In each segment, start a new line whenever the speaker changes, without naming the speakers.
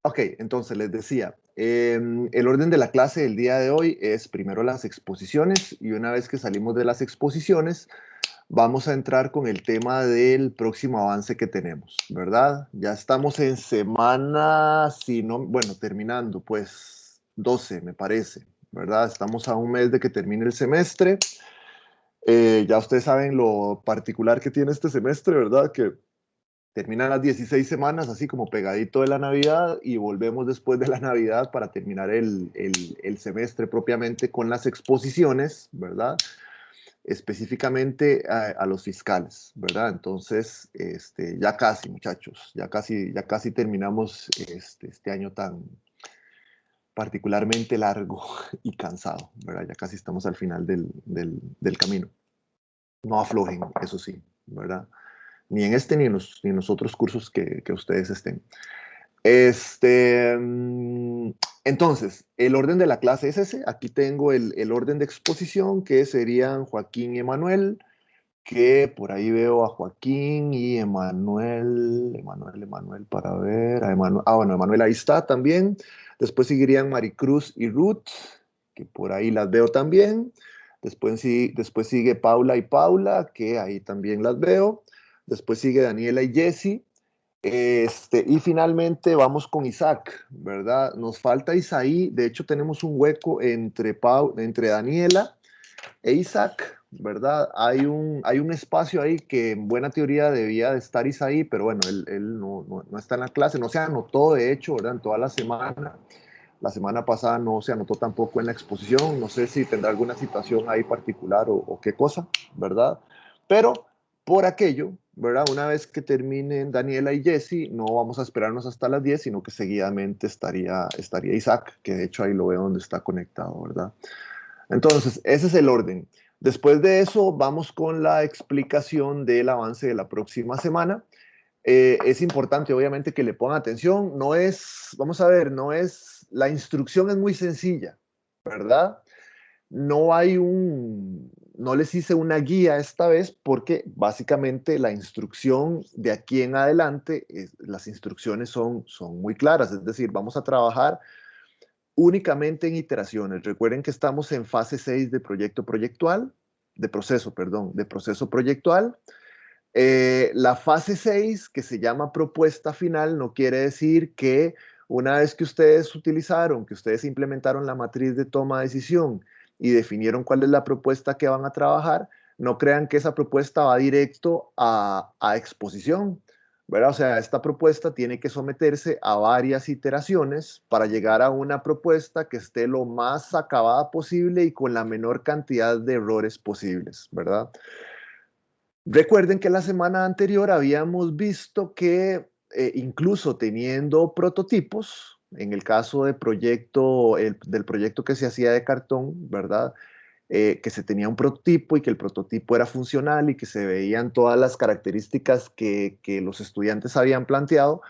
Ok, entonces les decía, el orden de la clase del día de hoy es primero las exposiciones y una vez que salimos de las exposiciones, vamos a entrar con el tema del próximo avance que tenemos, ¿verdad? Ya estamos en semana, si no, bueno, terminando, pues 12 me parece, ¿verdad? Estamos a un mes de que termine el semestre. Ya ustedes saben lo particular que tiene este semestre, ¿verdad? Que terminan las 16 semanas, así como pegadito de la Navidad, y volvemos después de la Navidad para terminar el semestre propiamente con las exposiciones, ¿verdad? Específicamente a los fiscales, ¿verdad? Entonces, ya casi, muchachos, ya casi terminamos este año tan particularmente largo y cansado, ¿verdad? Ya casi estamos al final del camino. No aflojen, eso sí, ¿verdad? Ni en este ni en los otros cursos que ustedes estén. Este, mm, entonces, el orden de la clase es ese. Aquí tengo el orden de exposición, que serían Joaquín y Emanuel, que por ahí veo a Joaquín y Emanuel, para ver. Bueno, Emanuel ahí está también. Después seguirían Maricruz y Ruth, que por ahí las veo también. Después sigue Paula y Paula, que ahí también las veo. Después sigue Daniela y Jessie. Y finalmente vamos con Isaac, ¿verdad? Nos falta Isaí. De hecho, tenemos un hueco entre Daniela e Isaac, ¿verdad? Hay un espacio ahí que en buena teoría debía de estar Isaí, pero bueno, él no está en la clase, no se anotó de hecho, ¿verdad? En toda la semana. La semana pasada no se anotó tampoco en la exposición, no sé si tendrá alguna situación ahí particular o qué cosa, ¿verdad? Pero por aquello, ¿verdad? Una vez que terminen Daniela y Jesse, no vamos a esperarnos hasta las 10, sino que seguidamente estaría Isaac, que de hecho ahí lo veo donde está conectado, ¿verdad? Entonces, ese es el orden. Después de eso, vamos con la explicación del avance de la próxima semana. Es importante, obviamente, que le pongan atención. No es, vamos a ver, la instrucción es muy sencilla, ¿verdad? No les hice una guía esta vez porque básicamente la instrucción de aquí en adelante, las instrucciones son muy claras, es decir, vamos a trabajar únicamente en iteraciones. Recuerden que estamos en fase 6 de proyecto proyectual, de proceso, perdón, de proceso proyectual. La fase 6, que se llama propuesta final, no quiere decir que una vez que ustedes implementaron la matriz de toma de decisión y definieron cuál es la propuesta que van a trabajar, no crean que esa propuesta va directo a exposición, ¿verdad? O sea, esta propuesta tiene que someterse a varias iteraciones para llegar a una propuesta que esté lo más acabada posible y con la menor cantidad de errores posibles, ¿verdad? Recuerden que la semana anterior habíamos visto que incluso teniendo prototipos, en el caso del proyecto que se hacía de cartón, ¿verdad? Que se tenía un prototipo y que el prototipo era funcional y que se veían todas las características que los estudiantes habían planteado.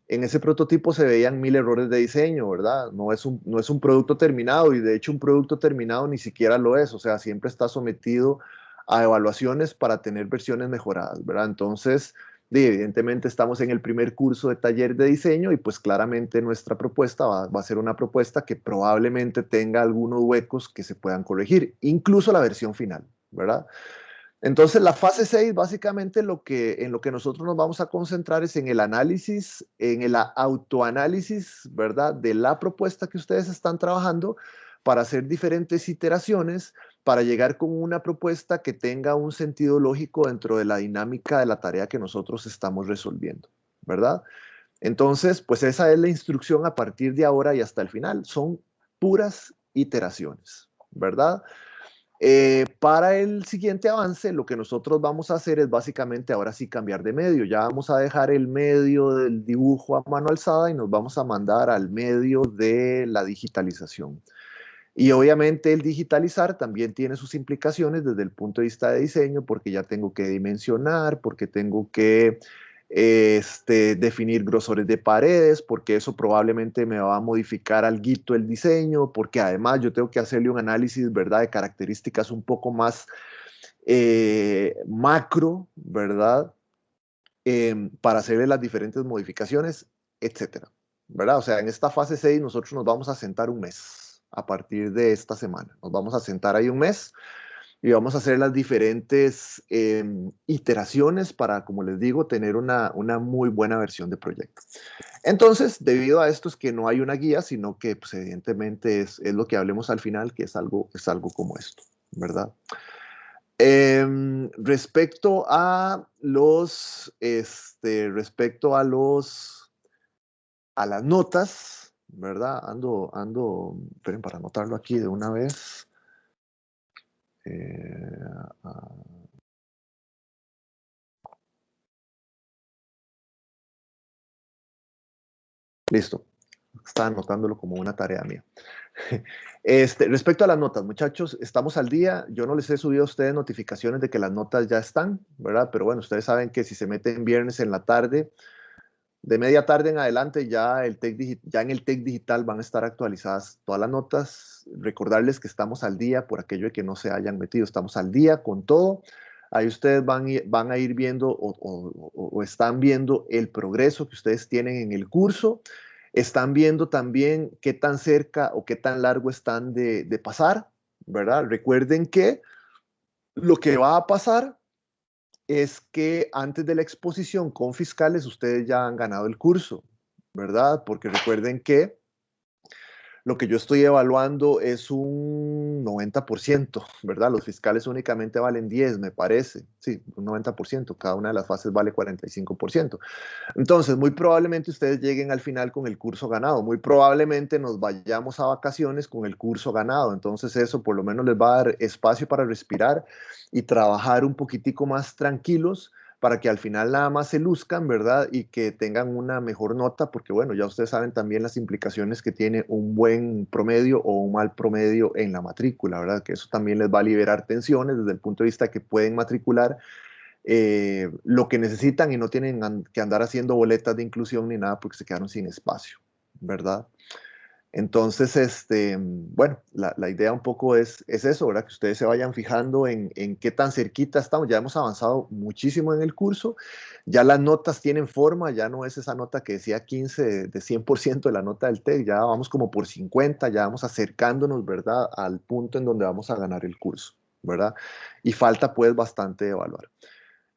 En ese prototipo se veían 1000 errores de diseño, ¿verdad? No es un producto terminado y de hecho un producto terminado ni siquiera lo es, o sea, siempre está sometido a evaluaciones para tener versiones mejoradas, ¿verdad? Entonces, evidentemente estamos en el primer curso de taller de diseño y pues claramente nuestra propuesta va a ser una propuesta que probablemente tenga algunos huecos que se puedan corregir, incluso la versión final, ¿verdad? Entonces, la fase 6, básicamente en lo que nosotros nos vamos a concentrar es en el análisis, en el autoanálisis, ¿verdad? De la propuesta que ustedes están trabajando para hacer diferentes iteraciones, para llegar con una propuesta que tenga un sentido lógico dentro de la dinámica de la tarea que nosotros estamos resolviendo, ¿verdad? Entonces, pues esa es la instrucción a partir de ahora y hasta el final. Son puras iteraciones, ¿verdad? Para el siguiente avance, lo que nosotros vamos a hacer es básicamente ahora sí cambiar de medio. Ya vamos a dejar el medio del dibujo a mano alzada y nos vamos a mandar al medio de la digitalización. Y obviamente el digitalizar también tiene sus implicaciones desde el punto de vista de diseño, porque ya tengo que dimensionar, porque tengo que definir grosores de paredes, porque eso probablemente me va a modificar alguito el diseño, porque además yo tengo que hacerle un análisis, ¿verdad?, de características un poco más macro, ¿verdad?, para hacerle las diferentes modificaciones, etcétera, ¿verdad? O sea, en esta fase 6 nosotros nos vamos a sentar un mes a partir de esta semana. Nos vamos a sentar ahí un mes y vamos a hacer las diferentes iteraciones para, como les digo, tener una muy buena versión de proyecto. Entonces, debido a esto es que no hay una guía, sino que pues, evidentemente es lo que hablemos al final, que es algo como esto, ¿verdad? Respecto a las notas, ¿verdad? Esperen para anotarlo aquí de una vez. Eh, ah, listo. Estaba anotándolo como una tarea mía. Respecto a las notas, muchachos, estamos al día. Yo no les he subido a ustedes notificaciones de que las notas ya están, ¿verdad? Pero bueno, ustedes saben que si se meten viernes en la tarde, de media tarde en adelante, ya en el TEC Digital van a estar actualizadas todas las notas. Recordarles que estamos al día por aquello de que no se hayan metido. Estamos al día con todo. Ahí ustedes van a ir viendo o están viendo el progreso que ustedes tienen en el curso. Están viendo también qué tan cerca o qué tan largo están de pasar, ¿verdad? Recuerden que lo que va a pasar es que antes de la exposición con fiscales ustedes ya han ganado el curso, ¿verdad? Porque recuerden que lo que yo estoy evaluando es un 90%, ¿verdad? Los fiscales únicamente valen 10, me parece. Sí, un 90%. Cada una de las fases vale 45%. Entonces, muy probablemente ustedes lleguen al final con el curso ganado. Muy probablemente nos vayamos a vacaciones con el curso ganado. Entonces, eso por lo menos les va a dar espacio para respirar y trabajar un poquitico más tranquilos para que al final nada más se luzcan, ¿verdad? Y que tengan una mejor nota, porque bueno, ya ustedes saben también las implicaciones que tiene un buen promedio o un mal promedio en la matrícula, ¿verdad? Que eso también les va a liberar tensiones desde el punto de vista que pueden matricular lo que necesitan y no tienen que andar haciendo boletas de inclusión ni nada porque se quedaron sin espacio, ¿verdad? Entonces, bueno, la idea un poco es eso, ¿verdad? Que ustedes se vayan fijando en qué tan cerquita estamos. Ya hemos avanzado muchísimo en el curso, ya las notas tienen forma, ya no es esa nota que decía 15 de 100% de la nota del TEC, ya vamos como por 50, ya vamos acercándonos, ¿verdad? Al punto en donde vamos a ganar el curso, ¿verdad? Y falta pues bastante de evaluar.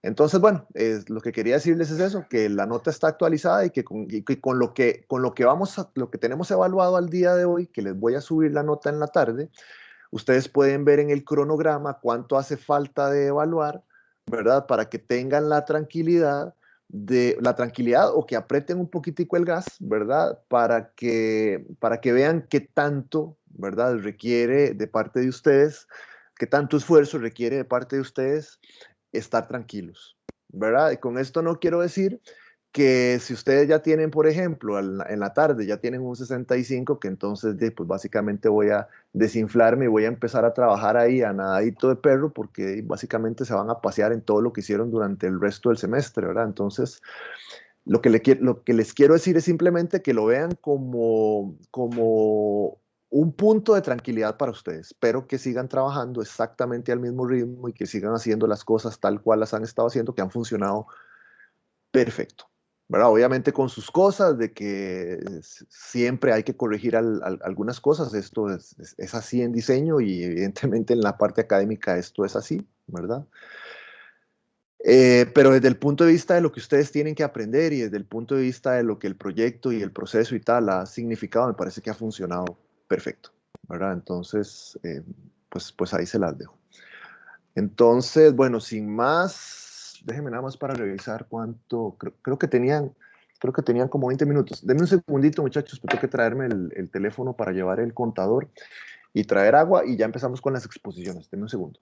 Entonces, bueno, lo que quería decirles es eso, que la nota está actualizada y que con lo que lo que tenemos evaluado al día de hoy, que les voy a subir la nota en la tarde, ustedes pueden ver en el cronograma cuánto hace falta de evaluar, ¿verdad? Para que tengan la tranquilidad o que aprieten un poquitico el gas, ¿verdad? Para que vean qué tanto, ¿verdad? Requiere de parte de ustedes, qué tanto esfuerzo requiere de parte de ustedes estar tranquilos, ¿verdad? Y con esto no quiero decir que si ustedes ya tienen, por ejemplo, en la tarde ya tienen un 65, que entonces pues básicamente voy a desinflarme y voy a empezar a trabajar ahí a nadadito de perro, porque básicamente se van a pasear en todo lo que hicieron durante el resto del semestre, ¿verdad? Entonces, lo que les quiero decir es simplemente que lo vean como un punto de tranquilidad para ustedes. Espero que sigan trabajando exactamente al mismo ritmo y que sigan haciendo las cosas tal cual las han estado haciendo, que han funcionado perfecto. ¿Verdad? Obviamente con sus cosas, de que siempre hay que corregir algunas cosas. Esto es así en diseño y evidentemente en la parte académica esto es así, ¿verdad? Pero desde el punto de vista de lo que ustedes tienen que aprender y desde el punto de vista de lo que el proyecto y el proceso y tal ha significado, me parece que ha funcionado perfecto, ¿verdad? Entonces, pues ahí se las dejo. Entonces, bueno, sin más, déjenme nada más para revisar cuánto, creo que tenían como 20 minutos. Denme un segundito, muchachos, tengo que traerme el teléfono para llevar el contador y traer agua y ya empezamos con las exposiciones. Denme un segundo.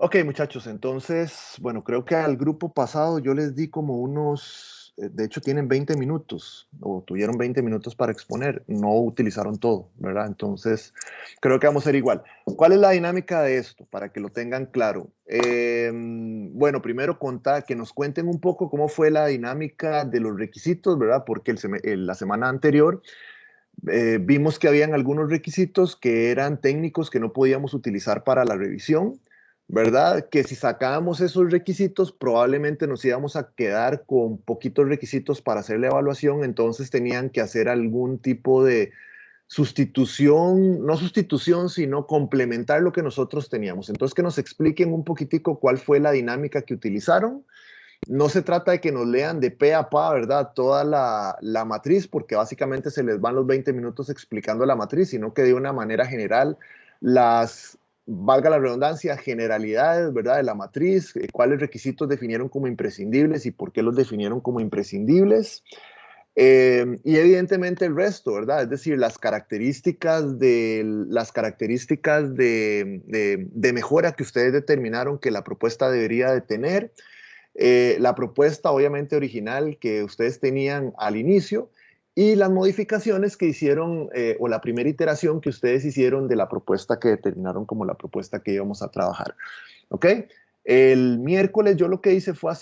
Ok, muchachos, entonces, bueno, creo que al grupo pasado yo les di como unos, de hecho tienen 20 minutos, o tuvieron 20 minutos para exponer, no utilizaron todo, ¿verdad? Entonces, creo que vamos a ser igual. ¿Cuál es la dinámica de esto? Para que lo tengan claro. Bueno, primero contar, que nos cuenten un poco cómo fue la dinámica de los requisitos, ¿verdad? Porque la semana anterior vimos que habían algunos requisitos que eran técnicos que no podíamos utilizar para la revisión, ¿verdad? Que si sacábamos esos requisitos, probablemente nos íbamos a quedar con poquitos requisitos para hacer la evaluación, entonces tenían que hacer algún tipo de sustitución, no sustitución, sino complementar lo que nosotros teníamos. Entonces, que nos expliquen un poquitico cuál fue la dinámica que utilizaron. No se trata de que nos lean de pe a pa, ¿verdad? Toda la matriz, porque básicamente se les van los 20 minutos explicando la matriz, sino que de una manera general valga la redundancia, generalidades, ¿verdad? De la matriz, cuáles requisitos definieron como imprescindibles y por qué los definieron como imprescindibles. Y evidentemente el resto, ¿verdad? Es decir, las características de mejora que ustedes determinaron que la propuesta debería de tener, la propuesta obviamente original que ustedes tenían al inicio y las modificaciones que hicieron o la primera iteración que ustedes hicieron de la propuesta que determinaron como la propuesta que íbamos a trabajar. ¿Ok? El miércoles yo lo que hice fue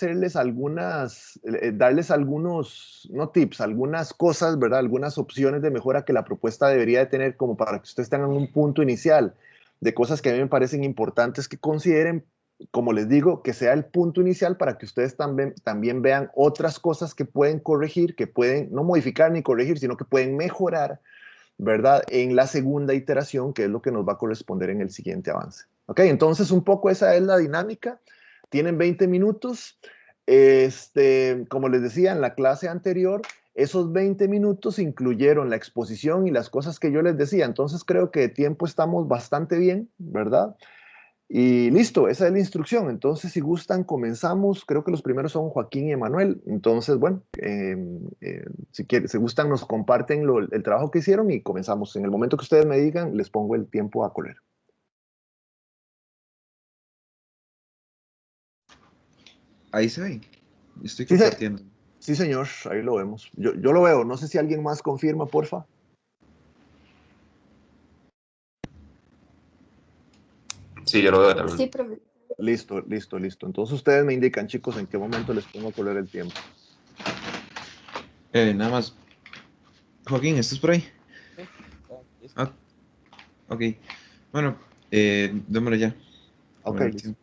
darles algunos, no tips, algunas cosas, ¿verdad? Algunas opciones de mejora que la propuesta debería de tener como para que ustedes tengan un punto inicial de cosas que a mí me parecen importantes que consideren, como les digo, que sea el punto inicial para que ustedes también vean otras cosas que pueden corregir, que pueden no modificar ni corregir, sino que pueden mejorar, ¿verdad? En la segunda iteración, que es lo que nos va a corresponder en el siguiente avance. ¿Ok? Entonces, un poco esa es la dinámica. Tienen 20 minutos. Como les decía en la clase anterior, esos 20 minutos incluyeron la exposición y las cosas que yo les decía. Entonces, creo que de tiempo estamos bastante bien, ¿verdad? Y listo, esa es la instrucción. Entonces, si gustan, comenzamos. Creo que los primeros son Joaquín y Emanuel. Entonces, bueno, si gustan, nos comparten el trabajo que hicieron y comenzamos. En el momento que ustedes me digan, les pongo el tiempo a correr.
Ahí se ve. Estoy
Sí,
compartiendo.
sí, señor, ahí lo vemos. Yo lo veo. No sé si alguien más confirma, porfa.
Sí, yo lo veo también.
Sí, profe.
Listo, listo, listo. Entonces ustedes me indican, chicos, en qué momento les pongo a correr el tiempo.
Nada más. Joaquín, ¿estás por ahí?
Sí,
Ah, ok. Bueno, démosle ya.
Ok,
Poner el
listo.
tiempo.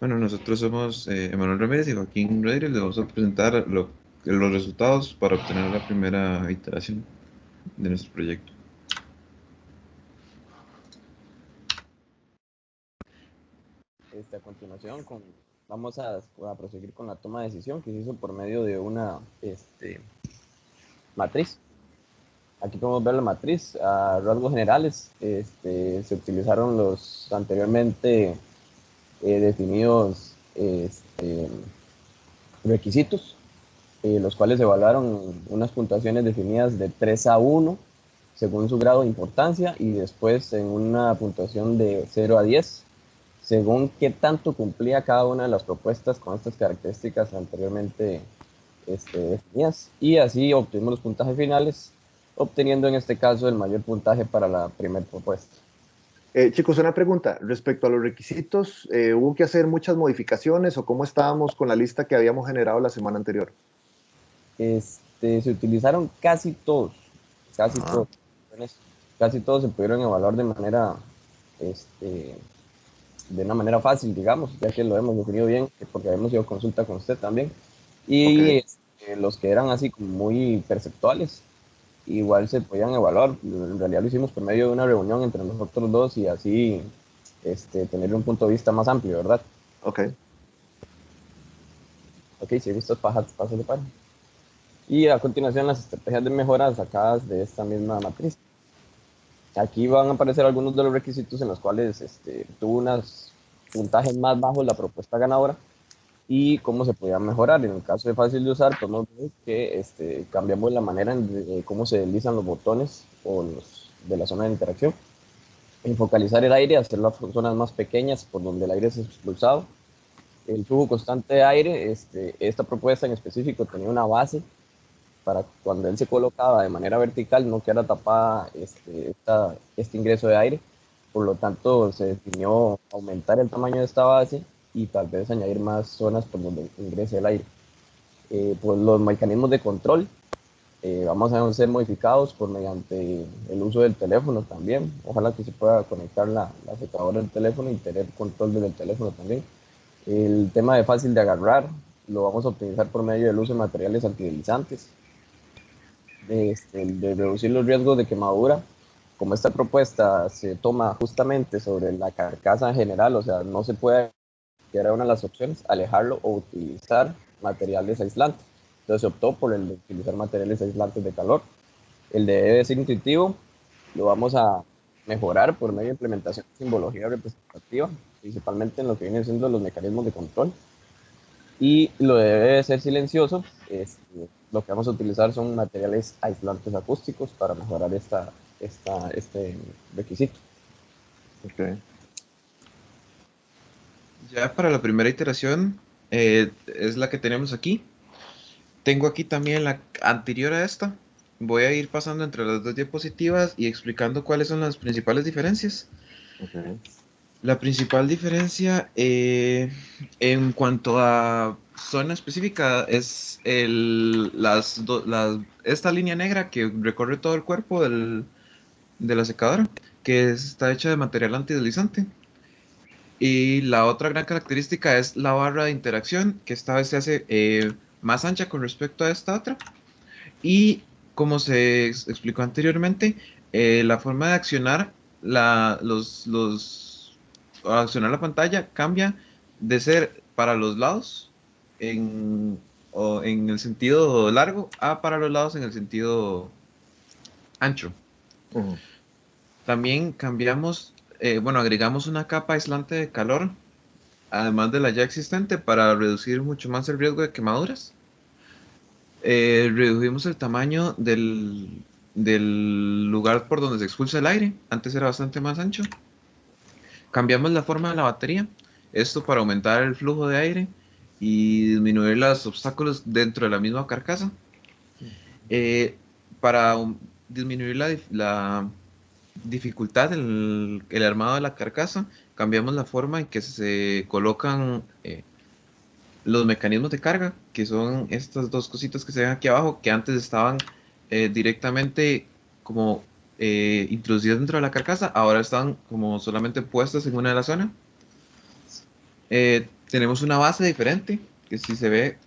Bueno, nosotros somos Emanuel Ramírez y Joaquín Rodríguez. Les vamos a presentar los resultados para obtener la primera iteración de nuestro proyecto.
a continuación vamos a proseguir con la toma de decisión que se hizo por medio de una matriz. Aquí podemos ver la matriz a rasgos generales. Se utilizaron los anteriormente definidos requisitos, los cuales evaluaron unas puntuaciones definidas de 3 a 1 según su grado de importancia y después en una puntuación de 0 a 10 según qué tanto cumplía cada una de las propuestas con estas características anteriormente definidas. Y así obtuvimos los puntajes finales, obteniendo en este caso el mayor puntaje para la primera propuesta.
Chicos, una pregunta. Respecto a los requisitos, ¿hubo que hacer muchas modificaciones o cómo estábamos con la lista que habíamos generado la semana anterior?
Se utilizaron casi todos, casi todos se pudieron evaluar de una manera fácil, digamos, ya que lo hemos definido bien, porque hemos ido a consulta con usted también. Y
Ok.
los que eran así como muy perceptuales, igual se podían evaluar. En realidad lo hicimos por medio de una reunión entre nosotros dos y así tener un punto de vista más amplio, ¿verdad?
Ok.
Ok, si he visto pasos de página. Y a continuación las estrategias de mejora sacadas de esta misma matriz. Aquí van a aparecer algunos de los requisitos en los cuales tuvo unos puntajes más bajos la propuesta ganadora y cómo se podía mejorar. En el caso de fácil de usar, podemos ver que cambiamos la manera en cómo se deslizan los botones o de la zona de interacción. focalizar el aire, hacer las zonas más pequeñas por donde el aire es expulsado. El flujo constante de aire, esta propuesta en específico tenía una base para cuando él se colocaba de manera vertical no quedara tapada este ingreso de aire. Por lo tanto, se definió aumentar el tamaño de esta base y tal vez añadir más zonas por donde ingrese el aire. Pues los mecanismos de control vamos a ser modificados por mediante el uso del teléfono también. Ojalá que se pueda conectar la secadora del teléfono y tener control desde el teléfono también. El tema de fácil de agarrar lo vamos a optimizar por medio del uso de materiales antideslizantes, de reducir los riesgos de quemadura. Como esta propuesta se toma justamente sobre la carcasa en general, o sea, no se puede, que era una de las opciones, alejarlo o utilizar materiales aislantes. Entonces se optó por el de utilizar materiales aislantes de calor. El de debe ser intuitivo lo vamos a mejorar por medio de implementación de simbología representativa, principalmente en lo que vienen siendo los mecanismos de control. Y lo debe ser silencioso, lo que vamos a utilizar son materiales aislantes acústicos para mejorar este requisito.
Okay.
Ya para la primera iteración, es la que tenemos aquí. Tengo aquí también la anterior a esta. Voy a ir pasando entre las dos diapositivas y explicando cuáles son las principales diferencias.
Okay.
La principal diferencia en cuanto a zona específica es esta línea negra que recorre todo el cuerpo de la secadora, que está hecha de material antideslizante. Y la otra gran característica es la barra de interacción, que esta vez se hace más ancha con respecto a esta otra. Y como se explicó anteriormente, la forma de accionar accionar la pantalla cambia de ser para los lados en el sentido largo a para los lados en el sentido ancho.
Uh-huh.
También agregamos una capa aislante de calor, además de la ya existente, para reducir mucho más el riesgo de quemaduras. Redujimos el tamaño del lugar por donde se expulsa el aire. Antes era bastante más ancho. Cambiamos la forma de la batería. Esto para aumentar el flujo de aire y disminuir los obstáculos dentro de la misma carcasa. Para disminuir la dificultad en el armado de la carcasa, cambiamos la forma en que se colocan los mecanismos de carga, que son estas dos cositas que se ven aquí abajo, que antes estaban directamente como introducidas dentro de la carcasa, ahora están como solamente puestas en una de las zonas. Tenemos una base diferente, que si se ve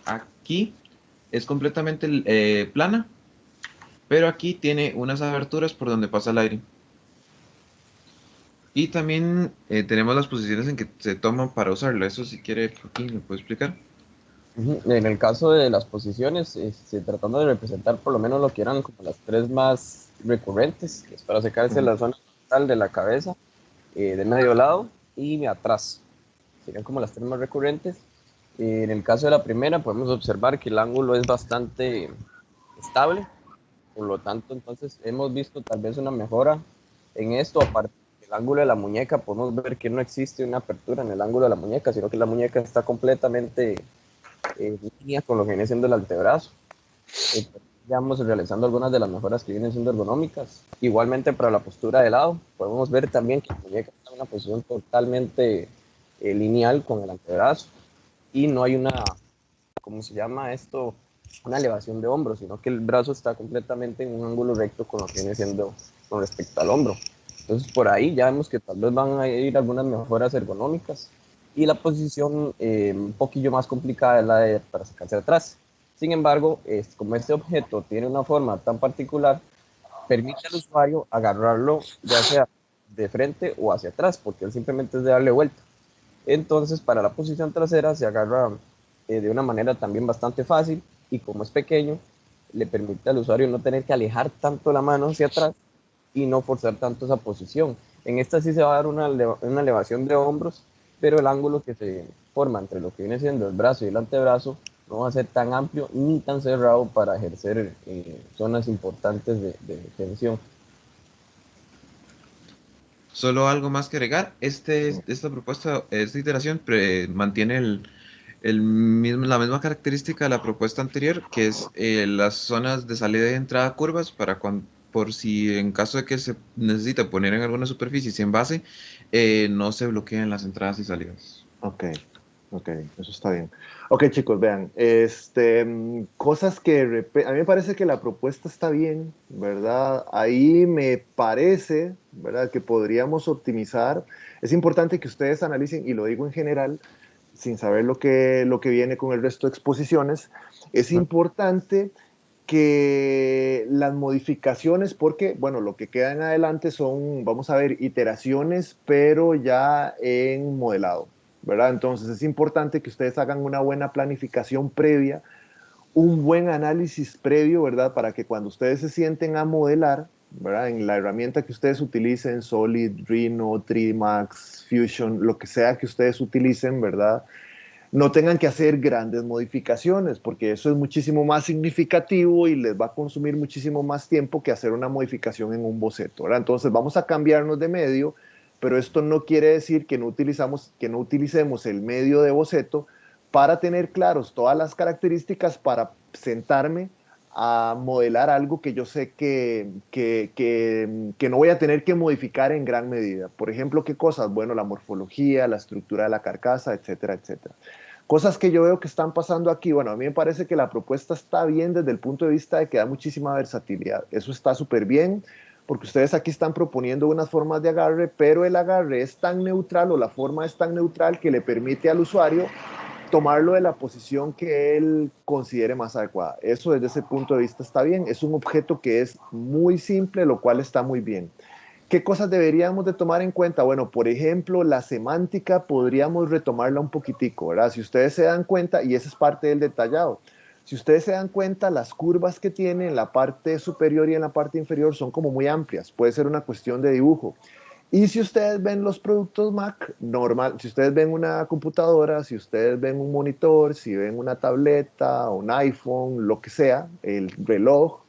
aquí, es completamente plana, pero aquí tiene unas aberturas por donde pasa el aire. Y también tenemos las posiciones en que se toman para usarlo. Eso si quiere, Joaquín, ¿me puede explicar?
En el caso de las posiciones, tratando de representar por lo menos lo que eran como las tres más recurrentes, que es para secarse la zona frontal de la cabeza, de medio lado y de atrás. Serían como las tres más recurrentes. En el caso de la primera, podemos observar que el ángulo es bastante estable, por lo tanto, entonces hemos visto tal vez una mejora en esto. Aparte del ángulo de la muñeca, podemos ver que no existe una apertura en el ángulo de la muñeca, sino que la muñeca está completamente en línea con lo que viene siendo el antebrazo. Ya vamos realizando algunas de las mejoras que vienen siendo ergonómicas. Igualmente para la postura de lado, podemos ver también que la muñeca está en una posición totalmente lineal con el antebrazo y no hay una, ¿cómo se llama esto? Una elevación de hombro, sino que el brazo está completamente en un ángulo recto con lo que viene siendo con respecto al hombro. Entonces por ahí ya vemos que tal vez van a ir algunas mejoras ergonómicas y la posición un poquillo más complicada es la de para sacarse atrás. Sin embargo, como este objeto tiene una forma tan particular, permite al usuario agarrarlo ya sea de frente o hacia atrás, porque él simplemente es de darle vuelta. Entonces, para la posición trasera se agarra de una manera también bastante fácil y como es pequeño, le permite al usuario no tener que alejar tanto la mano hacia atrás y no forzar tanto esa posición. En esta sí se va a dar una elevación de hombros, pero el ángulo que se forma entre lo que viene siendo el brazo y el antebrazo no va a ser tan amplio ni tan cerrado para ejercer zonas importantes de tensión.
Solo algo más que agregar, esta propuesta, esta iteración mantiene la misma característica de la propuesta anterior, que es las zonas de salida y entrada curvas, por si en caso de que se necesite poner en alguna superficie sin base, no se bloqueen las entradas y salidas.
Ok, ok, eso está bien. Ok, chicos, vean, cosas que a mí me parece que la propuesta está bien, ¿verdad? Ahí me parece, ¿verdad?, que podríamos optimizar. Es importante que ustedes analicen, y lo digo en general, sin saber lo que viene con el resto de exposiciones, es importante que las modificaciones, porque, bueno, lo que queda en adelante son, vamos a ver, iteraciones, pero ya en modelado, ¿verdad? Entonces es importante que ustedes hagan una buena planificación previa, un buen análisis previo, ¿verdad? Para que cuando ustedes se sienten a modelar, ¿verdad? En la herramienta que ustedes utilicen, Solid, Rhino, 3Max, Fusion, lo que sea que ustedes utilicen, ¿verdad?, no tengan que hacer grandes modificaciones, porque eso es muchísimo más significativo y les va a consumir muchísimo más tiempo que hacer una modificación en un boceto, ¿verdad? Entonces vamos a cambiarnos de medio, pero esto no quiere decir que no utilicemos el medio de boceto para tener claros todas las características para sentarme a modelar algo que yo sé que no voy a tener que modificar en gran medida. Por ejemplo, ¿qué cosas? Bueno, la morfología, la estructura de la carcasa, etcétera, etcétera. Cosas que yo veo que están pasando aquí. Bueno, a mí me parece que la propuesta está bien desde el punto de vista de que da muchísima versatilidad. Eso está súper bien, porque ustedes aquí están proponiendo unas formas de agarre, pero el agarre es tan neutral o la forma es tan neutral que le permite al usuario tomarlo de la posición que él considere más adecuada. Eso desde ese punto de vista está bien. Es un objeto que es muy simple, lo cual está muy bien. ¿Qué cosas deberíamos de tomar en cuenta? Bueno, por ejemplo, la semántica podríamos retomarla un poquitico, ¿verdad? Si ustedes se dan cuenta, y esa es parte del detallado, si ustedes se dan cuenta, las curvas que tiene en la parte superior y en la parte inferior son como muy amplias. Puede ser una cuestión de dibujo. Y si ustedes ven los productos Mac, normal, si ustedes ven una computadora, si ustedes ven un monitor, si ven una tableta, un iPhone, lo que sea, el reloj,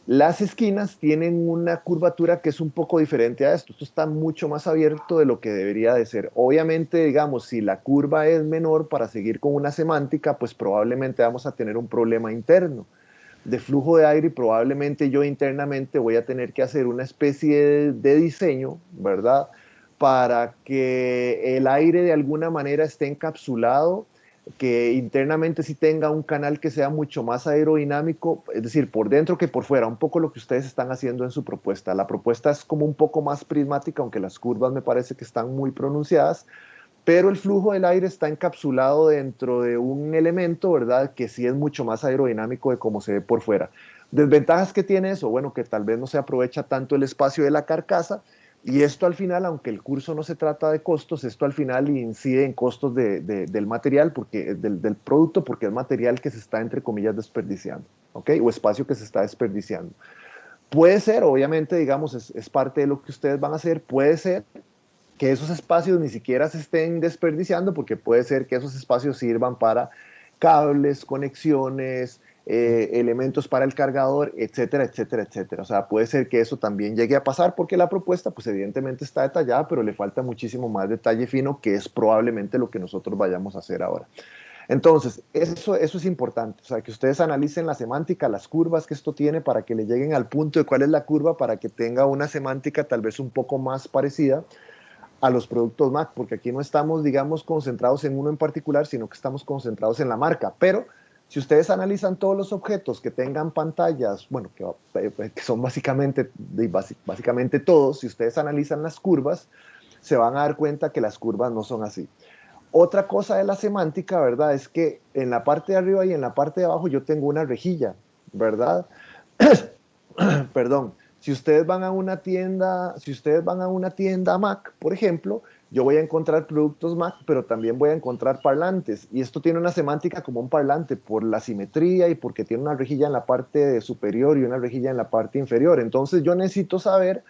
las esquinas tienen una curvatura que es un poco diferente a esto. Esto está mucho más abierto de lo que debería de ser. Obviamente, digamos, si la curva es menor para seguir con una semántica, pues probablemente vamos a tener un problema interno de flujo de aire y probablemente yo internamente voy a tener que hacer una especie de diseño, ¿verdad? Para que el aire de alguna manera esté encapsulado, que internamente sí tenga un canal que sea mucho más aerodinámico, es decir, por dentro que por fuera, un poco lo que ustedes están haciendo en su propuesta. La propuesta es como un poco más prismática, aunque las curvas me parece que están muy pronunciadas, pero el flujo del aire está encapsulado dentro de un elemento, ¿verdad?, que sí es mucho más aerodinámico de cómo se ve por fuera. ¿Desventajas que tiene eso? Bueno, que tal vez no se aprovecha tanto el espacio de la carcasa, y esto al final, aunque el curso no se trata de costos, esto al final incide en costos del material, del producto, porque es material que se está, entre comillas, desperdiciando, ¿ok? O espacio que se está desperdiciando. Puede ser, obviamente, digamos, es parte de lo que ustedes van a hacer, puede ser que esos espacios ni siquiera se estén desperdiciando, porque puede ser que esos espacios sirvan para cables, conexiones, elementos para el cargador, etcétera, etcétera, etcétera. O sea, puede ser que eso también llegue a pasar, porque la propuesta, pues evidentemente está detallada, pero le falta muchísimo más detalle fino, que es probablemente lo que nosotros vayamos a hacer ahora. Entonces, eso es importante, o sea, que ustedes analicen la semántica, las curvas que esto tiene para que le lleguen al punto de cuál es la curva, para que tenga una semántica tal vez un poco más parecida a los productos Mac, porque aquí no estamos, digamos, concentrados en uno en particular, sino que estamos concentrados en la marca. Pero si ustedes analizan todos los objetos que tengan pantallas, bueno, que son básicamente todos, si ustedes analizan las curvas, se van a dar cuenta que las curvas no son así. Otra cosa de la semántica, ¿verdad?, es que en la parte de arriba y en la parte de abajo yo tengo una rejilla, ¿verdad? Perdón, si ustedes van a una tienda Mac, por ejemplo, yo voy a encontrar productos Mac, pero también voy a encontrar parlantes. Y esto tiene una semántica como un parlante por la simetría y porque tiene una rejilla en la parte superior y una rejilla en la parte inferior. Entonces yo necesito saber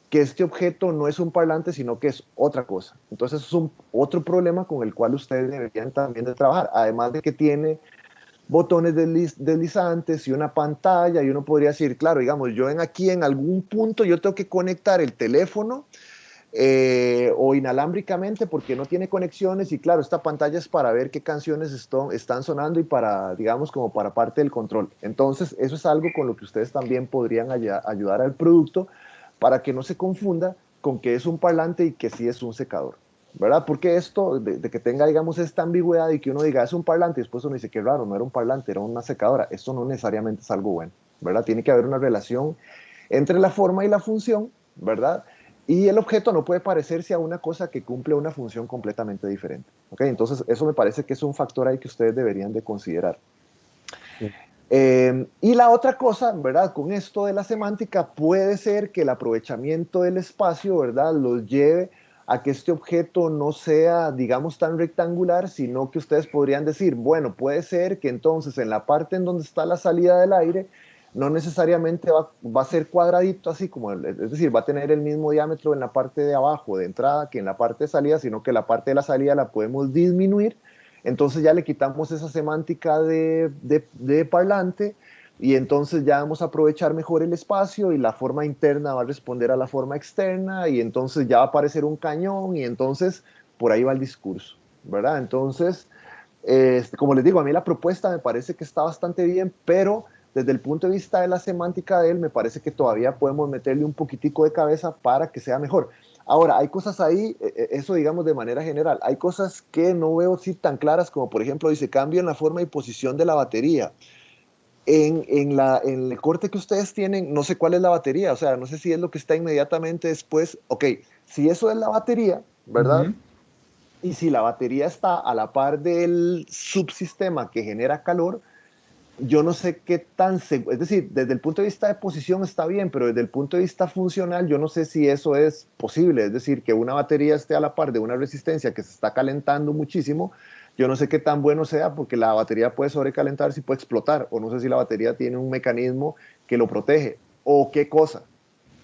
que este objeto no es un parlante, sino que es otra cosa. Entonces es otro problema con el cual ustedes deberían también de trabajar. Además de que tiene botones deslizantes y una pantalla, y uno podría decir, claro, digamos, aquí en algún punto yo tengo que conectar el teléfono o inalámbricamente porque no tiene conexiones y claro, esta pantalla es para ver qué canciones están sonando y para, digamos, como para parte del control. Entonces, eso es algo con lo que ustedes también podrían ayudar al producto para que no se confunda con que es un parlante y que sí es un secador, ¿verdad? Porque esto, de que tenga, digamos, esta ambigüedad y que uno diga es un parlante y después uno dice, qué raro, no era un parlante, era una secadora, esto no necesariamente es algo bueno, ¿verdad? Tiene que haber una relación entre la forma y la función, ¿verdad? Y el objeto no puede parecerse a una cosa que cumple una función completamente diferente. ¿Okay? Entonces, eso me parece que es un factor ahí que ustedes deberían de considerar.
Sí.
Y la otra cosa, ¿verdad? Con esto de la semántica, puede ser que el aprovechamiento del espacio, ¿verdad? Los lleve a que este objeto no sea, digamos, tan rectangular, sino que ustedes podrían decir, bueno, puede ser que entonces en la parte en donde está la salida del aire, no necesariamente va a ser cuadradito así como, es decir, va a tener el mismo diámetro en la parte de abajo de entrada que en la parte de salida, sino que la parte de la salida la podemos disminuir. Entonces ya le quitamos esa semántica de parlante y entonces ya vamos a aprovechar mejor el espacio y la forma interna va a responder a la forma externa y entonces ya va a aparecer un cañón y entonces por ahí va el discurso, ¿verdad? Entonces, como les digo, a mí la propuesta me parece que está bastante bien, pero desde el punto de vista de la semántica de él, me parece que todavía podemos meterle un poquitico de cabeza para que sea mejor. Ahora, hay cosas ahí, eso digamos de manera general, hay cosas que no veo así tan claras como por ejemplo dice cambio en la forma y posición de la batería. En el corte que ustedes tienen, no sé cuál es la batería, o sea, no sé si es lo que está inmediatamente después. Ok, si eso es la batería, ¿verdad?
Ujú.
Y si la batería está a la par del subsistema que genera calor, yo no sé qué tan seguro, es decir, desde el punto de vista de posición está bien, pero desde el punto de vista funcional yo no sé si eso es posible, es decir, que una batería esté a la par de una resistencia que se está calentando muchísimo, yo no sé qué tan bueno sea porque la batería puede sobrecalentarse y puede explotar, o no sé si la batería tiene un mecanismo que lo protege, o qué cosa,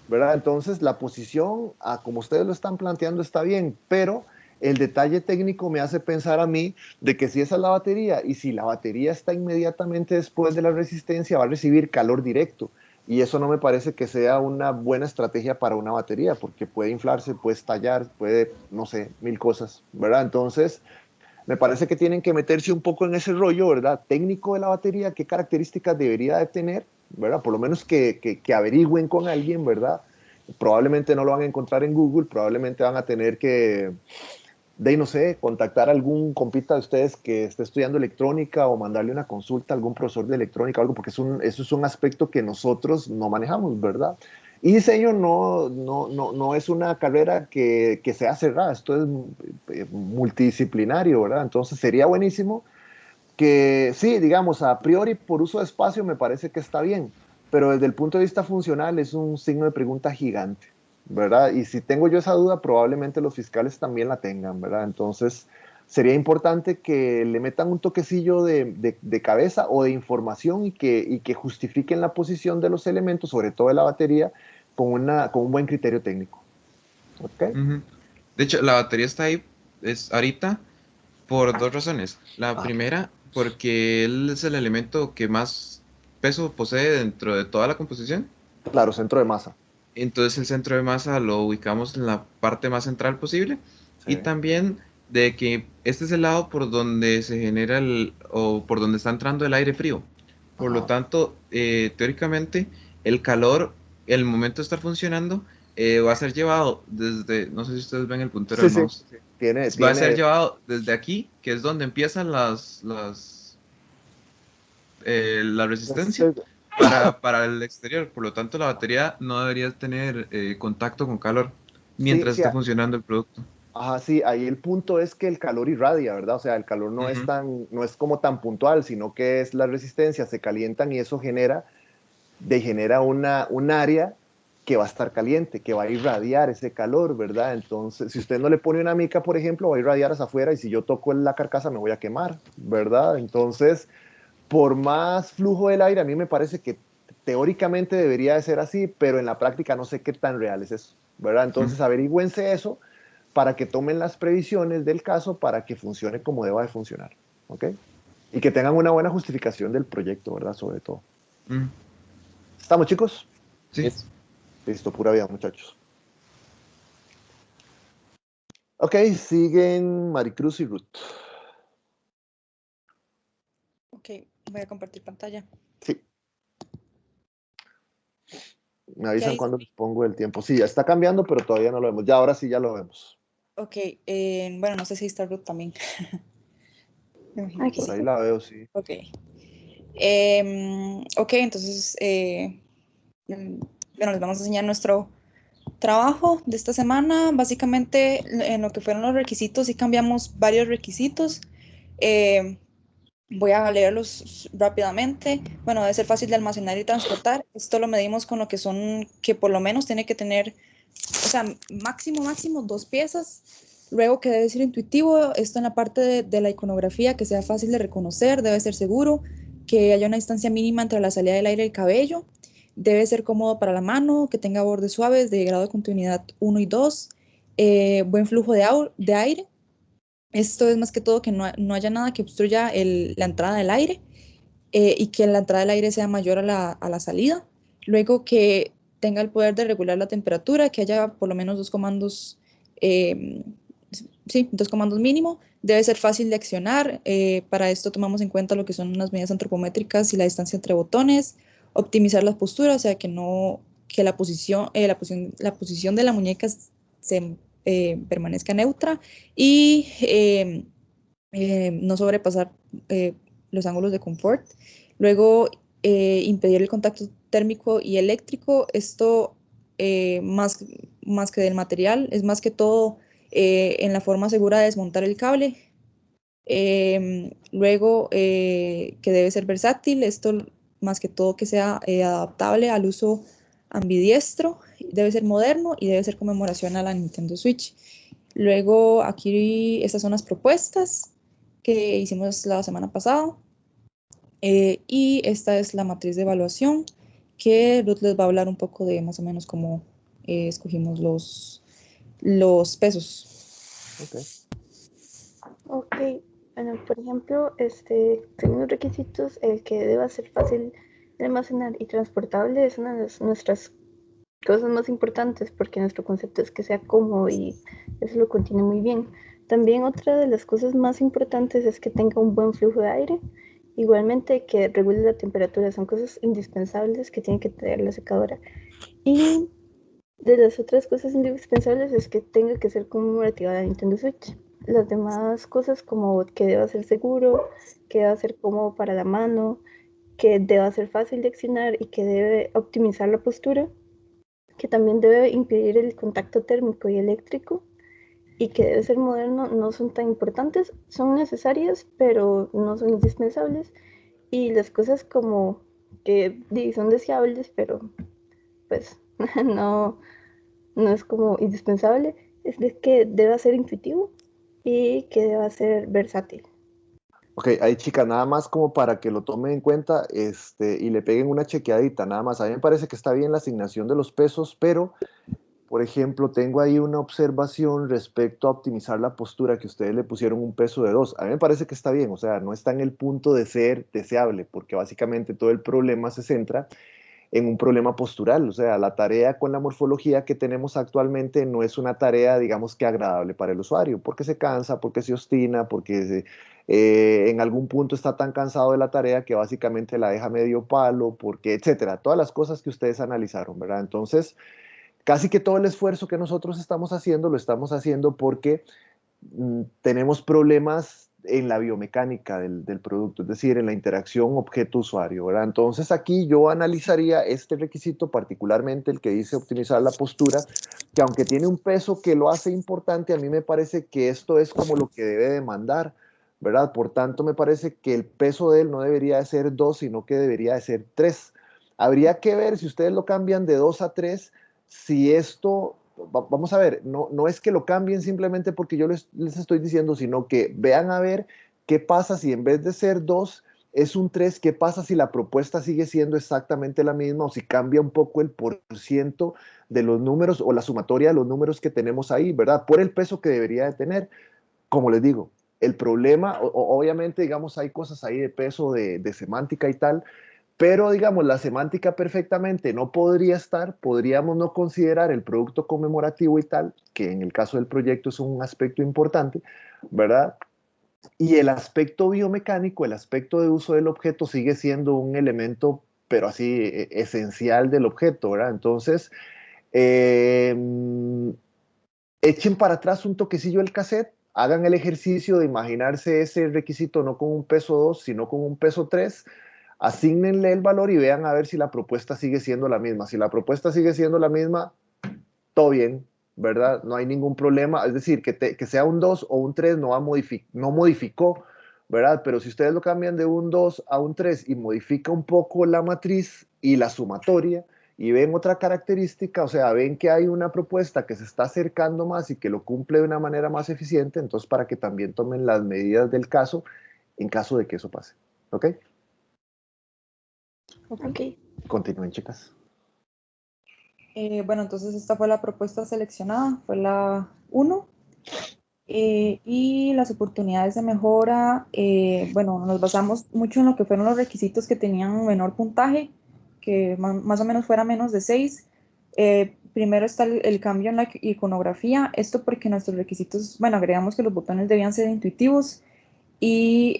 ¿verdad? Entonces, la posición, como ustedes lo están planteando, está bien, pero el detalle técnico me hace pensar a mí de que si esa es la batería y si la batería está inmediatamente después de la resistencia, va a recibir calor directo. Y eso no me parece que sea una buena estrategia para una batería, porque puede inflarse, puede estallar, puede, no sé, mil cosas, ¿verdad? Entonces, me parece que tienen que meterse un poco en ese rollo, ¿verdad? Técnico de la batería, qué características debería de tener, ¿verdad? Por lo menos que averigüen con alguien, ¿verdad? Probablemente no lo van a encontrar en Google, probablemente van a tener que, de no sé, contactar a algún compita de ustedes que esté estudiando electrónica o mandarle una consulta a algún profesor de electrónica o algo, porque eso es un aspecto que nosotros no manejamos, ¿verdad? Y diseño no es una carrera que sea cerrada, esto es multidisciplinario, ¿verdad? Entonces sería buenísimo que sí, digamos, a priori por uso de espacio me parece que está bien, pero desde el punto de vista funcional es un signo de pregunta gigante, ¿verdad? Y si tengo yo esa duda, probablemente los fiscales también la tengan, ¿verdad? Entonces, sería importante que le metan un toquecillo de cabeza o de información y que justifiquen la posición de los elementos, sobre todo de la batería, con un buen criterio técnico. ¿Ok?
Ujú. De hecho, la batería está ahí es ahorita por dos razones. La
Ah,
primera, porque él es el elemento que más peso posee dentro de toda la composición.
claro, centro de masa.
Entonces el centro de masa lo ubicamos en la parte más central posible.
Sí.
Y también de que este es el lado por donde se genera o por donde está entrando el aire frío. Por lo
Ajá.
tanto, teóricamente, el calor, el momento de estar funcionando, va a ser llevado desde, no sé si ustedes ven el puntero
Sí,
del
sí.
mouse, va a ser
Tiene,
llevado desde aquí, que es donde empiezan la resistencia, para el exterior. Por lo tanto, la batería no debería tener contacto con calor
sí,
mientras
sí,
esté funcionando el producto.
ajá, sí, ahí el punto es que el calor irradia, ¿verdad? O sea, el calor
Ujú.
no es como tan puntual, sino que es la resistencia, se calientan y eso genera un área que va a estar caliente, que va a irradiar ese calor, ¿verdad? Entonces, si usted no le pone una mica, por ejemplo, va a irradiar hacia afuera y si yo toco la carcasa me voy a quemar, ¿verdad? Entonces, por más flujo del aire, a mí me parece que teóricamente debería de ser así, pero en la práctica no sé qué tan real es eso, ¿verdad?
Ujú.
Entonces, averigüense eso para que tomen las previsiones del caso para que funcione como deba de funcionar, ¿ok? Y que tengan una buena justificación del proyecto, ¿verdad? Sobre todo.
Ujú.
¿Estamos, chicos?
Sí.
Es
Listo, pura vida, muchachos. Ok, siguen Maricruz y Ruth.
Ok, voy a compartir pantalla.
Sí. Me avisan
dice?
cuando les pongo el tiempo. Sí, ya está cambiando, pero todavía no lo vemos. Ya, ahora sí ya lo vemos.
Ok, bueno, no sé si está Ruth también. Me imagino que
Aquí
Por ahí
sí.
la veo, sí.
Ok. Ok, entonces, bueno, les vamos a enseñar nuestro trabajo de esta semana. Básicamente, en lo que fueron los requisitos, sí cambiamos varios requisitos. Voy a leerlos rápidamente. Bueno, debe ser fácil de almacenar y transportar. Esto lo medimos con lo que son, que por lo menos tiene que tener, o sea, máximo 2 piezas. Luego que debe ser intuitivo, esto en la parte de la iconografía, que sea fácil de reconocer, debe ser seguro, que haya una distancia mínima entre la salida del aire y el cabello, debe ser cómodo para la mano, que tenga bordes suaves de grado de continuidad 1 y 2, buen flujo de aire. Esto es más que todo que no haya nada que obstruya la entrada del aire, y que la entrada del aire sea mayor a la salida. Luego que tenga el poder de regular la temperatura, que haya por lo menos 2 comandos, sí, 2 comandos mínimo. Debe ser fácil de accionar. Para esto tomamos en cuenta lo que son las medidas antropométricas y la distancia entre botones. Optimizar la postura, o sea que no que la posición de la muñeca se permanezca neutra, y no sobrepasar los ángulos de confort. Luego, impedir el contacto térmico y eléctrico. Esto, más que del material, es más que todo en la forma segura de desmontar el cable. Luego, que debe ser versátil. Esto, más que todo, que sea adaptable al uso ambidiestro. Debe ser moderno y debe ser conmemoración a la Nintendo Switch. Luego, aquí estas son las propuestas que hicimos la semana pasada. Y esta es la matriz de evaluación, que Ruth les va a hablar un poco de más o menos cómo escogimos los pesos.
Ok.
Ok, bueno, por ejemplo, según los requisitos, el que deba ser fácil de almacenar y transportable es una de nuestras cosas más importantes, porque nuestro concepto es que sea cómodo y eso lo contiene muy bien. También otra de las cosas más importantes es que tenga un buen flujo de aire, igualmente que regule la temperatura, son cosas indispensables que tiene que tener la secadora. Y de las otras cosas indispensables es que tenga que ser conmemorativa de la Nintendo Switch. Las demás cosas, como que deba ser seguro, que deba ser cómodo para la mano, que deba ser fácil de accionar y que debe optimizar la postura, que también debe impedir el contacto térmico y eléctrico, y que debe ser moderno, no son tan importantes. Son necesarias, pero no son indispensables. Y las cosas como que son deseables, pero pues no, no es como indispensable, es de que deba ser intuitivo y que deba ser versátil.
Ok, ahí chica, nada más como para que lo tomen en cuenta y le peguen una chequeadita, nada más. A mí me parece que está bien la asignación de los pesos, pero, por ejemplo, tengo ahí una observación respecto a optimizar la postura, que ustedes le pusieron un peso de 2. A mí me parece que está bien, o sea, no está en el punto de ser deseable, porque básicamente todo el problema se centra en un problema postural. O sea, la tarea con la morfología que tenemos actualmente no es una tarea, digamos, que agradable para el usuario, porque se cansa, porque se obstina, porque en algún punto está tan cansado de la tarea que básicamente la deja medio palo, porque, etcétera, todas las cosas que ustedes analizaron, ¿verdad? Entonces, casi que todo el esfuerzo que nosotros estamos haciendo, lo estamos haciendo porque tenemos problemas en la biomecánica del producto, es decir, en la interacción objeto-usuario, ¿verdad? Entonces aquí yo analizaría este requisito, particularmente el que dice optimizar la postura, que aunque tiene un peso que lo hace importante, a mí me parece que esto es como lo que debe demandar, ¿verdad? Por tanto, me parece que el peso de él no debería de ser 2, sino que debería de ser 3. Habría que ver si ustedes lo cambian de 2 a 3, si esto vamos a ver, no es que lo cambien simplemente porque yo les estoy diciendo, sino que vean a ver qué pasa si en vez de ser 2 es un 3, qué pasa si la propuesta sigue siendo exactamente la misma o si cambia un poco el porciento de los números o la sumatoria de los números que tenemos ahí, ¿verdad? Por el peso que debería de tener. Como les digo, el problema, obviamente, digamos, hay cosas ahí de peso, de semántica y tal, Pero, digamos, la semántica perfectamente no podría estar, podríamos no considerar el producto conmemorativo y tal, que en el caso del proyecto es un aspecto importante, ¿verdad? Y el aspecto biomecánico, el aspecto de uso del objeto sigue siendo un elemento, pero así, esencial del objeto, ¿verdad? Entonces, eh, echen para atrás un toquecillo el cassette, hagan el ejercicio de imaginarse ese requisito no con un peso 2, sino con un peso 3, asígnenle el valor y vean a ver si la propuesta sigue siendo la misma. Si la propuesta sigue siendo la misma, todo bien, ¿verdad? No hay ningún problema. Es decir, que sea un 2 o un 3 no modificó, ¿verdad? Pero si ustedes lo cambian de un 2 a un 3 y modifica un poco la matriz y la sumatoria, y ven otra característica, o sea, ven que hay una propuesta que se está acercando más y que lo cumple de una manera más eficiente, entonces para que también tomen las medidas del caso en caso de que eso pase. ¿Ok?
Ok.
Continúen, chicas.
Bueno, entonces esta fue la propuesta seleccionada, fue la 1. Y las oportunidades de mejora, bueno, nos basamos mucho en lo que fueron los requisitos que tenían menor puntaje, que más o menos fuera menos de 6. Primero está el cambio en la iconografía, esto porque nuestros requisitos, bueno, agregamos que los botones debían ser intuitivos y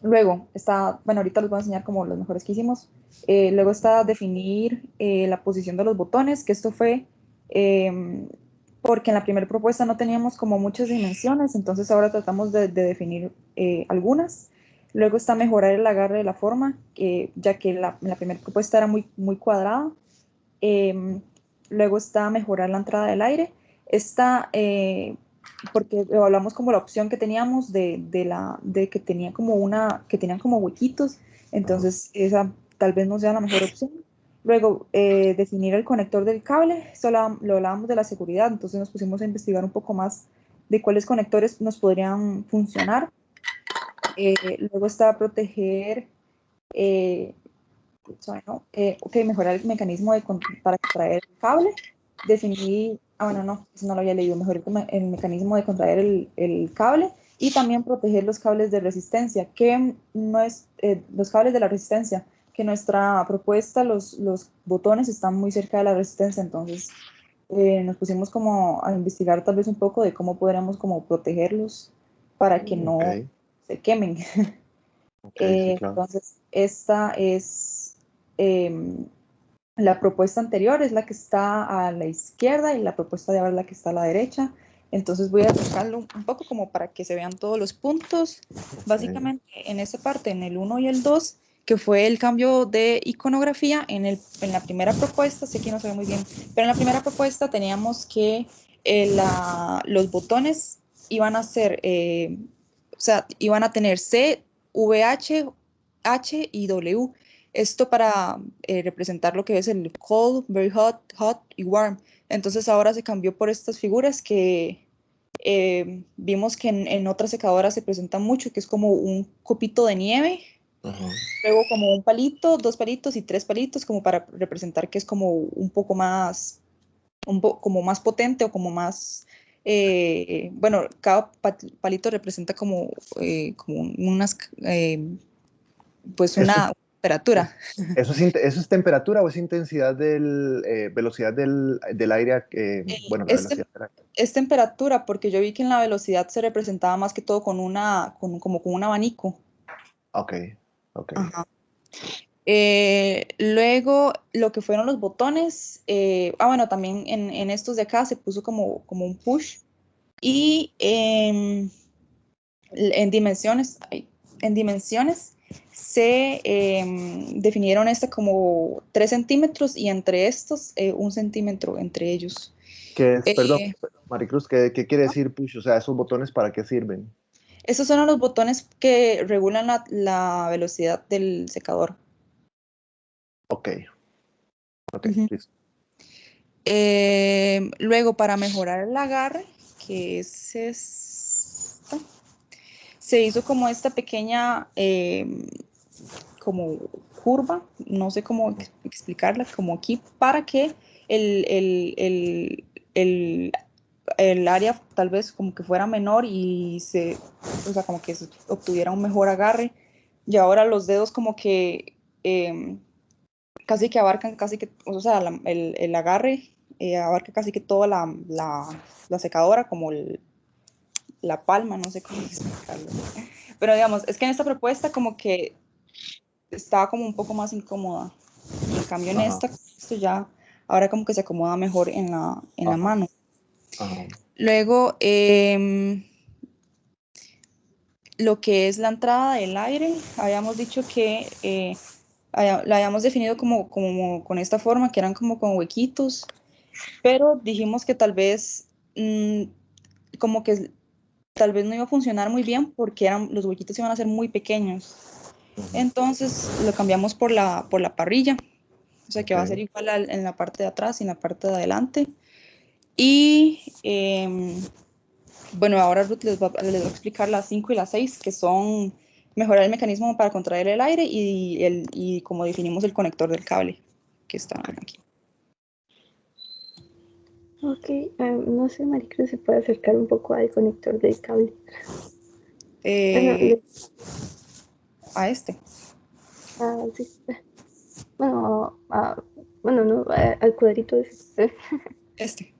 luego está, bueno, ahorita les voy a enseñar como los mejores que hicimos. Luego está definir la posición de los botones, que esto fue porque en la primera propuesta no teníamos como muchas dimensiones, entonces ahora tratamos de definir algunas. Luego está mejorar el agarre de la forma, ya que la primera propuesta era muy cuadrada. Luego está mejorar la entrada del aire. Esta, porque evaluamos como la opción que teníamos de que tenía que tenían como huequitos, entonces esa tal vez no sea la mejor opción. Luego, definir el conector del cable, eso lo hablábamos de la seguridad, entonces nos pusimos a investigar un poco más de cuáles conectores nos podrían funcionar. Luego está proteger, mejorar el mecanismo para contraer el cable, definir, bueno, no, eso no lo había leído, mejorar el mecanismo de contraer el cable y también proteger los cables de resistencia, que no es, los cables de la resistencia, que nuestra propuesta, los botones están muy cerca de la resistencia, entonces nos pusimos como a investigar tal vez un poco de cómo podríamos como protegerlos para que no
Ok,
se quemen.
ok, sí, claro.
Entonces, esta es la propuesta anterior, es la que está a la izquierda y la propuesta de ahora es la que está a la derecha. Entonces voy a tocarlo un poco como para que se vean todos los puntos.
Ok.
Básicamente en esa parte, en el 1 y el 2, que fue el cambio de iconografía, en la primera propuesta, sé que no se ve muy bien, pero en la primera propuesta teníamos que los botones iban a ser, o sea, iban a tener C, VH, H y W. Esto para representar lo que es el cold, very hot, hot y warm. Entonces ahora se cambió por estas figuras que vimos que en otras secadoras se presentan mucho, que es como un copito de nieve,
Ajá.
luego como un palito, 2 palitos y 3 palitos, como para representar que es como un poco más, como más potente o como más, bueno, cada palito representa como unas, pues
Eso
una temperatura.
¿Eso es temperatura o es intensidad velocidad del aire? Bueno, la
Es,
velocidad del aire.
es temperatura, porque yo vi que en la velocidad se representaba más que todo como con un abanico.
Ok, ok.
Ajá. Luego, lo que fueron los botones, bueno, también en estos de acá se puso como un push. Y en dimensiones, en dimensiones se definieron como 3 centímetros y entre estos 1 centímetro entre ellos.
¿Qué es, perdón,
Eh,
Maricruz, qué quiere decir push? O sea, ¿esos botones para qué sirven?
Estos son los botones que regulan la velocidad del secador.
Ok, ok,
Ujú.
listo.
Luego, para mejorar el agarre, que es esta, se hizo como esta pequeña como curva, no sé cómo explicarla, como aquí, para que el, el, el, el, el área tal vez como que fuera menor y o sea, como que se obtuviera un mejor agarre. Y ahora los dedos como que casi que abarcan, o sea, el agarre abarca casi que toda la secadora, como la palma, no sé cómo explicarlo. Pero digamos, es que en esta propuesta como que estaba como un poco más incómoda. Y en cambio en
Ajá.
esto ya, ahora como que se acomoda mejor en la
Ajá.
mano.
Ajá.
Luego, lo que es la entrada del aire, habíamos dicho que la habíamos definido como con esta forma, que eran como con huequitos, pero dijimos que tal vez, como que tal vez no iba a funcionar muy bien porque los huequitos iban a ser muy pequeños. Entonces lo cambiamos por la parrilla, o sea que va a ser igual en la parte de atrás y en la parte de adelante. Y bueno, ahora Ruth les va a explicar las 5 y las 6, que son mejorar el mecanismo para contraer el aire y como definimos el conector del cable, que está aquí.
Ok, no sé, Maricruz, si puede acercar un poco al conector del cable.
A este.
Sí. Bueno, bueno, no, al cuadrito ese.
Este.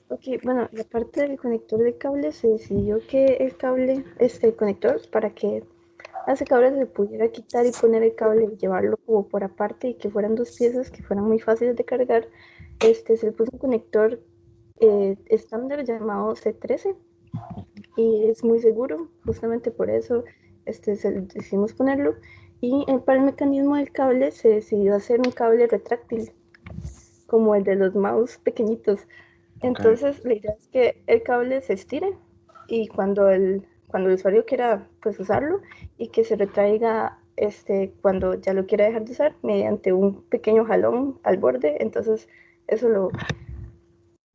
Ok, bueno, la parte del conector de cable se decidió que el cable, conector, para que ese cable se pudiera quitar y poner el cable y llevarlo como por aparte y que fueran dos piezas que fueran muy fáciles de cargar, se le puso un conector estándar llamado C13 y es muy seguro, justamente por eso decidimos ponerlo. Y para el mecanismo del cable se decidió hacer un cable retráctil, como el de los mouse pequeñitos. Entonces, la idea es que el cable se estire y cuando el usuario quiera pues usarlo y que se retraiga cuando ya lo quiera dejar de usar mediante un pequeño jalón al borde, entonces eso lo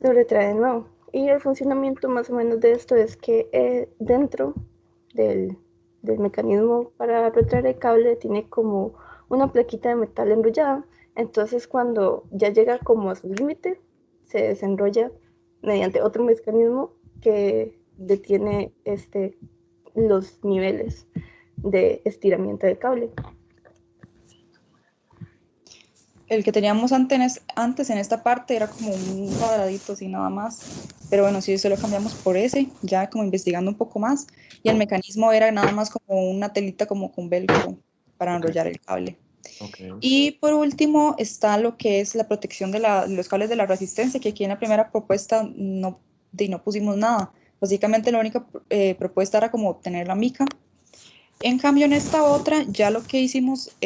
retrae de nuevo. Y el funcionamiento más o menos de esto es que dentro del, del mecanismo para retraer el cable tiene como una plaquita de metal enrollada, entonces cuando ya llega como a su límite, se desenrolla mediante otro mecanismo que detiene los niveles de estiramiento del cable.
El que teníamos antes en esta parte era como un cuadradito así nada más, pero bueno, sí, eso lo cambiamos por ese, ya como investigando un poco más, y el mecanismo era nada más como una telita como con velcro para enrollar el cable. Y por último está lo que es la protección de los cables de la resistencia, que aquí en la primera propuesta no pusimos nada. Básicamente la única propuesta era como obtener la mica. En cambio, en esta otra, ya lo que hicimos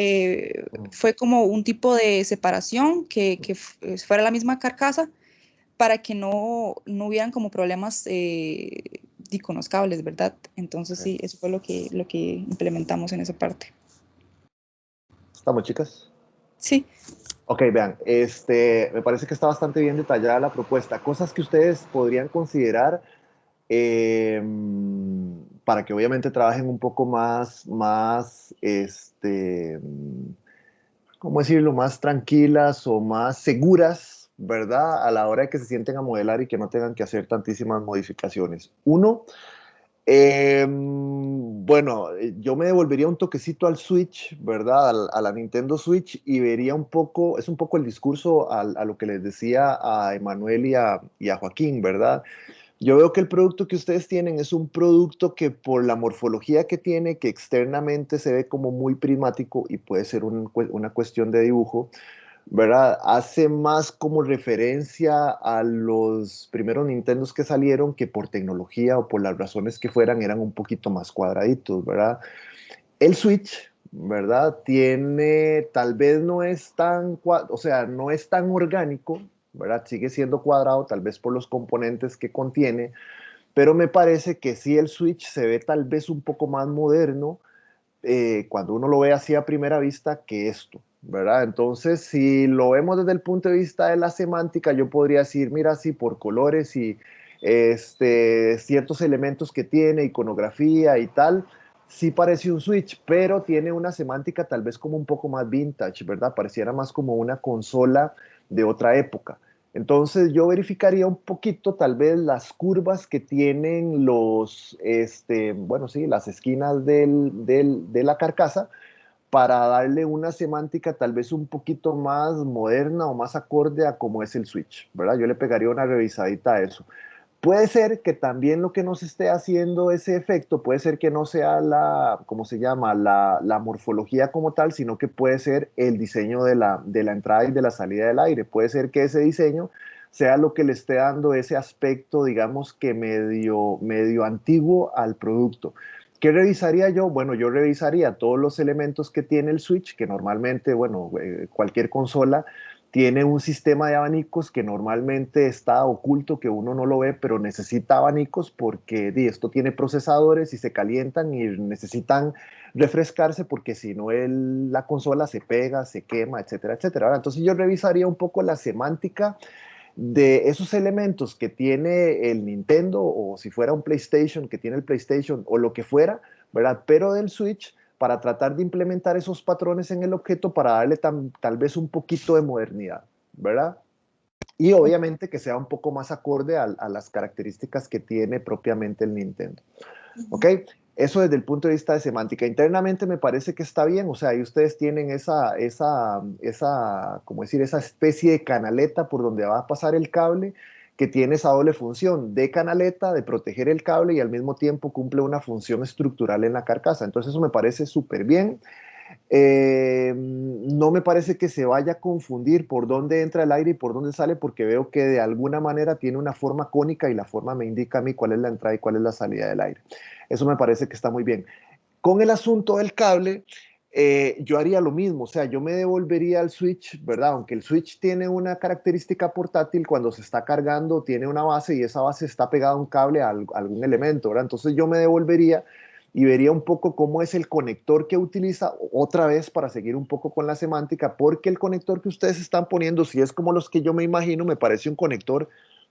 fue como un tipo de separación que fuera la misma carcasa para que no hubieran como problemas con los cables, ¿verdad? Entonces sí, eso fue lo que implementamos en esa parte.
¿Estamos, chicas?
Sí.
Ok, vean, me parece que está bastante bien detallada la propuesta. Cosas que ustedes podrían considerar para que obviamente trabajen un poco más, ¿cómo decirlo? Más tranquilas o más seguras, ¿verdad? A la hora de que se sienten a modelar y que no tengan que hacer tantísimas modificaciones. Uno, bueno, yo me devolvería un toquecito al Switch, ¿verdad? A la Nintendo Switch y vería un poco, es un poco el discurso a lo que les decía a Emanuel y a Joaquín, ¿verdad? Yo veo que el producto que ustedes tienen es un producto que por la morfología que tiene, que externamente se ve como muy prismático y puede ser una cuestión de dibujo, ¿verdad? Hace más como referencia a los primeros Nintendos que salieron que por tecnología o por las razones que fueran eran un poquito más cuadraditos, ¿verdad? El Switch, ¿verdad? Tiene, tal vez no es tan, o sea, no es tan orgánico, ¿verdad? Sigue siendo cuadrado, tal vez por los componentes que contiene, pero me parece que sí el Switch se ve tal vez un poco más moderno cuando uno lo ve así a primera vista que esto, ¿verdad? Entonces, si lo vemos desde el punto de vista de la semántica, yo podría decir, mira, sí, por colores y ciertos elementos que tiene, iconografía y tal, sí parece un Switch, pero tiene una semántica tal vez como un poco más vintage, ¿verdad? Pareciera más como una consola de otra época. Entonces yo verificaría un poquito tal vez las curvas que tienen bueno, sí, las esquinas de la carcasa para darle una semántica tal vez un poquito más moderna o más acorde a cómo es el switch, ¿verdad? Yo le pegaría una revisadita a eso. Puede ser que también lo que nos esté haciendo ese efecto, puede ser que no sea ¿cómo se llama? La morfología como tal, sino que puede ser el diseño de la entrada y de la salida del aire. Puede ser que ese diseño sea lo que le esté dando ese aspecto, digamos que medio antiguo al producto. ¿Qué revisaría yo? Bueno, yo revisaría todos los elementos que tiene el switch, que normalmente, bueno, cualquier consola tiene un sistema de abanicos que normalmente está oculto, que uno no lo ve, pero necesita abanicos porque esto tiene procesadores y se calientan y necesitan refrescarse porque si no la consola se pega, se quema, etcétera, etcétera. Ahora, entonces yo revisaría un poco la semántica de esos elementos que tiene el Nintendo o si fuera un PlayStation, que tiene el PlayStation o lo que fuera, ¿verdad? Pero del Switch para tratar de implementar esos patrones en el objeto para darle tal vez un poquito de modernidad, ¿verdad? Y obviamente que sea un poco más acorde a las características que tiene propiamente el Nintendo. ¿Ok? Eso desde el punto de vista de semántica. Internamente me parece que está bien, o sea, ahí ustedes tienen ¿cómo decir? Esa especie de canaleta por donde va a pasar el cable que tiene esa doble función de canaleta, de proteger el cable y al mismo tiempo cumple una función estructural en la carcasa. Entonces eso me parece súper bien. No me parece que se vaya a confundir por dónde entra el aire y por dónde sale, porque veo que de alguna manera tiene una forma cónica y la forma me indica a mí cuál es la entrada y cuál es la salida del aire. Eso me parece que está muy bien. Con el asunto del cable, yo haría lo mismo, o sea, yo me devolvería al switch, ¿verdad? Aunque el switch tiene una característica portátil, cuando se está cargando tiene una base y esa base está pegada a un cable a algún elemento, ¿verdad? Entonces yo me devolvería y vería un poco cómo es el conector que utiliza, otra vez para seguir un poco con la semántica, porque el conector que ustedes están poniendo, si es como los que yo me imagino, me parece un conector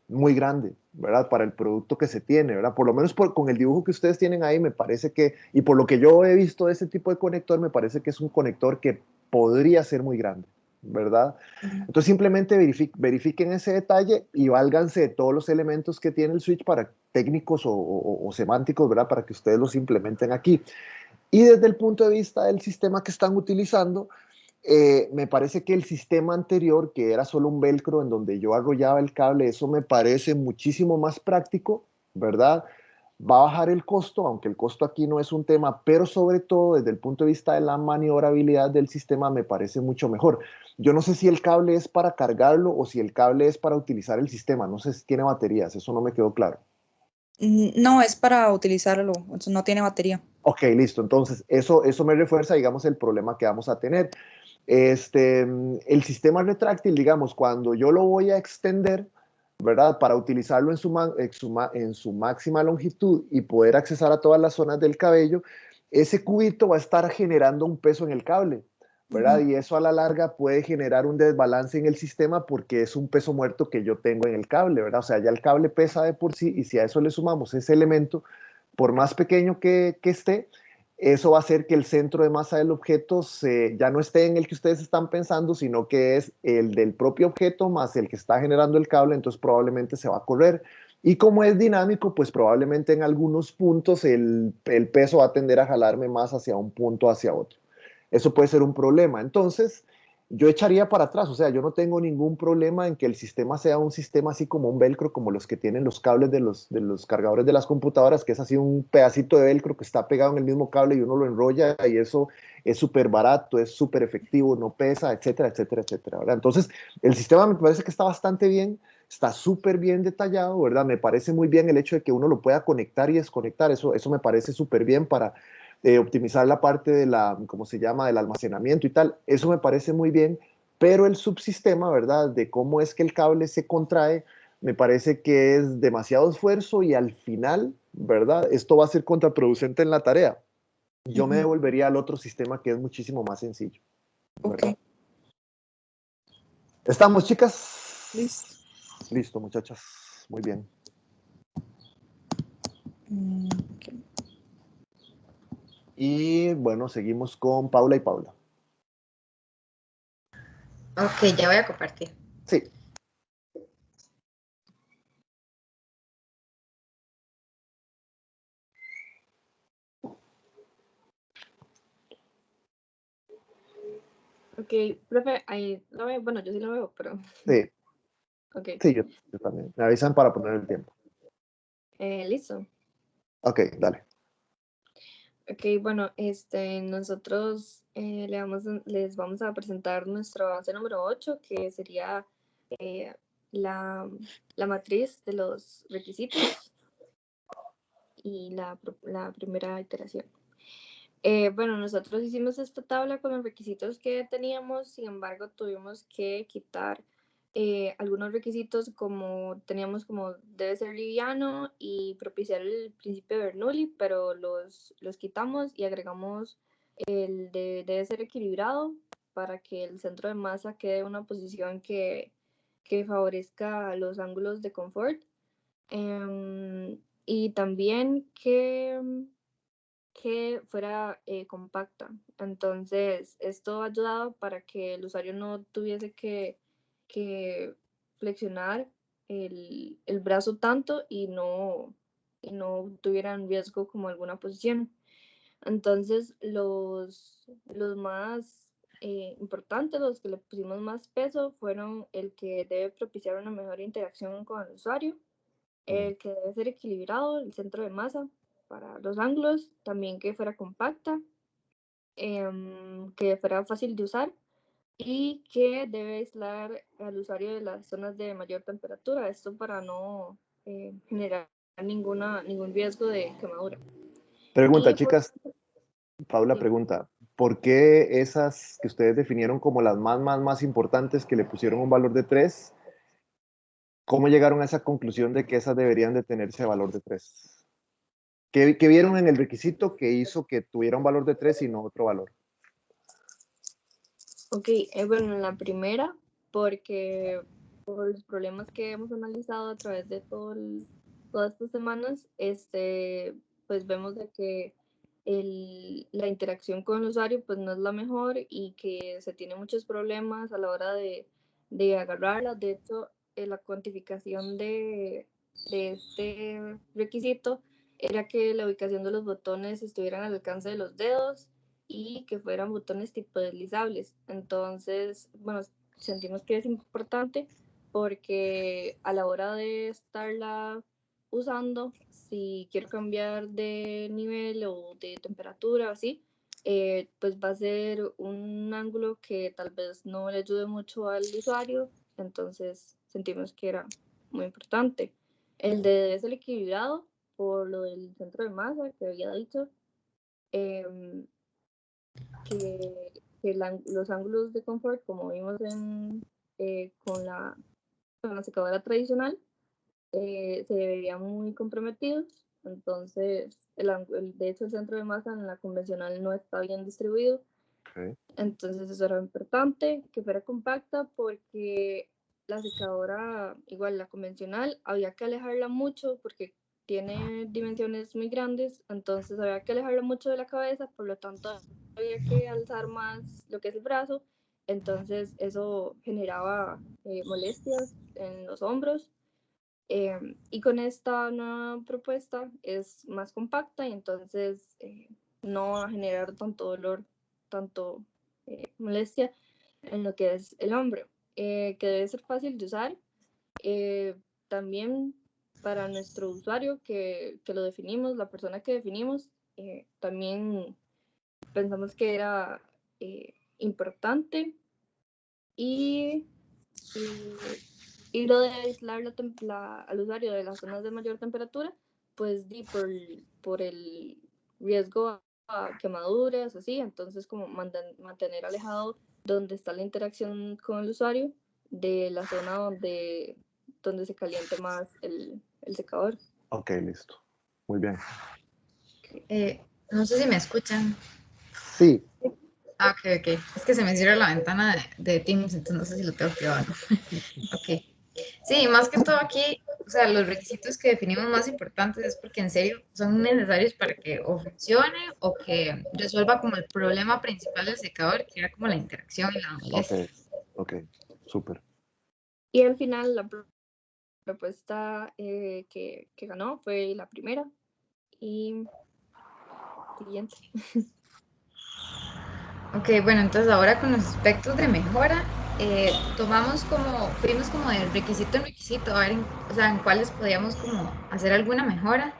muy grande, ¿verdad? Para el producto que se tiene, ¿verdad? Por lo menos con el dibujo que ustedes tienen ahí, me parece que, y por lo que yo he visto de ese tipo de conector, me parece que es un conector que podría ser muy grande, ¿verdad? Entonces simplemente verifiquen ese detalle y válganse de todos los elementos que tiene el switch para técnicos o semánticos, ¿verdad? Para que ustedes los implementen aquí. Y desde el punto de vista del sistema que están utilizando, me parece que el sistema anterior, que era solo un velcro en donde yo arrollaba el cable, eso me parece muchísimo más práctico, ¿verdad? Va a bajar el costo, aunque el costo aquí no es un tema, pero sobre todo desde el punto de vista de la maniobrabilidad del sistema me parece mucho mejor. Yo no sé si el cable es para cargarlo o si el cable es para utilizar el sistema, no sé si tiene baterías, eso no me quedó claro.
No, es para utilizarlo, no tiene batería.
Ok, listo, entonces eso me refuerza, digamos, el problema que vamos a tener. El sistema retráctil, digamos, cuando yo lo voy a extender, ¿verdad? Para utilizarlo en su máxima longitud y poder accesar a todas las zonas del cabello, ese cubito va a estar generando un peso en el cable, ¿verdad? Y eso a la larga puede generar un desbalance en el sistema porque es un peso muerto que yo tengo en el cable, ¿verdad? O sea, ya el cable pesa de por sí y si a eso le sumamos ese elemento, por más pequeño que esté, eso va a hacer que el centro de masa del objeto ya no esté en el que ustedes están pensando, sino que es el del propio objeto más el que está generando el cable, entonces probablemente se va a correr. Y como es dinámico, pues probablemente en algunos puntos el peso va a tender a jalarme más hacia un punto hacia otro. Eso puede ser un problema. Entonces, yo echaría para atrás, o sea, yo no tengo ningún problema en que el sistema sea un sistema así como un velcro, como los que tienen los cables de los cargadores de las computadoras, que es así un pedacito de velcro que está pegado en el mismo cable y uno lo enrolla y eso es súper barato, es súper efectivo, no pesa, etcétera, etcétera, etcétera, ¿verdad? Entonces, el sistema me parece que está bastante bien, está súper bien detallado, ¿verdad? Me parece muy bien el hecho de que uno lo pueda conectar y desconectar, eso me parece súper bien para optimizar la parte de ¿cómo se llama?, del almacenamiento y tal. Eso me parece muy bien, pero el subsistema, ¿verdad?, de cómo es que el cable se contrae, me parece que es demasiado esfuerzo y al final, ¿verdad?, esto va a ser contraproducente en la tarea. Yo me devolvería al otro sistema que es muchísimo más sencillo, ¿verdad?
Ok.
¿Estamos, chicas?
Listo.
Listo, muchachas. Muy bien.
Okay.
Y bueno, seguimos con Paula y Paula.
Ok, ya voy a compartir.
Sí.
Ok, profe, ahí lo veo. Bueno, yo sí lo veo, pero.
Sí,
Ok,
sí, yo también. Me avisan para poner el tiempo.
listo.
Ok, dale.
Ok, bueno, nosotros les vamos a presentar nuestro avance número 8, que sería la, la matriz de los requisitos y la primera iteración. Bueno, nosotros hicimos esta tabla con los requisitos que teníamos, sin embargo, tuvimos que quitar algunos requisitos como teníamos como debe ser liviano y propiciar el principio de Bernoulli, pero los quitamos y agregamos el de debe ser equilibrado para que el centro de masa quede en una posición que favorezca los ángulos de confort. Y también que fuera compacta. Entonces, esto ha ayudado para que el usuario no tuviese que flexionar el brazo tanto y no tuviera en riesgo como alguna posición. Entonces, los más importantes, los que le pusimos más peso, fueron el que debe propiciar una mejor interacción con el usuario, el que debe ser equilibrado, el centro de masa para los ángulos, también que fuera compacta, que fuera fácil de usar y que debe aislar al usuario de las zonas de mayor temperatura, esto para no generar ningún riesgo de quemadura.
Pregunta,
Y
chicas, Paula
sí.
pregunta, ¿por qué esas que ustedes definieron como las más importantes que le pusieron un valor de 3, cómo llegaron a esa conclusión de que esas deberían de tener ese valor de 3? ¿Qué vieron en el requisito que hizo que tuviera un valor de 3 y no otro valor?
Ok, bueno, en la primera, porque por los problemas que hemos analizado a través de todas estas semanas, pues vemos de que la interacción con el usuario pues no es la mejor y que se tiene muchos problemas a la hora de agarrarla. De hecho, la cuantificación de este requisito era que la ubicación de los botones estuvieran al alcance de los dedos y que fueran botones tipo deslizables. Entonces, bueno, sentimos que es importante porque a la hora de estarla usando, si quiero cambiar de nivel o de temperatura o así, pues va a ser un ángulo que tal vez no le ayude mucho al usuario, entonces sentimos que era muy importante. El de es el equilibrado por lo del centro de masa que había dicho, los ángulos de confort, como vimos con la secadora tradicional, se veían muy comprometidos. Entonces, de hecho, el centro de masa en la convencional no está bien distribuido.
Okay.
Entonces, eso era importante, que fuera compacta, porque la secadora, igual la convencional, había que alejarla mucho porque tiene dimensiones muy grandes, entonces había que alejarla mucho de la cabeza, por lo tanto había que alzar más lo que es el brazo, entonces eso generaba molestias en los hombros. Y con esta nueva propuesta es más compacta y entonces no va a generar tanto dolor, tanto molestia en lo que es el hombro, que debe ser fácil de usar. También para nuestro usuario que lo definimos, la persona que definimos, también pensamos que era importante y lo de aislar al usuario de las zonas de mayor temperatura, pues por el riesgo a quemaduras, así, entonces como mantener alejado donde está la interacción con el usuario de la zona donde se caliente más el secador.
Ok, listo. Muy bien.
No sé si me escuchan.
Sí.
Ah, ok. Es que se me cierra la ventana de Teams, entonces no sé si lo tengo activado. Ok. Sí, más que todo aquí, o sea, los requisitos que definimos más importantes es porque en serio son necesarios para que o funcione o que resuelva como el problema principal del secador, que era como la interacción y la molestia.
Ok, súper.
Y al final la propuesta que ganó fue la primera. Y siguiente.
Ok, bueno, entonces ahora con los aspectos de mejora, fuimos como de requisito en requisito, a ver, o sea, en cuáles podíamos como hacer alguna mejora.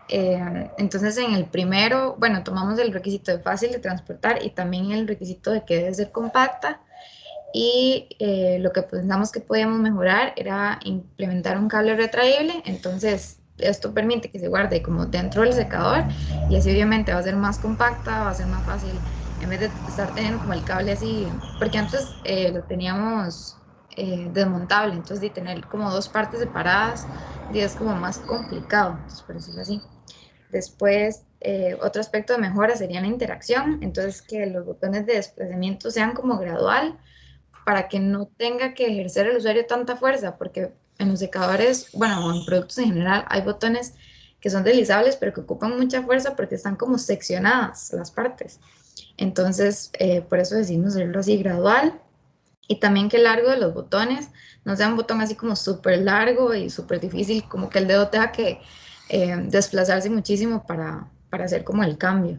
Entonces en el primero, bueno, tomamos el requisito de fácil de transportar y también el requisito de que debe ser compacta. Y lo que pensamos que podíamos mejorar era implementar un cable retraíble, entonces esto permite que se guarde como dentro del secador y así obviamente va a ser más compacta, va a ser más fácil en vez de estar teniendo como el cable así, porque antes lo teníamos desmontable, entonces de tener como dos partes separadas y es como más complicado, entonces por decirlo así. Después, otro aspecto de mejora sería la interacción, entonces que los botones de desplazamiento sean como gradual para que no tenga que ejercer el usuario tanta fuerza, porque en los secadores, bueno, en productos en general, hay botones que son deslizables, pero que ocupan mucha fuerza porque están como seccionadas las partes. Entonces, por eso decidimos hacerlo así gradual. Y también que el largo de los botones no sea un botón así como súper largo y súper difícil, como que el dedo tenga que desplazarse muchísimo para hacer como el cambio.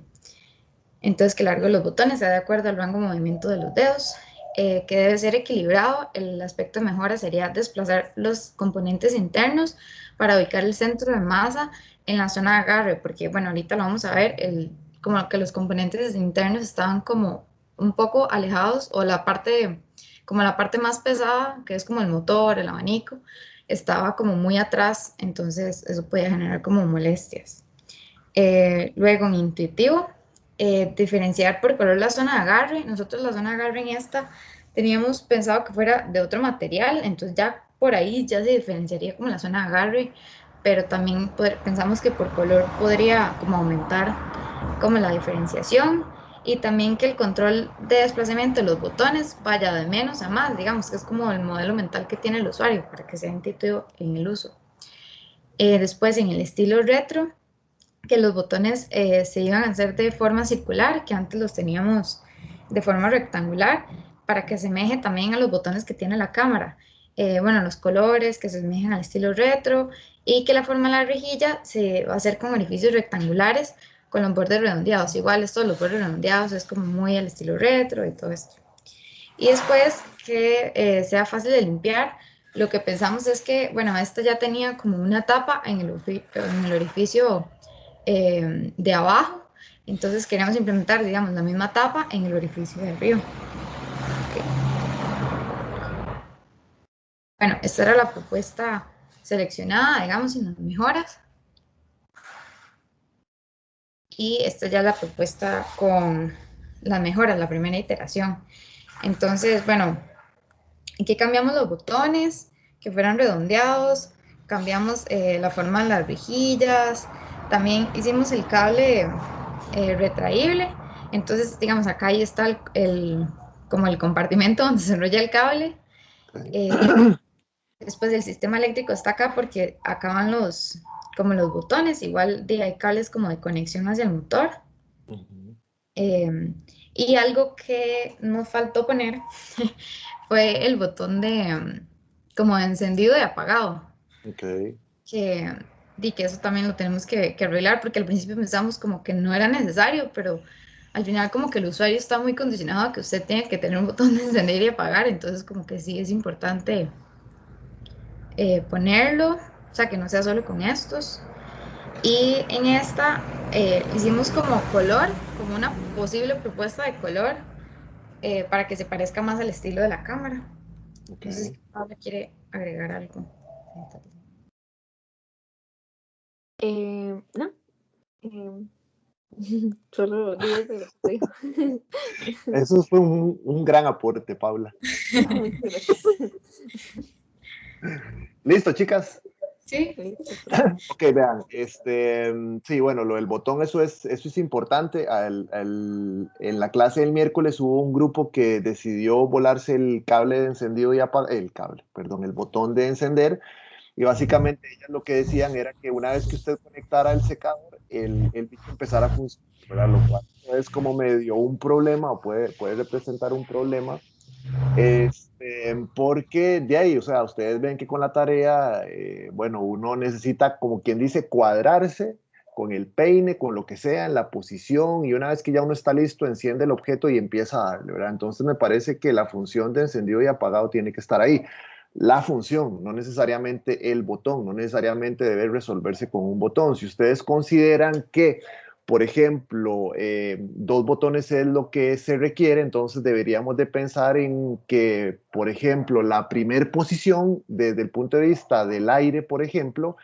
Entonces, que el largo de los botones sea de acuerdo al rango de movimiento de los dedos, que debe ser equilibrado. El aspecto de mejora sería desplazar los componentes internos para ubicar el centro de masa en la zona de agarre, porque, bueno, ahorita lo vamos a ver, como que los componentes internos estaban como un poco alejados o como la parte más pesada, que es como el motor, el abanico, estaba como muy atrás, entonces eso podía generar como molestias. Luego, en intuitivo, diferenciar por color la zona de agarre. Nosotros la zona de agarre en esta teníamos pensado que fuera de otro material, entonces ya por ahí ya se diferenciaría como la zona de agarre, pero también pensamos que por color podría como aumentar como la diferenciación y también que el control de desplazamiento de los botones vaya de menos a más, digamos que es como el modelo mental que tiene el usuario para que sea intuitivo en el uso. Después en el estilo retro, que los botones se iban a hacer de forma circular, que antes los teníamos de forma rectangular, para que asemeje también a los botones que tiene la cámara. Bueno, los colores que se asemejen al estilo retro y que la forma de la rejilla se va a hacer con orificios rectangulares con los bordes redondeados. Igual esto, los bordes redondeados es como muy al estilo retro y todo esto. Y después que sea fácil de limpiar, lo que pensamos es que, bueno, esta ya tenía como una tapa en el orificio de abajo, entonces queríamos implementar, digamos, la misma tapa en el orificio de arriba. Okay. Bueno, esta era la propuesta seleccionada, digamos, sin las mejoras. Y esta ya es la propuesta con las mejoras, la primera iteración. Entonces, bueno, aquí cambiamos los botones, que fueran redondeados, cambiamos la forma de las rejillas, también hicimos el cable retraíble, entonces digamos acá ahí está como el compartimento donde se enrolla el cable. Después el sistema eléctrico está acá porque acá van como los botones, igual hay cables como de conexión hacia el motor. Y algo que nos faltó poner fue el botón de como de encendido y apagado.
Okay.
Que eso también lo tenemos que arreglar porque al principio pensamos como que no era necesario, pero al final como que el usuario está muy condicionado a que usted tiene que tener un botón de encender y apagar, entonces como que sí es importante ponerlo, o sea que no sea solo con estos. Y en esta hicimos como color, como una posible propuesta de color para que se parezca más al estilo de la cámara.
Okay.
No sé si Paula quiere agregar algo.
No. Solo digo que lo digo.
Eso fue un gran aporte, Paula.
Muchas gracias.
¿Listo, chicas?
Sí.
Ok, vean, sí, bueno, lo del botón, eso es importante. En la clase del miércoles hubo un grupo que decidió volarse el cable de encendido y apagar, el botón de encender, y básicamente ellas lo que decían era que una vez que usted conectara el secador, el bicho empezara a funcionar, ¿verdad? Lo cual es como medio un problema o puede representar un problema. Porque de ahí, o sea, ustedes ven que con la tarea, bueno, uno necesita, como quien dice, cuadrarse con el peine, con lo que sea, en la posición, y una vez que ya uno está listo, enciende el objeto y empieza a darle, ¿verdad? Entonces me parece que la función de encendido y apagado tiene que estar ahí. La función, no necesariamente el botón, no necesariamente debe resolverse con un botón. Si ustedes consideran que, por ejemplo, 2 botones es lo que se requiere, entonces deberíamos de pensar en que, por ejemplo, la primer posición desde el punto de vista del aire, por ejemplo,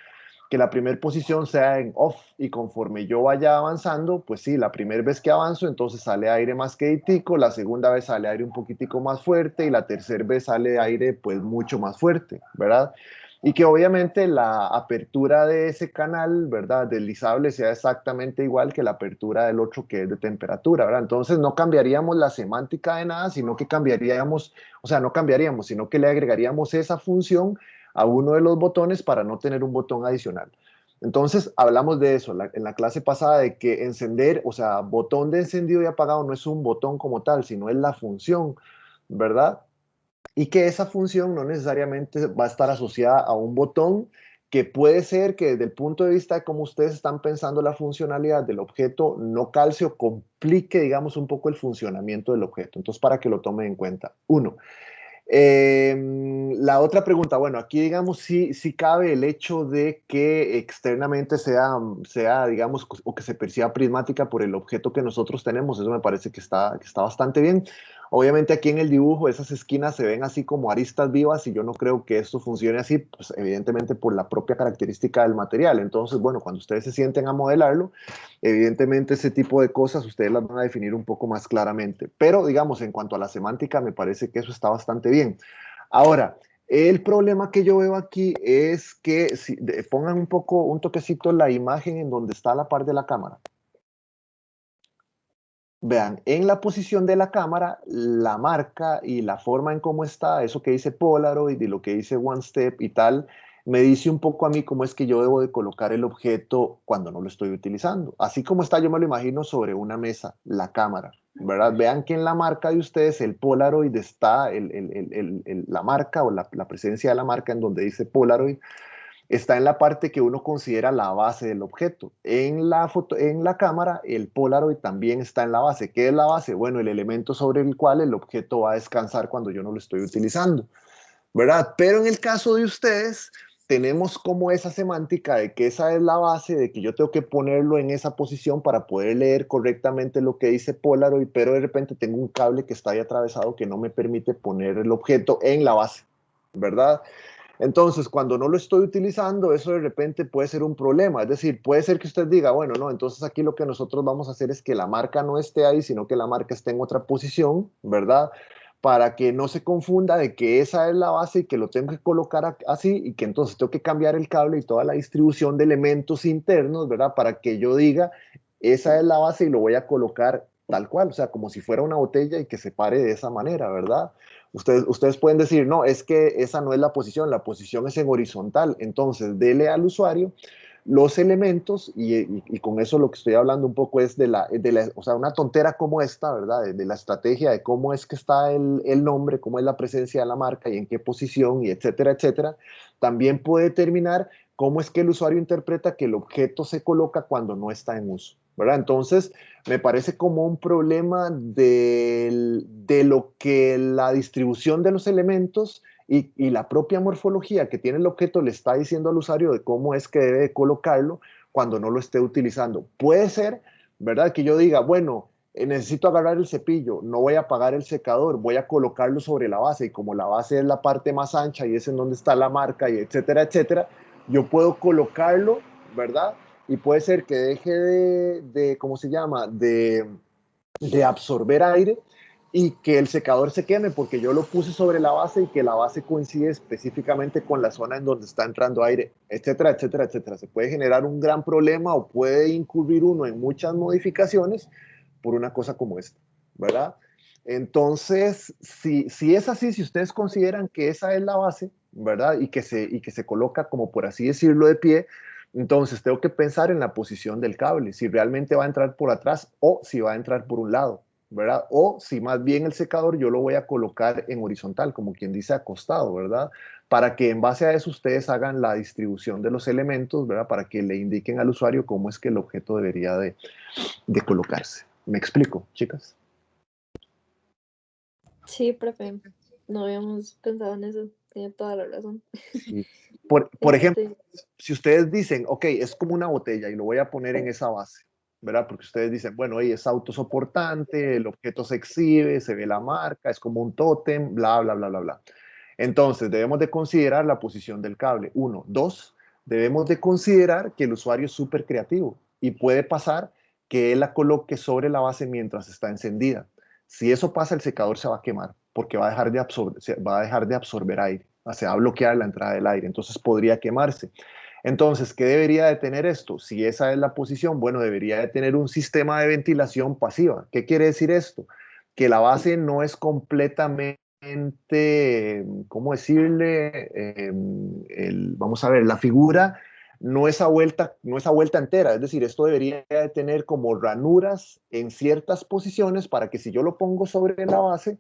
que la primera posición sea en off, y conforme yo vaya avanzando, pues sí, la primera vez que avanzo, entonces sale aire más queditico, la segunda vez sale aire un poquitico más fuerte, y la tercera vez sale aire pues mucho más fuerte, ¿verdad? Y que obviamente la apertura de ese canal, ¿verdad?, deslizable sea exactamente igual que la apertura del otro, que es de temperatura, ¿verdad? Entonces no cambiaríamos la semántica de nada, sino que cambiaríamos, o sea, no cambiaríamos, sino que le agregaríamos esa función a uno de los botones para no tener un botón adicional. Entonces, hablamos de eso en la clase pasada, de que encender, o sea, botón de encendido y apagado no es un botón como tal, sino es la función, ¿verdad? Y que esa función no necesariamente va a estar asociada a un botón, que puede ser que desde el punto de vista de cómo ustedes están pensando la funcionalidad del objeto, no calce o complique, digamos, un poco el funcionamiento del objeto. Entonces, para que lo tomen en cuenta. Uno. La otra pregunta, bueno, aquí digamos si cabe el hecho de que externamente sea, digamos, o que se perciba prismática por el objeto que nosotros tenemos. Eso me parece que está bastante bien. Obviamente aquí en el dibujo esas esquinas se ven así como aristas vivas, y yo no creo que esto funcione así, pues evidentemente por la propia característica del material. Entonces, bueno, cuando ustedes se sienten a modelarlo, evidentemente ese tipo de cosas ustedes las van a definir un poco más claramente. Pero digamos, en cuanto a la semántica, me parece que eso está bastante bien. Ahora, el problema que yo veo aquí es que pongan un toquecito la imagen en donde está la par de la cámara. Vean, en la posición de la cámara, la marca y la forma en cómo está, eso que dice Polaroid y lo que dice One Step y tal, me dice un poco a mí cómo es que yo debo de colocar el objeto cuando no lo estoy utilizando. Así como está, yo me lo imagino sobre una mesa, la cámara, ¿verdad? Vean que en la marca de ustedes, el Polaroid, está la marca o la presencia de la marca en donde dice Polaroid, está en la parte que uno considera la base del objeto. En la cámara, el Polaroid también está en la base. ¿Qué es la base? Bueno, el elemento sobre el cual el objeto va a descansar cuando yo no lo estoy utilizando, ¿verdad? Pero en el caso de ustedes, tenemos como esa semántica de que esa es la base, de que yo tengo que ponerlo en esa posición para poder leer correctamente lo que dice Polaroid, pero de repente tengo un cable que está ahí atravesado que no me permite poner el objeto en la base, ¿verdad? Entonces, cuando no lo estoy utilizando, eso de repente puede ser un problema. Es decir, puede ser que usted diga, bueno, no, entonces aquí lo que nosotros vamos a hacer es que la marca no esté ahí, sino que la marca esté en otra posición, ¿verdad? Para que no se confunda de que esa es la base y que lo tengo que colocar así, y que entonces tengo que cambiar el cable y toda la distribución de elementos internos, ¿verdad? Para que yo diga, esa es la base y lo voy a colocar tal cual, o sea, como si fuera una botella y que se pare de esa manera, ¿verdad? Ustedes pueden decir, no, es que esa no es la posición es en horizontal. Entonces, dele al usuario los elementos, y con eso lo que estoy hablando un poco es o sea, una tontera como esta, ¿verdad? De la estrategia de cómo es que está el nombre, cómo es la presencia de la marca y en qué posición, y etcétera, etcétera. También puede determinar cómo es que el usuario interpreta que el objeto se coloca cuando no está en uso, ¿verdad? Entonces, me parece como un problema de lo que la distribución de los elementos y la propia morfología que tiene el objeto le está diciendo al usuario de cómo es que debe colocarlo cuando no lo esté utilizando. Puede ser, ¿verdad?, que yo diga, bueno, necesito agarrar el cepillo, no voy a apagar el secador, voy a colocarlo sobre la base, y como la base es la parte más ancha y es en donde está la marca, y etcétera, etcétera, yo puedo colocarlo, ¿verdad? Y puede ser que deje ¿cómo se llama?, de absorber aire, y que el secador se queme porque yo lo puse sobre la base y que la base coincide específicamente con la zona en donde está entrando aire, etcétera, etcétera, etcétera. Se puede generar un gran problema, o puede incurrir uno en muchas modificaciones por una cosa como esta, ¿verdad? Entonces, si es así, si ustedes consideran que esa es la base, ¿verdad? Y que se coloca, como por así decirlo, de pie, entonces tengo que pensar en la posición del cable, si realmente va a entrar por atrás o si va a entrar por un lado, ¿verdad? O si más bien el secador yo lo voy a colocar en horizontal, como quien dice acostado, ¿verdad? para que en base a eso ustedes hagan la distribución de los elementos, ¿verdad? Para que le indiquen al usuario cómo es que el objeto debería de colocarse. ¿Me explico, chicas?
Sí, profe. No habíamos pensado en eso. Tiene toda la razón.
Sí. Por ejemplo,
Este,
si ustedes dicen, ok, es como una botella y lo voy a poner en esa base, ¿verdad? Porque ustedes dicen, bueno, oye, es autosoportante, el objeto se exhibe, se ve la marca, es como un tótem, bla, bla, bla, bla, bla. Entonces, debemos de considerar la posición del cable. Uno. Dos, debemos de considerar que el usuario es súper creativo y puede pasar que él la coloque sobre la base mientras está encendida. Si eso pasa, el secador se va a quemar porque va a dejar de absorber aire, o sea, va a bloquear la entrada del aire, entonces podría quemarse. Entonces, ¿qué debería de tener esto? Si esa es la posición, bueno, debería de tener un sistema de ventilación pasiva. ¿Qué quiere decir esto? Que la base no es completamente, ¿cómo decirle? Vamos a ver, la figura no es a vuelta entera, es decir, esto debería de tener como ranuras en ciertas posiciones para que si yo lo pongo sobre la base,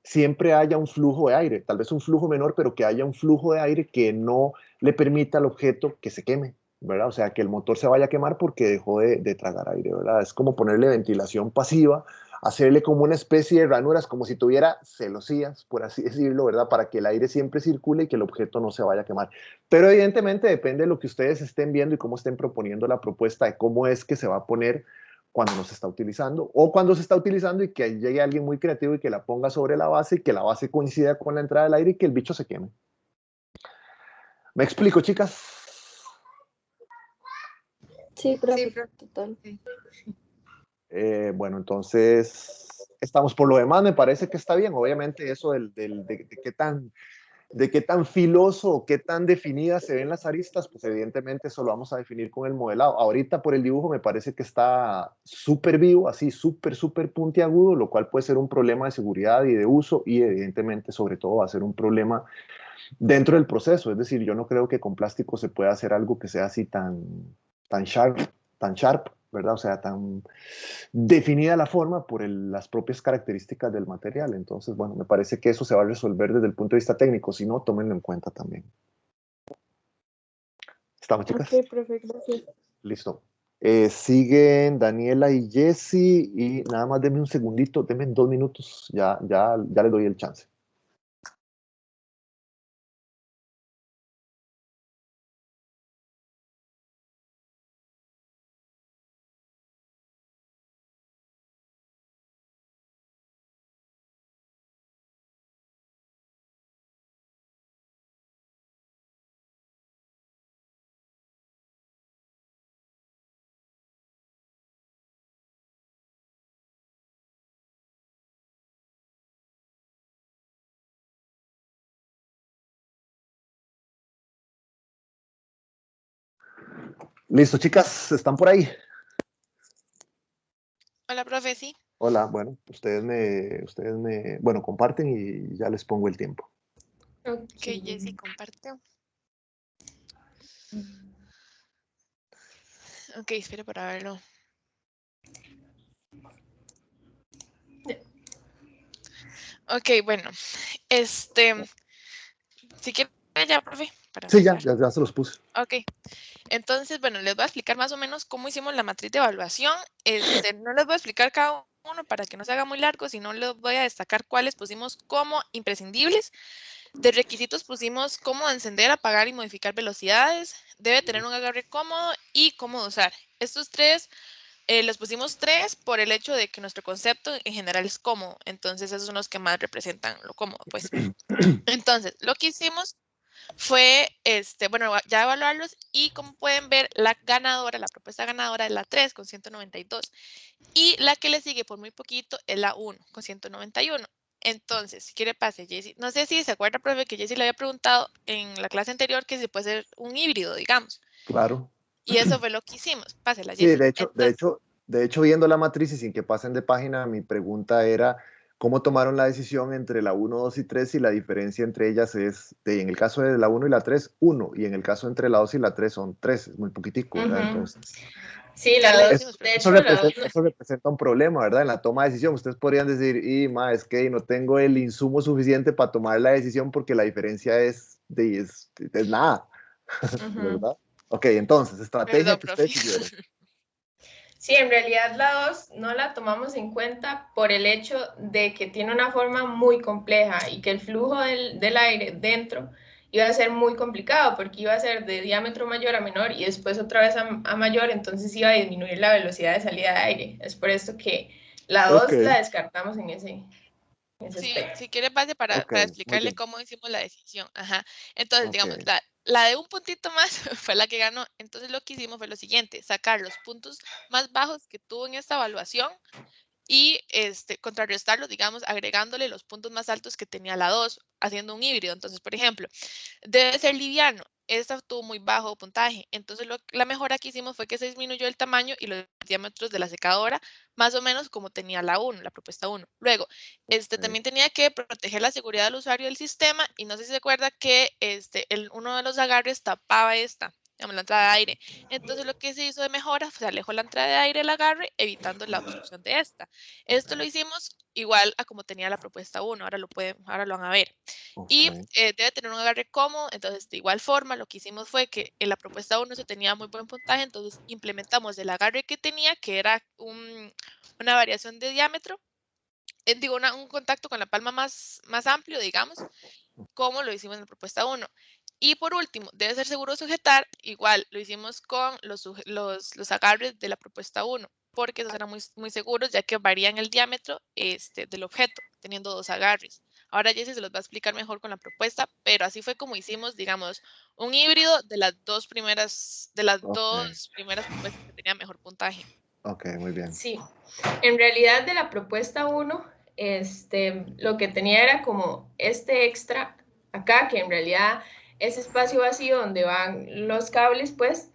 siempre haya un flujo de aire, tal vez un flujo menor, pero que haya un flujo de aire que no le permita al objeto que se queme, ¿verdad? O sea, que el motor se vaya a quemar porque dejó de tragar aire, ¿verdad? Es como ponerle ventilación pasiva, hacerle como una especie de ranuras, como si tuviera celosías, por así decirlo, ¿verdad? Para que el aire siempre circule y que el objeto no se vaya a quemar. Pero evidentemente depende de lo que ustedes estén viendo y cómo estén proponiendo la propuesta de cómo es que se va a poner cuando no se está utilizando, o cuando se está utilizando y que llegue alguien muy creativo y que la ponga sobre la base y que la base coincida con la entrada del aire y que el bicho se queme. ¿Me explico, chicas?
sí, profe,
profe.
total.
Bueno, entonces estamos por lo demás, me parece que está bien. Obviamente eso de qué tan filoso o qué tan definidas se ven las aristas, pues evidentemente eso lo vamos a definir con el modelado. Ahorita por el dibujo me parece que está súper vivo, así súper puntiagudo, lo cual puede ser un problema de seguridad y de uso y evidentemente sobre todo va a ser un problema dentro del proceso. Es decir, yo no creo que con plástico se pueda hacer algo que sea así tan sharp, ¿verdad? O sea, tan definida la forma por las propias características del material. Entonces, bueno, me parece que eso se va a resolver desde el punto de vista técnico. Si no, tómenlo en cuenta también. ¿Estamos, chicas?
Ok, profe, gracias.
Listo. Siguen Daniela y Jessy y nada más denme un segundito, denme 2 minutos, ya les doy el chance. Listo, chicas, ¿están por ahí?
Hola, profe, sí.
Hola, bueno, bueno, comparten y ya les pongo el tiempo.
Ok, Jessy, comparte. Ok, espera para verlo. Ok, bueno, si quiere ya, profe, para
Sí,
empezar.
ya se los puse.
Ok, entonces, bueno, les voy a explicar más o menos cómo hicimos la matriz de evaluación. No les voy a explicar cada uno para que no se haga muy largo, sino les voy a destacar cuáles pusimos como imprescindibles. De requisitos pusimos cómo encender, apagar y modificar velocidades. Debe tener un agarre cómodo y cómodo usar. Estos tres los pusimos 3 por el hecho de que nuestro concepto en general es cómodo. Entonces, esos son los que más representan lo cómodo, pues. Entonces, lo que hicimos fue, bueno, ya evaluarlos y como pueden ver, la propuesta ganadora es la 3 con 192 y la que le sigue por muy poquito es la 1 con 191. Entonces, si quiere pase, Jessy. No sé si se acuerda, profe, que Jessy le había preguntado en la clase anterior que si puede ser un híbrido, digamos.
Claro.
Y eso fue lo que hicimos. Pásela,
Sí,
Jessy.
de hecho, viendo la matriz y sin que pasen de página, mi pregunta era cómo tomaron la decisión entre la 1, 2 y 3 y la diferencia entre ellas es, en el caso de la 1 y la 3, 1, y en el caso entre la 2 y la 3 son 3, es muy poquitico, ¿verdad? Entonces,
Sí, la
Ya le
2,
decimos,
de
profe.
hecho, la 2
eso representa un problema, ¿verdad? En la toma de decisión, ustedes podrían decir, es que no tengo el insumo suficiente para tomar la decisión porque la diferencia es es nada, ¿verdad? Ok, entonces, estrategia
Perdón,
que ustedes
profe.
siguieron.
Sí, en realidad la 2 no la tomamos en cuenta por el hecho de que tiene una forma muy compleja y que el flujo del aire dentro iba a ser muy complicado porque iba a ser de diámetro mayor a menor y después otra vez a mayor, entonces iba a disminuir la velocidad de salida de aire. Es por esto que la 2
Ok,
la descartamos en ese
Sí,
aspecto.
si quiere base para
ok, muy
explicarle
bien.
cómo hicimos la decisión. Ajá. Entonces,
Ok,
digamos, la de un puntito más fue la que ganó. Entonces, lo que hicimos fue lo siguiente, sacar los puntos más bajos que tuvo en esta evaluación y contrarrestarlos, digamos, agregándole los puntos más altos que tenía la 2, haciendo un híbrido. Entonces, por ejemplo, debe ser liviano. Esta tuvo muy bajo puntaje. Entonces, la mejora que hicimos fue que se disminuyó el tamaño y los diámetros de la secadora, más o menos como tenía la 1, la propuesta 1. Luego,
ok,
también tenía que proteger la seguridad del usuario del sistema y no sé si se acuerda que uno de los agarres tapaba digamos, la entrada de aire. Entonces, lo que se hizo de mejora, se alejó la entrada de aire del agarre, evitando la obstrucción de esta. Esto lo hicimos igual a como tenía la propuesta 1, ahora lo van a ver. Y
ok,
debe tener un agarre cómodo, entonces de igual forma lo que hicimos fue que en la propuesta 1 se tenía muy buen puntaje, entonces implementamos el agarre que tenía, que era una variación de diámetro, digo, un contacto con la palma más amplio, digamos, como lo hicimos en la propuesta 1. Y por último, debe ser seguro sujetar, igual lo hicimos con los agarres de la propuesta 1, porque esos eran muy, muy seguros, ya que varían el diámetro del objeto, teniendo 2 agarres. Ahora Jessy se los va a explicar mejor con la propuesta, pero así fue como hicimos, digamos, un híbrido de las dos primeras
ok,
propuestas que tenían mejor puntaje.
ok, muy bien.
Sí, en realidad de la propuesta 1, lo que tenía era como este extra acá, que en realidad es espacio vacío donde van los cables, pues,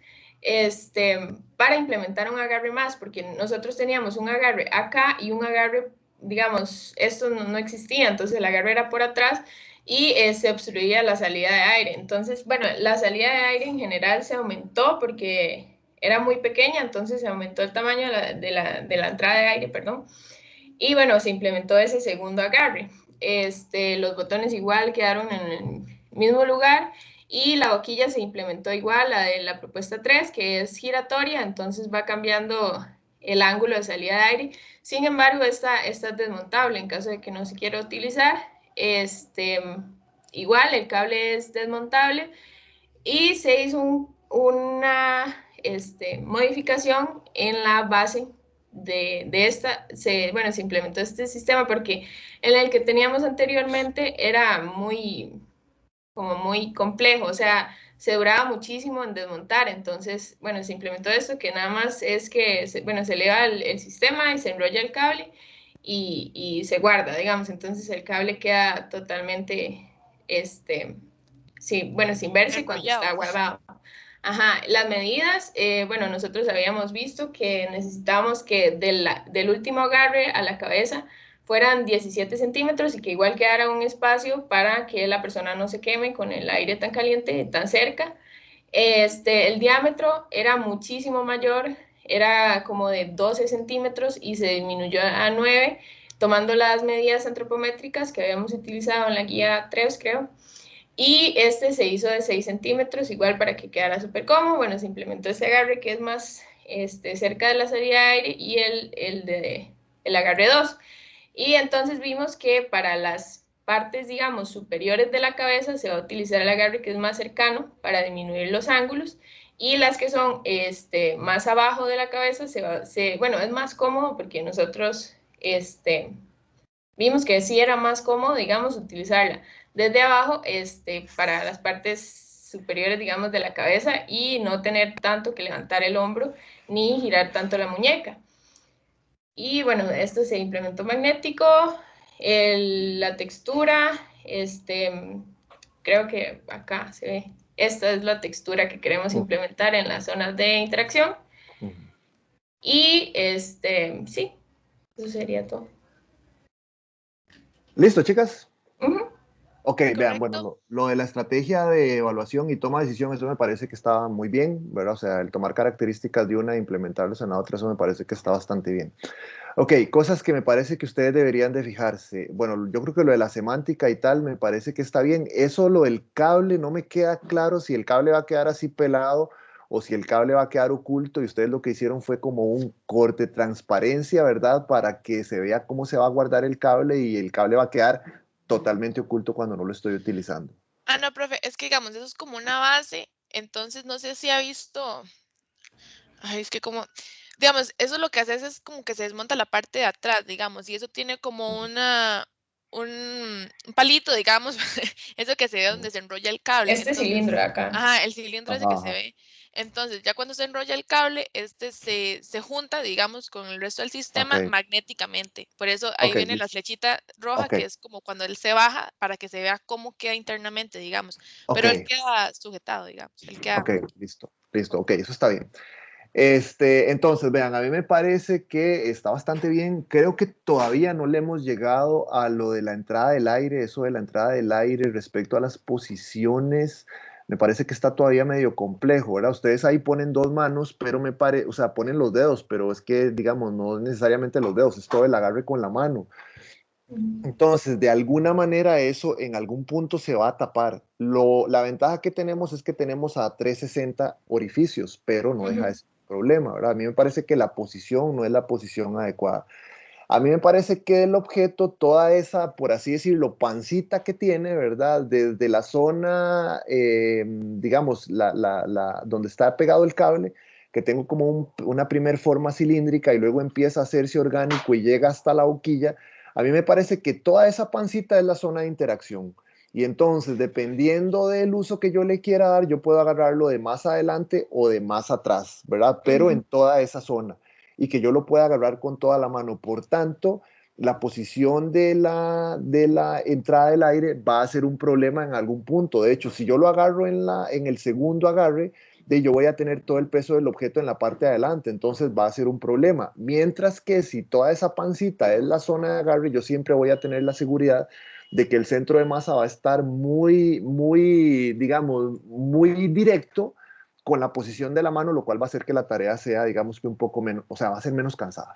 para implementar un agarre más, porque nosotros teníamos un agarre acá y un agarre, digamos, esto no existía, entonces el agarre era por atrás y se obstruía la salida de aire. Entonces, bueno, la salida de aire en general se aumentó porque era muy pequeña, entonces se aumentó el tamaño de la entrada de aire, perdón, y bueno, se implementó ese segundo agarre. Los botones igual quedaron en el mismo lugar y la boquilla se implementó igual, la de la propuesta 3, que es giratoria, entonces va cambiando el ángulo de salida de aire. Sin embargo, esta es desmontable en caso de que no se quiera utilizar. Igual el cable es desmontable y se hizo una modificación en la base de esta, se implementó este sistema porque en el que teníamos anteriormente era muy complejo, o sea, se duraba muchísimo en desmontar, entonces, bueno, se implementó esto que nada más es que, se eleva el sistema y se enrolla el cable y se guarda, digamos, entonces el cable queda totalmente, sí, sin verse cuando está
Enrollado.
guardado. Ajá, las medidas, bueno, nosotros habíamos visto que necesitábamos que del último agarre a la cabeza fueran 17 centímetros y que igual quedara un espacio para que la persona no se queme con el aire tan caliente, tan cerca. El diámetro era muchísimo mayor, era como de 12 centímetros y se disminuyó a 9, tomando las medidas antropométricas que habíamos utilizado en la guía 3, creo. Y se hizo de 6 centímetros, igual para que quedara súper cómodo. Bueno, se implementó ese agarre que es más cerca de la salida de aire y el agarre 2. Y entonces vimos que para las partes, digamos, superiores de la cabeza se va a utilizar el agarre que es más cercano para disminuir los ángulos y las que son más abajo de la cabeza bueno, es más cómodo porque nosotros vimos que sí era más cómodo, digamos, utilizarla desde abajo para las partes superiores, digamos, de la cabeza y no tener tanto que levantar el hombro ni girar tanto la muñeca. Y bueno, esto se implementó magnético, la textura, creo que acá se ve, esta es la textura que queremos implementar en las zonas de interacción. Y sí, eso sería todo.
¿Listo, chicas? Ok, vean,
Correcto.
bueno, lo de la estrategia de evaluación y toma de decisión, eso me parece que está muy bien, ¿verdad? O sea, el tomar características de una e implementarlas en la otra, eso me parece que está bastante bien. Ok, cosas que me parece que ustedes deberían de fijarse. Bueno, yo creo que lo de la semántica y tal me parece que está bien. Eso, lo del cable, no me queda claro si el cable va a quedar así pelado o si el cable va a quedar oculto y ustedes lo que hicieron fue como un corte transparencia, ¿verdad? Para que se vea cómo se va a guardar el cable y el cable va a quedar totalmente oculto cuando no lo estoy utilizando.
Ah, no, profe, es que digamos, eso es como una base, entonces no sé si ha visto, ay, es que como, digamos, eso lo que haces es como que se desmonta la parte de atrás, digamos, y eso tiene como un palito, digamos, eso que se ve donde se enrolla el cable.
Este
Entonces,
cilindro de acá.
ajá, el cilindro ese
Ajá,
que se
ajá.
ve. Entonces, ya cuando se enrolla el cable, este se junta, digamos, con el resto del
Ok,
sistema magnéticamente. Por eso ahí
ok,
viene la
listo.
flechita roja,
Ok,
que es como cuando él se baja para que se vea cómo queda internamente, digamos.
ok,
Pero él queda sujetado, digamos. Él queda.
ok, listo, listo, ok, eso está bien. Entonces, vean, a mí me parece que está bastante bien. Creo que todavía no le hemos llegado a lo de la entrada del aire, eso de la entrada del aire respecto a las posiciones. Me parece que está todavía medio complejo, ¿verdad? Ustedes ahí ponen dos manos, pero o sea, ponen los dedos, pero es que, digamos, no necesariamente los dedos, es todo el agarre con la mano. Entonces, de alguna manera eso en algún punto se va a tapar. La ventaja que tenemos es que tenemos a 360 orificios, pero no deja de
Ujú.
ser un problema, ¿verdad? A mí me parece que la posición no es la posición adecuada. A mí me parece que el objeto, toda esa, por así decirlo, pancita que tiene, ¿verdad? Desde la zona, digamos, donde está pegado el cable, que tengo como una primer forma cilíndrica y luego empieza a hacerse orgánico y llega hasta la boquilla, a mí me parece que toda esa pancita es la zona de interacción. Y entonces, dependiendo del uso que yo le quiera dar, yo puedo agarrarlo de más adelante o de más atrás, ¿verdad? Pero en toda esa zona y que yo lo pueda agarrar con toda la mano. Por tanto, la posición de la entrada del aire va a ser un problema en algún punto. De hecho, si yo lo agarro en el segundo agarre, yo voy a tener todo el peso del objeto en la parte de adelante, entonces va a ser un problema. Mientras que si toda esa pancita es la zona de agarre, yo siempre voy a tener la seguridad de que el centro de masa va a estar muy, muy, digamos, muy directo con la posición de la mano, lo cual va a hacer que la tarea sea, digamos que un poco menos, o sea, va a ser menos cansada,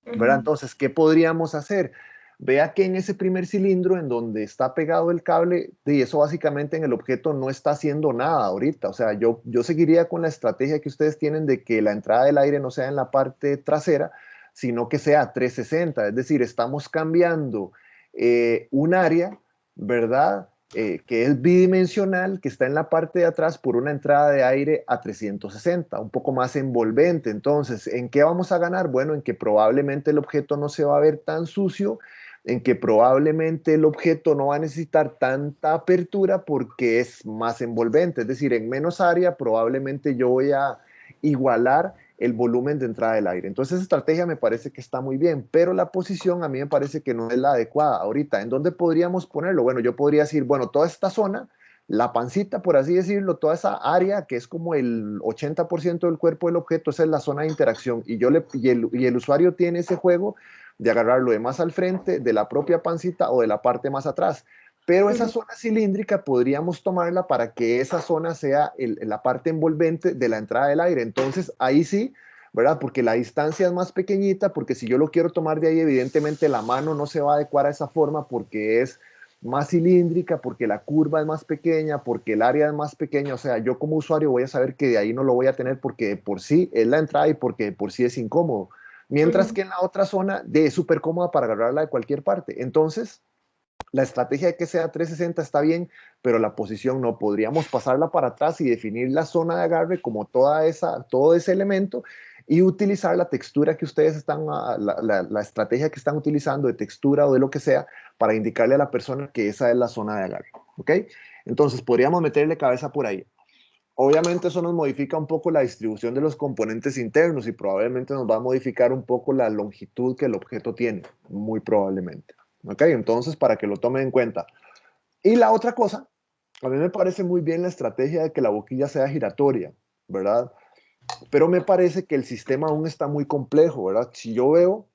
¿verdad?
Ujú.
Entonces, ¿qué podríamos hacer? Vea que en ese primer cilindro en donde está pegado el cable, y eso básicamente en el objeto no está haciendo nada ahorita, o sea, yo seguiría con la estrategia que ustedes tienen de que la entrada del aire no sea en la parte trasera, sino que sea 360, es decir, estamos cambiando un área, ¿verdad? Que es bidimensional, que está en la parte de atrás por una entrada de aire a 360, un poco más envolvente. Entonces, ¿en qué vamos a ganar? Bueno, en que probablemente el objeto no se va a ver tan sucio, en que probablemente el objeto no va a necesitar tanta apertura porque es más envolvente, es decir, en menos área probablemente yo voy a igualar el volumen de entrada del aire. Entonces, esa estrategia me parece que está muy bien, pero la posición a mí me parece que no es la adecuada. Ahorita, ¿en dónde podríamos ponerlo? Bueno, yo podría decir, bueno, toda esta zona, la pancita, por así decirlo, toda esa área que es como el 80% del cuerpo del objeto, esa es la zona de interacción. Y el usuario tiene ese juego de agarrarlo de más al frente, de la propia pancita o de la parte más atrás. Pero esa zona cilíndrica podríamos tomarla para que esa zona sea la parte envolvente de la entrada del aire. Entonces, ahí sí, ¿verdad? Porque la distancia es más pequeñita, porque si yo lo quiero tomar de ahí, evidentemente la mano no se va a adecuar a esa forma porque es más cilíndrica, porque la curva es más pequeña, porque el área es más pequeña. O sea, yo como usuario voy a saber que de ahí no lo voy a tener porque de por sí es la entrada y porque de por sí es incómodo. Mientras que en la otra zona es súper cómoda para agarrarla de cualquier parte. Entonces, la estrategia de que sea 360 está bien, pero la posición no. Podríamos pasarla para atrás y definir la zona de agarre como todo ese elemento y utilizar la textura que ustedes están, la estrategia que están utilizando de textura o de lo que sea para indicarle a la persona que esa es la zona de agarre. ¿Ok? Entonces, podríamos meterle cabeza por ahí. Obviamente eso nos modifica un poco la distribución de los componentes internos y probablemente nos va a modificar un poco la longitud que el objeto tiene, muy probablemente. ¿Ok? Entonces, para que lo tomen en cuenta. Y la otra cosa, a mí me parece muy bien la estrategia de que la boquilla sea giratoria, ¿verdad? Pero me parece que el sistema aún está muy complejo, ¿verdad? Si yo veo,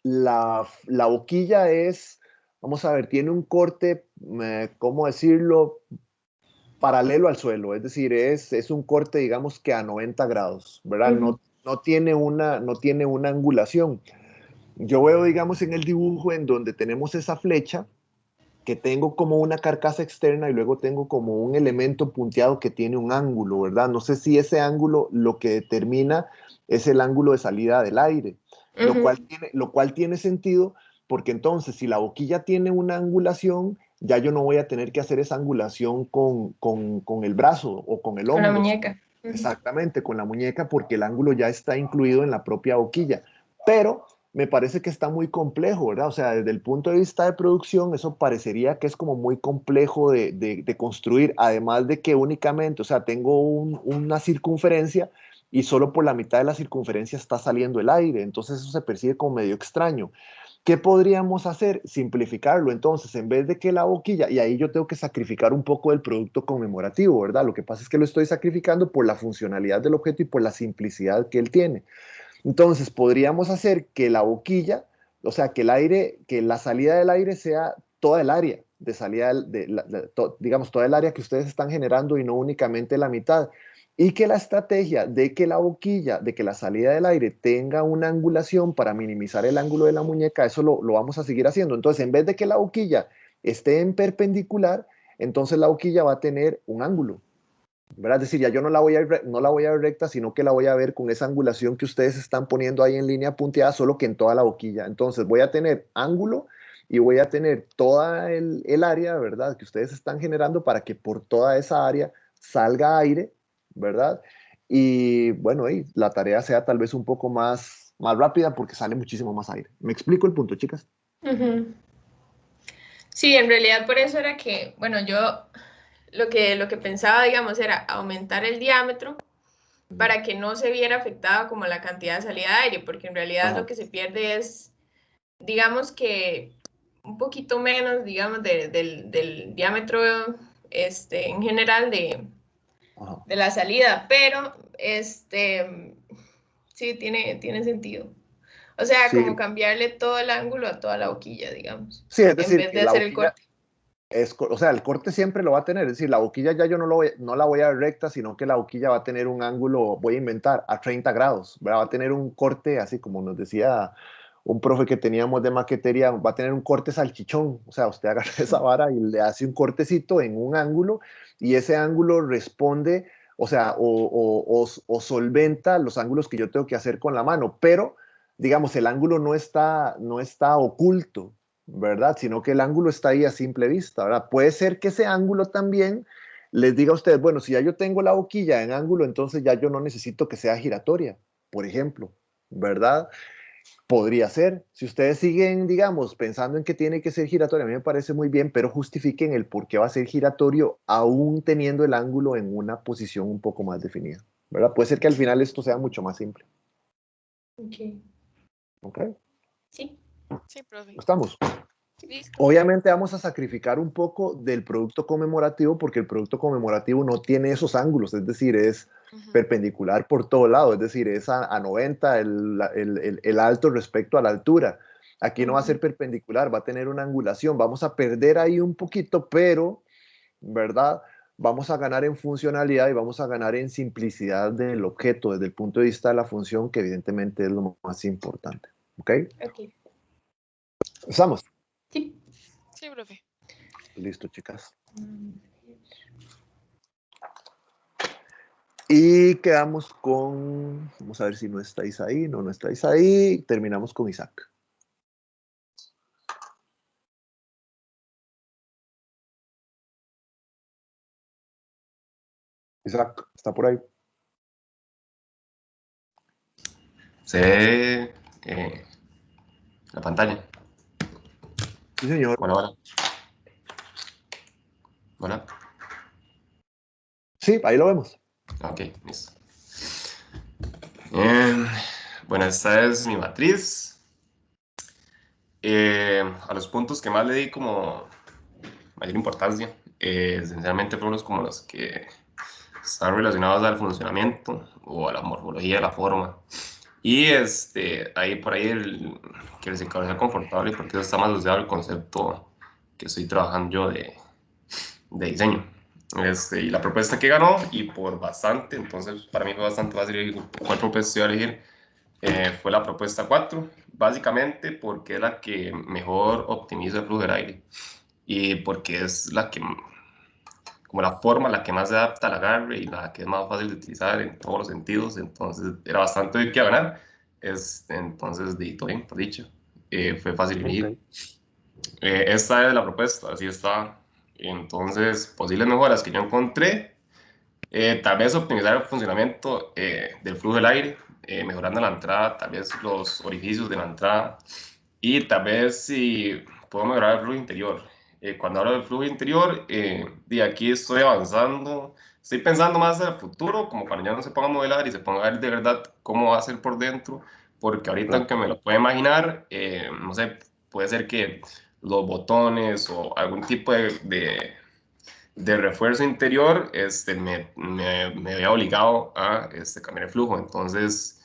la boquilla es, vamos a ver, tiene un corte, ¿cómo decirlo? Paralelo al suelo, es decir, es un corte, digamos que a 90 grados, ¿verdad? No tiene una angulación. yo veo, digamos, en el dibujo en donde tenemos esa flecha, que tengo como una carcasa externa y luego tengo como un elemento punteado que tiene un ángulo, ¿verdad? No sé si ese ángulo lo que determina es el ángulo de salida del aire, lo cual tiene sentido porque entonces si la boquilla tiene una angulación, ya yo no voy a tener que hacer esa angulación con el brazo o con el hombro.
Con la muñeca.
Exactamente, con la muñeca porque el ángulo ya está incluido en la propia boquilla. Pero me parece que está muy complejo, ¿verdad? O sea, desde el punto de vista de producción, eso parecería que es como muy complejo de construir, además de que únicamente, o sea, tengo una circunferencia y solo por la mitad de la circunferencia está saliendo el aire, entonces eso se percibe como medio extraño. ¿Qué podríamos hacer? Simplificarlo. Entonces, en vez de que la boquilla, y ahí yo tengo que sacrificar un poco del producto conmemorativo, ¿verdad? Lo que pasa es que lo estoy sacrificando por la funcionalidad del objeto y por la simplicidad que él tiene. Entonces, podríamos hacer que la boquilla, o sea, que el aire, que la salida del aire sea toda el área de salida, digamos, toda el área que ustedes están generando y no únicamente la mitad. Y que la estrategia de que la boquilla, de que la salida del aire tenga una angulación para minimizar el ángulo de la muñeca, eso lo vamos a seguir haciendo. Entonces, en vez de que la boquilla esté en perpendicular, entonces la boquilla va a tener un ángulo, ¿verdad? Es decir, ya yo no la voy a ver recta, sino que la voy a ver con esa angulación que ustedes están poniendo ahí en línea punteada, solo que en toda la boquilla. Entonces voy a tener ángulo y voy a tener toda el área, ¿verdad?, que ustedes están generando para que por toda esa área salga aire, ¿verdad? Y bueno, y la tarea sea tal vez un poco más rápida porque sale muchísimo más aire. ¿Me explico el punto, chicas?
Sí, en realidad por eso era que, bueno, yo lo que pensaba, digamos, era aumentar el diámetro para que no se viera afectada como la cantidad de salida de aire, porque en realidad lo que se pierde es, digamos que un poquito menos, digamos, del diámetro en general de la salida, pero sí tiene sentido. O sea,
Sí.
como cambiarle todo el ángulo a toda la boquilla, digamos.
Sí, es decir,
en vez de hacer el corte.
O sea, el corte siempre lo va a tener, es decir, la boquilla ya yo no la voy a ver recta, sino que la boquilla va a tener un ángulo, voy a inventar, a 30 grados, ¿verdad? Va a tener un corte, así como nos decía un profe que teníamos de maquetería, va a tener un corte salchichón, o sea, usted agarra esa vara y le hace un cortecito en un ángulo y ese ángulo responde, o sea, o solventa los ángulos que yo tengo que hacer con la mano, pero, digamos, el ángulo no está oculto, ¿verdad? Sino que el ángulo está ahí a simple vista, ¿verdad? Puede ser que ese ángulo también les diga a ustedes, bueno, si ya yo tengo la boquilla en ángulo, entonces ya yo no necesito que sea giratoria, por ejemplo, ¿verdad? Podría ser. Si ustedes siguen, digamos, pensando en que tiene que ser giratoria, a mí me parece muy bien, pero justifiquen el por qué va a ser giratorio aún teniendo el ángulo en una posición un poco más definida, ¿verdad? Puede ser que al final esto sea mucho más simple. ¿Ok?
Sí.
Sí, profe.
¿Estamos? Obviamente vamos a sacrificar un poco del producto conmemorativo porque el producto conmemorativo no tiene esos ángulos, es decir, es perpendicular por todo lado, es decir, es a 90 el alto respecto a la altura. Aquí no va a ser perpendicular, va a tener una angulación, vamos a perder ahí un poquito, pero, ¿verdad? Vamos a ganar en funcionalidad y vamos a ganar en simplicidad del objeto desde el punto de vista de la función, que evidentemente es lo más importante. ¿Ok? ¿Estamos?
Sí.
Sí, profe.
Listo, chicas. Y quedamos con, vamos a ver si no estáis ahí, no estáis ahí, terminamos con Isaac. Isaac, ¿está por ahí?
Se ve la pantalla.
Sí, señor.
Bueno. Hola.
Sí, ahí lo vemos.
Ok, listo. Bueno, esta es mi matriz. A los puntos que más le di como mayor importancia, esencialmente fueron como los que están relacionados al funcionamiento o a la morfología de la forma. Y ahí por ahí que les encabeza confortable, porque eso está más asociado al concepto que estoy trabajando yo de diseño. Y la propuesta que ganó, y por bastante, entonces para mí fue bastante fácil cuál propuesta iba a elegir, fue la propuesta 4, básicamente porque es la que mejor optimiza el flujo del aire y porque es la que, como la forma, la que más se adapta al agarre y la que es más fácil de utilizar en todos los sentidos, entonces era bastante obvio que iba a ganar. Entonces, todo bien, por dicho, fue fácil elegir.
Ok.
Esta es la propuesta, así está. Entonces, posibles mejoras que yo encontré, tal vez optimizar el funcionamiento del flujo del aire, mejorando la entrada, tal vez los orificios de la entrada, y tal vez si puedo mejorar el flujo interior. Cuando hablo del flujo interior, de aquí estoy avanzando, estoy pensando más en el futuro, como cuando ya no se ponga a modelar y se ponga a ver de verdad cómo va a ser por dentro, porque ahorita,
Claro.
aunque me lo puedo imaginar, no sé, puede ser que los botones o algún tipo de refuerzo interior me había obligado a cambiar el flujo. Entonces,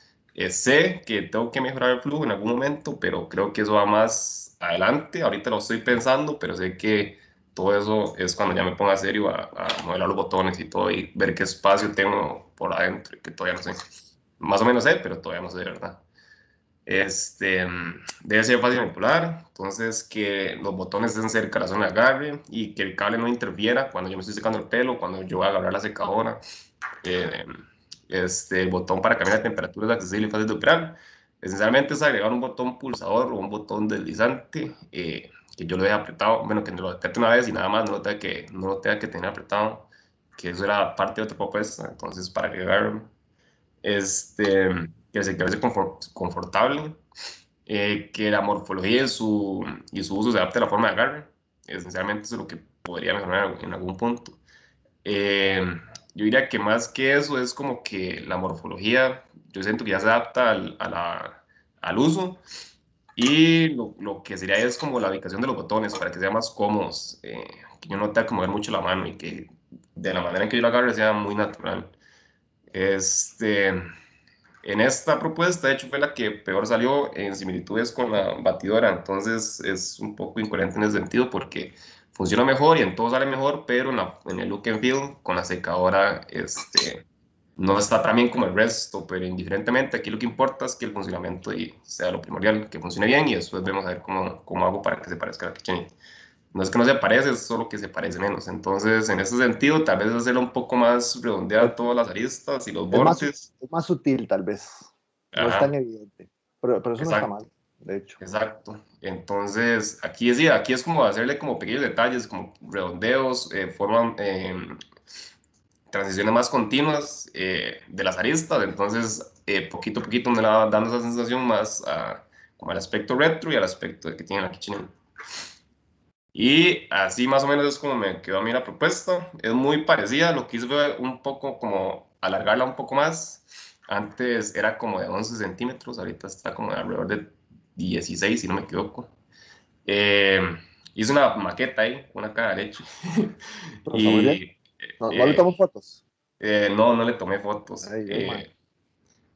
sé que tengo que mejorar el flujo en algún momento, pero creo que eso va más adelante. Ahorita lo estoy pensando, pero sé que todo eso es cuando ya me ponga serio a modelar los botones y todo y ver qué espacio tengo por adentro, que todavía no sé. Más o menos sé, pero todavía no sé de verdad. Debe ser fácil de manipular, entonces que los botones estén cerca de la zona de agarre y que el cable no interfiera cuando yo me estoy secando el pelo, cuando yo voy a agarrar la secadora. Eh, el botón para cambiar la temperatura es accesible y fácil de operar. Esencialmente es agregar un botón pulsador o un botón deslizante que yo lo deje apretado, bueno, que no lo aperte una vez y nada más, no lo tenga que tener apretado, que eso era parte de otra propuesta, entonces para agregar que se quede confortable, que la morfología y su uso se adapte a la forma de agarre. Esencialmente eso es lo que podría mejorar en algún punto. Eh, yo diría que más que eso es como que la morfología, yo siento que ya se adapta al uso y lo que sería es como la ubicación de los botones para que sean más cómodos, que yo no tenga que mover mucho la mano y que de la manera en que yo lo agarre sea muy natural. Este, en esta propuesta, de hecho, fue la que peor salió en similitudes con la batidora, entonces es un poco incoherente en ese sentido porque funciona mejor y en todo sale mejor, pero en el look and feel con la secadora no está tan bien como el resto, pero indiferentemente aquí lo que importa es que el funcionamiento sea lo primordial, que funcione bien y después vemos a ver cómo hago para que se parezca a la KitchenAid. No es que no se parece, es solo que se parece menos. Entonces, en ese sentido, tal vez hacerlo un poco más
Es,
redondear todas las aristas y los
es más,
bordes.
es más sutil, tal vez. No es tan
Ajá,
evidente. Pero eso no está
exacto,
mal, de hecho.
exacto. Entonces, aquí es como hacerle como pequeños detalles, como redondeos, transiciones más continuas de las aristas. Entonces, poquito a poquito me la va dando esa sensación más como al aspecto retro y al aspecto que tiene la KitchenAid. Y así más o menos es como me quedó a mí la propuesta. Es muy parecida, lo que hice fue un poco como alargarla un poco más. Antes era como de 11 centímetros, ahorita está como de alrededor de 16, si no me equivoco. Eh, Hice una maqueta ahí, una caja de leche.
Pero está muy bien.
Y
No le
eh,
tomo fotos.
no le tomé fotos.
Ay, yo, man.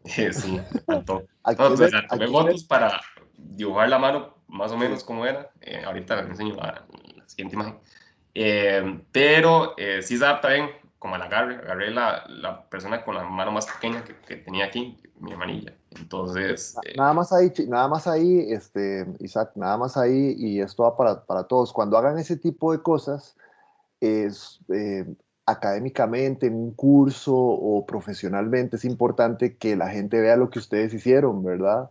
Sí, me faltó. No,
Aquí
pues, o
ven,
sea, tomé
aquí ven.
fotos para dibujar la mano más o
Sí.
menos como era. Ahorita les enseño la siguiente imagen. Pero sí se adapta bien como al agarre. Agarré la persona con la mano más pequeña que tenía aquí, mi hermanilla. Entonces,
Nada más ahí, Isaac, nada más ahí, y esto va para todos. Cuando hagan ese tipo de cosas, es, académicamente, en un curso o profesionalmente, es importante que la gente vea lo que ustedes hicieron, ¿verdad?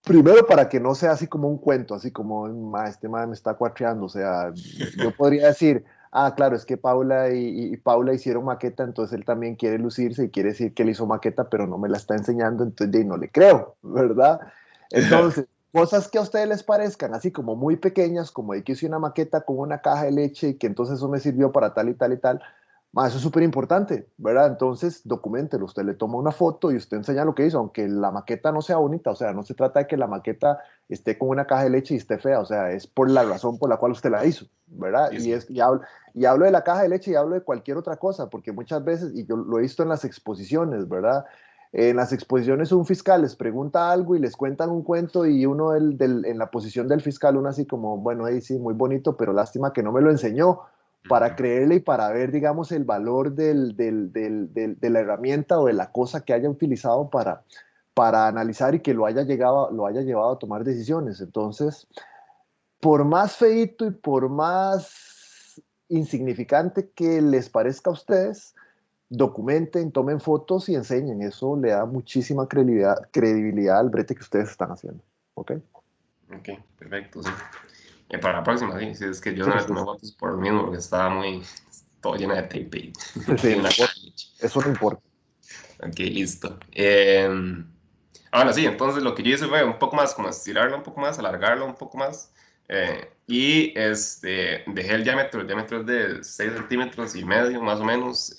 Primero para que no sea así como un cuento, así como, "Ma, este man me está cuatreando", o sea, yo podría decir, ah, claro, es que Paula y Paula hicieron maqueta, entonces él también quiere lucirse y quiere decir que él hizo maqueta, pero no me la está enseñando, entonces de ahí no le creo, ¿verdad? Entonces, cosas que a ustedes les parezcan así como muy pequeñas, como de que hice una maqueta con una caja de leche y que entonces eso me sirvió para tal y tal y tal, eso es súper importante, ¿verdad? Entonces, documentelo, usted le toma una foto y usted enseña lo que hizo, aunque la maqueta no sea bonita, o sea, no se trata de que la maqueta esté con una caja de leche y esté fea, o sea, es por la razón por la cual usted la hizo, ¿verdad?
sí, sí.
Y hablo de la caja de leche y hablo de cualquier otra cosa, porque muchas veces, y yo lo he visto en las exposiciones, ¿verdad? En las exposiciones un fiscal les pregunta algo y les cuentan un cuento y uno en la posición del fiscal, uno así como, bueno, ahí sí, muy bonito, pero lástima que no me lo enseñó para creerle y para ver, digamos, el valor de la herramienta o de la cosa que haya utilizado para analizar y que lo haya llevado a tomar decisiones. Entonces, por más feíto y por más insignificante que les parezca a ustedes, documenten, tomen fotos y enseñen. Eso le da muchísima credibilidad al brete que ustedes están haciendo. ¿Ok?
Ok, perfecto, sí. Para la próxima, sí, es que yo
Sí,
no le
sí,
tomé
sí.
fotos por lo mismo, porque estaba muy, todo lleno de tape y
Sí,
y una
eso no importa.
Ok, listo. Ahora sí, entonces lo que yo hice fue un poco más, como estirarlo un poco más, alargarlo un poco más. Y dejé el diámetro es de 6 centímetros y medio más o menos.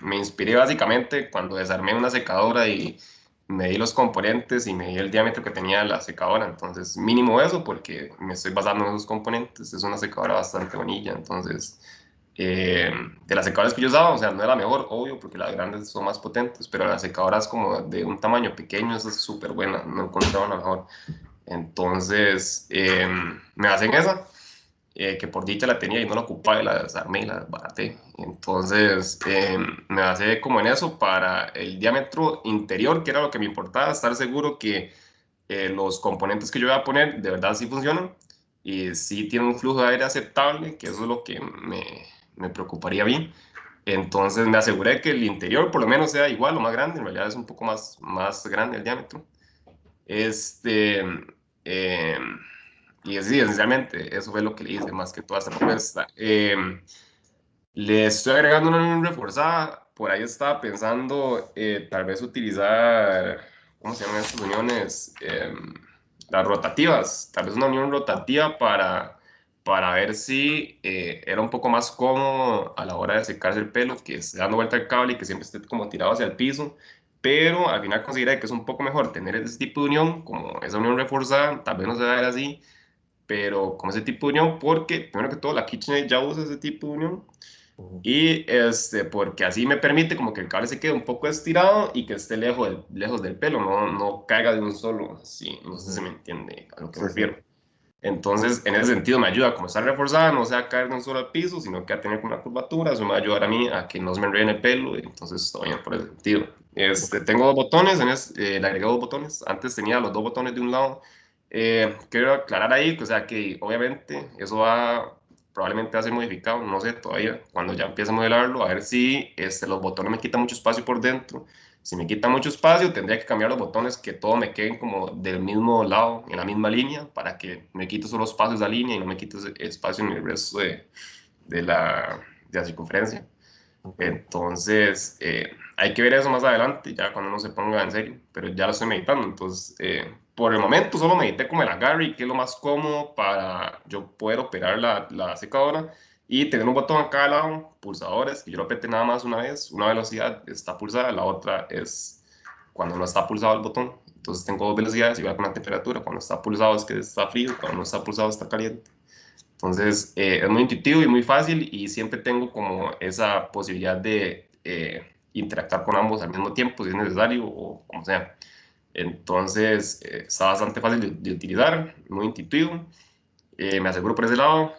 Me inspiré básicamente cuando desarmé una secadora y medí los componentes y medí el diámetro que tenía la secadora. Entonces, mínimo eso porque me estoy basando en esos componentes. Es una secadora bastante bonilla, entonces de las secadoras que yo usaba, o sea, no era la mejor, obvio, porque las grandes son más potentes, pero las secadoras como de un tamaño pequeño, esa es súper buena, no encontraba una mejor. Entonces, me hacen esa, que por dicha la tenía y no la ocupaba y la desarmé y la desbaraté. Entonces, me basé como en eso para el diámetro interior, que era lo que me importaba, estar seguro que los componentes que yo voy a poner de verdad sí funcionan y sí tienen un flujo de aire aceptable, que eso es lo que me preocuparía bien. Entonces me aseguré que el interior por lo menos sea igual o más grande, en realidad es un poco más grande el diámetro. Este, eh, y sí, esencialmente eso fue lo que le hice más que toda esta propuesta. Le estoy agregando una unión reforzada, por ahí estaba pensando tal vez utilizar, ¿cómo se llaman estas uniones? Las rotativas, tal vez una unión rotativa para ver si era un poco más cómodo a la hora de secarse el pelo, que esté dando vuelta al cable y que siempre esté como tirado hacia el piso, pero al final consideré que es un poco mejor tener ese tipo de unión, como esa unión reforzada, tal vez no se va a ver así, pero con ese tipo de unión, porque primero que todo la KitchenAid ya usa ese tipo de unión, y porque así me permite como que el cable se quede un poco estirado y que esté lejos del pelo, no caiga de un solo, sí, no sé si me entiende a lo que me
Sí, sí.
refiero. Entonces, en ese sentido me ayuda, como está reforzada, no se va a caer de un solo al piso, sino que va a tener una curvatura, eso me va a ayudar a mí a que no se me enrede en el pelo, y entonces estoy bien por ese sentido. Tengo dos botones, le agregué dos botones, antes tenía los dos botones de un lado. Quiero aclarar ahí, o sea, que obviamente eso probablemente va a ser modificado, no sé todavía, cuando ya empiece a modelarlo, a ver si los botones me quitan mucho espacio por dentro. Si me quita mucho espacio, tendría que cambiar los botones que todos me queden como del mismo lado, en la misma línea, para que me quite solo espacios de la línea y no me quite espacio en el resto de la circunferencia. Entonces, hay que ver eso más adelante, ya cuando uno se ponga en serio, pero ya lo estoy meditando. Entonces, por el momento solo medité como el agarre, que es lo más cómodo para yo poder operar la secadora y tener un botón a cada lado, pulsadores, que yo lo apriete nada más una vez, una velocidad está pulsada, la otra es cuando no está pulsado el botón. Entonces tengo dos velocidades y voy con la temperatura. Cuando está pulsado es que está frío, cuando no está pulsado está caliente. Entonces, es muy intuitivo y muy fácil y siempre tengo como esa posibilidad de interactuar con ambos al mismo tiempo, si es necesario o como sea. Entonces, está bastante fácil de utilizar, muy intuitivo. Me aseguro por ese lado.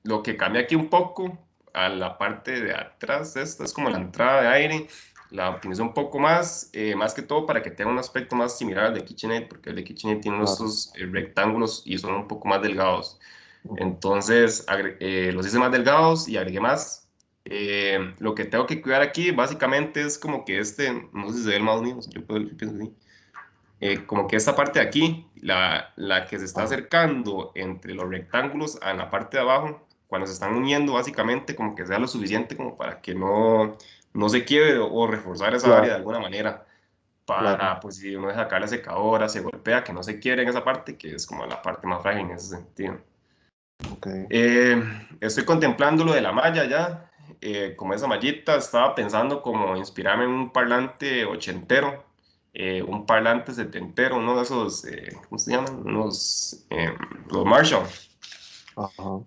Lo que cambia aquí un poco a la parte de atrás, esta es como la entrada de aire. La optimicé un poco más que todo para que tenga un aspecto más similar al de KitchenAid, porque el de KitchenAid tiene
Claro.
estos rectángulos y son un poco más delgados. Entonces, los hice más delgados y agregué más. Lo que tengo que cuidar aquí básicamente es como que no sé si se ve el mouse mío, yo pienso así. Como que esta parte de aquí, la que se está acercando entre los rectángulos a la parte de abajo, cuando se están uniendo básicamente como que sea lo suficiente como para que no se quiebre o reforzar esa área de
Claro,
alguna manera
claro.
para, pues si uno deja caer la secadora, se golpea, que no se quiebre en esa parte, que es como la parte más frágil en ese sentido.
Ok.
Estoy contemplando lo de la malla ya, como esa mallita, estaba pensando como inspirarme en un parlante ochentero, un parlante setentero, uno de esos, ¿cómo se llaman? Los Marshall.
Ajá.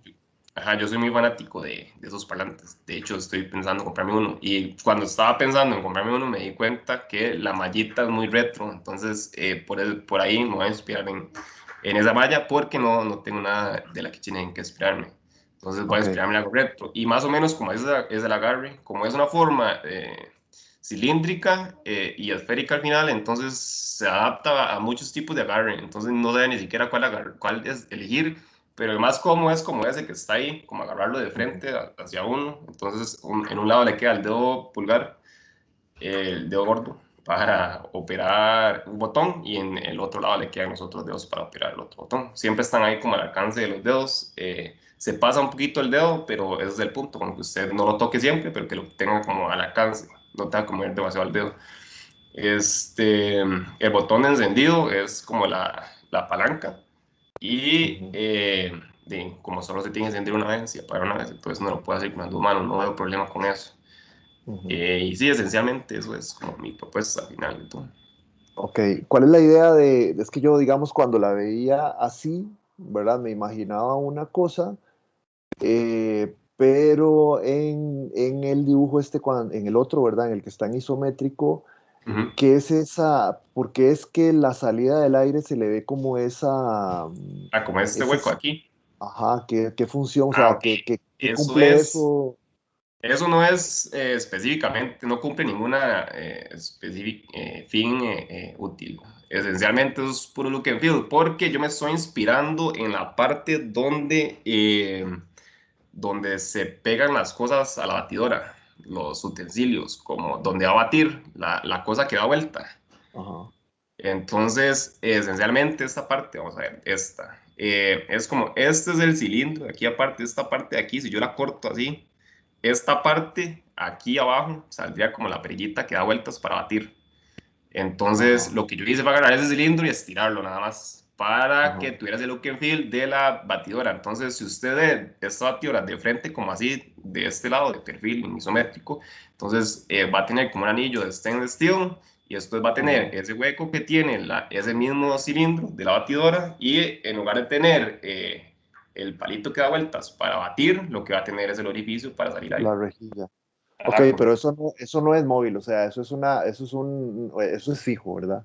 Ajá, yo soy muy fanático de esos parlantes. De hecho, estoy pensando en comprarme uno. Y cuando estaba pensando en comprarme uno, me di cuenta que la mallita es muy retro. Entonces, por ahí me voy a inspirar en esa malla porque no tengo nada de la KitchenAid en que inspirarme. Entonces, voy a
Ok.
inspirarme en algo retro. Y más o menos como es el agarre, como es una forma cilíndrica y esférica al final, entonces se adapta a muchos tipos de agarre, entonces no sé ni siquiera cuál es elegir, pero el más cómodo es como ese que está ahí, como agarrarlo de frente hacia uno, entonces en un lado le queda el dedo pulgar, el dedo gordo, para operar un botón, y en el otro lado le quedan los otros dedos para operar el otro botón. Siempre están ahí como al alcance de los dedos. Se pasa un poquito el dedo, pero ese es el punto, como que usted no lo toque siempre, pero que lo tenga como al alcance, no tenga que mover demasiado el dedo. El botón de encendido es como la palanca, y como solo se tiene que encender una vez y apagar una vez, entonces no lo puede hacer con las dos manos, no veo problema con eso. Y sí, esencialmente eso es como mi propuesta al final de todo.
Ok, ¿cuál es la idea es que yo, digamos, cuando la veía así, ¿verdad? Me imaginaba una cosa, pero en el dibujo en el otro, ¿verdad? En el que está en isométrico, ¿qué es esa? Porque es que la salida del aire se le ve como esa...
como este hueco aquí.
Ajá, ¿qué función? O sea,
Okay.
¿qué cumple eso?
Eso no es específicamente, no cumple ninguna fin útil. Esencialmente es puro look and feel, porque yo me estoy inspirando en la parte donde se pegan las cosas a la batidora, los utensilios, como donde va a batir la cosa que da vuelta.
Ajá.
Entonces, esencialmente esta parte, vamos a ver, esta, es como, este es el cilindro, aquí aparte, esta parte de aquí, si yo la corto así, esta parte aquí abajo saldría como la perillita que da vueltas para batir. Entonces, lo que yo hice fue agarrar ese cilindro y estirarlo nada más para que tuviera ese look and feel de la batidora. Entonces, si usted ve esta batidora de frente, como así, de este lado, de perfil isométrico, entonces va a tener como un anillo de stainless steel, y después va a tener ese hueco que tiene ese mismo cilindro de la batidora, y en lugar de tener el palito que da vueltas para batir, lo que va a tener es el orificio para salir ahí.
La rejilla. Ok, pero eso no es móvil, o sea, eso es fijo, ¿verdad?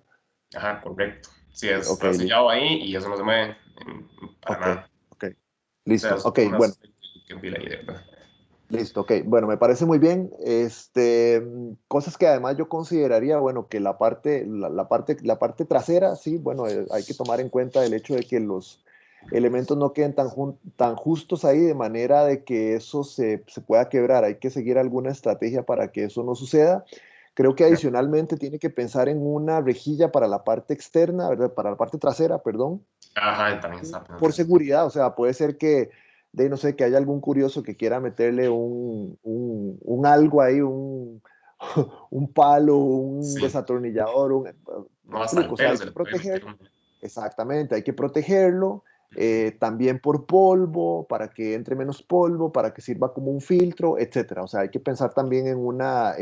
Ajá, correcto. Sí, está
Okay,
sellado ahí y eso no se mueve para nada.
Ok, listo.
O sea,
Ok, bueno. Listo, ok. Bueno, me parece muy bien. Cosas que además yo consideraría, bueno, que la parte trasera, sí, bueno, hay que tomar en cuenta el hecho de que los elementos no queden tan justos ahí de manera de que eso se pueda quebrar. Hay que seguir alguna estrategia para que eso no suceda. Creo que adicionalmente tiene que pensar en una rejilla para la parte externa, ¿verdad? Para la parte trasera, perdón.
Ajá, también está.
Por seguridad, o sea, puede ser que, no sé, que haya algún curioso que quiera meterle un algo ahí, un palo, un desatornillador,
no, hasta el
o sea,
pelo
hay
se
que
le puede meter.
Exactamente, hay que protegerlo, también por polvo, para que entre menos polvo, para que sirva como un filtro, etcétera. O sea, hay que pensar también en una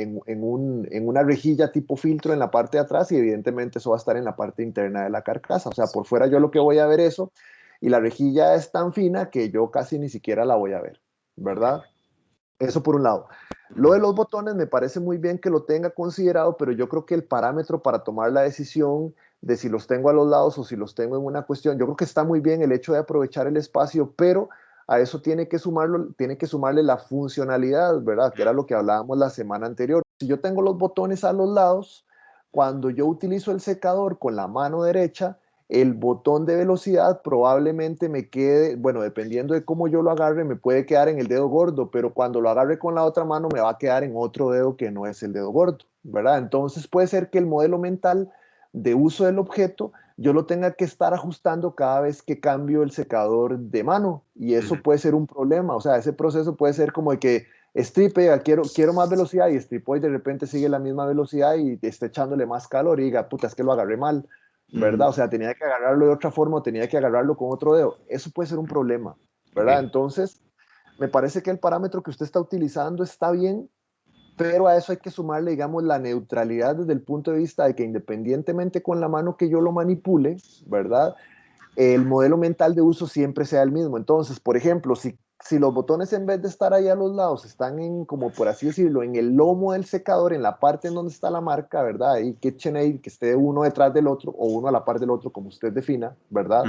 rejilla tipo filtro en la parte de atrás, y evidentemente eso va a estar en la parte interna de la carcasa. O sea, por fuera yo lo que voy a ver eso, y la rejilla es tan fina que yo casi ni siquiera la voy a ver, ¿verdad? Eso por un lado. Lo de los botones me parece muy bien que lo tenga considerado, pero yo creo que el parámetro para tomar la decisión de si los tengo a los lados o si los tengo en una cuestión, yo creo que está muy bien el hecho de aprovechar el espacio, pero a eso tiene que sumarle la funcionalidad, ¿verdad? Que era lo que hablábamos la semana anterior. Si yo tengo los botones a los lados, cuando yo utilizo el secador con la mano derecha, el botón de velocidad probablemente me quede, bueno, dependiendo de cómo yo lo agarre, me puede quedar en el dedo gordo, pero cuando lo agarre con la otra mano me va a quedar en otro dedo que no es el dedo gordo, ¿verdad? Entonces puede ser que el modelo mental de uso del objeto yo lo tenga que estar ajustando cada vez que cambio el secador de mano, y eso puede ser un problema. O sea, ese proceso puede ser como de que stripe, quiero más velocidad, y stripó y de repente sigue la misma velocidad y esté echándole más calor y diga, puta, es que lo agarré mal, ¿verdad? O sea, tenía que agarrarlo de otra forma o tenía que agarrarlo con otro dedo. Eso puede ser un problema, ¿verdad? Entonces, me parece que el parámetro que usted está utilizando está bien, pero a eso hay que sumarle, digamos, la neutralidad desde el punto de vista de que independientemente con la mano que yo lo manipule, ¿verdad? El modelo mental de uso siempre sea el mismo. Entonces, por ejemplo, si los botones en vez de estar ahí a los lados están en, como por así decirlo, en el lomo del secador, en la parte en donde está la marca, ¿verdad? Y KitchenAid, que esté uno detrás del otro o uno a la par del otro, como usted defina, ¿verdad?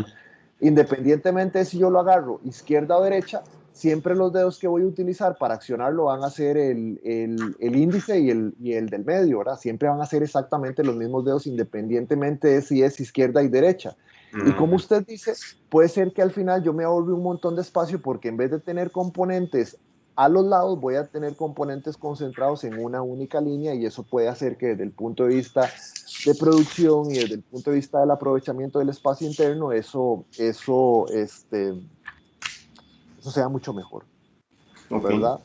Independientemente de si yo lo agarro izquierda o derecha, siempre los dedos que voy a utilizar para accionarlo van a ser el índice y el del medio, ¿verdad? Siempre van a ser exactamente los mismos dedos independientemente de si es izquierda y derecha. Y como usted dice, puede ser que al final yo me ahorre un montón de espacio porque en vez de tener componentes a los lados, voy a tener componentes concentrados en una única línea y eso puede hacer que desde el punto de vista de producción y desde el punto de vista del aprovechamiento del espacio interno, eso sea mucho mejor, ¿verdad?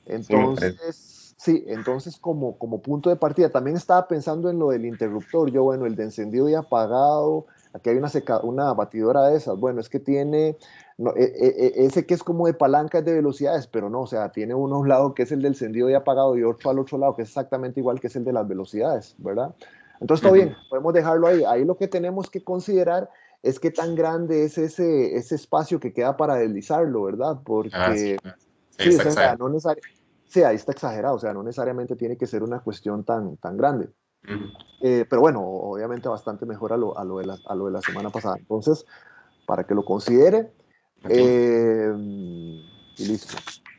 Entonces, sí, entonces como punto de partida, también estaba pensando en lo del interruptor. Yo, bueno, el de encendido y apagado, aquí hay una batidora de esas, bueno, es que tiene, no, ese que es como de palancas de velocidades, pero no, o sea, tiene uno a un lado que es el del encendido y apagado y otro al otro lado que es exactamente igual que es el de las velocidades, ¿verdad? Entonces, todo bien, podemos dejarlo ahí. Ahí lo que tenemos que considerar es qué tan grande es ese espacio que queda para deslizarlo, ¿verdad? Porque sí, o sea, sí, ahí está exagerado, o sea, no necesariamente tiene que ser una cuestión tan grande. Pero bueno, obviamente bastante mejor a lo de la semana pasada. Entonces, para que lo considere, y listo.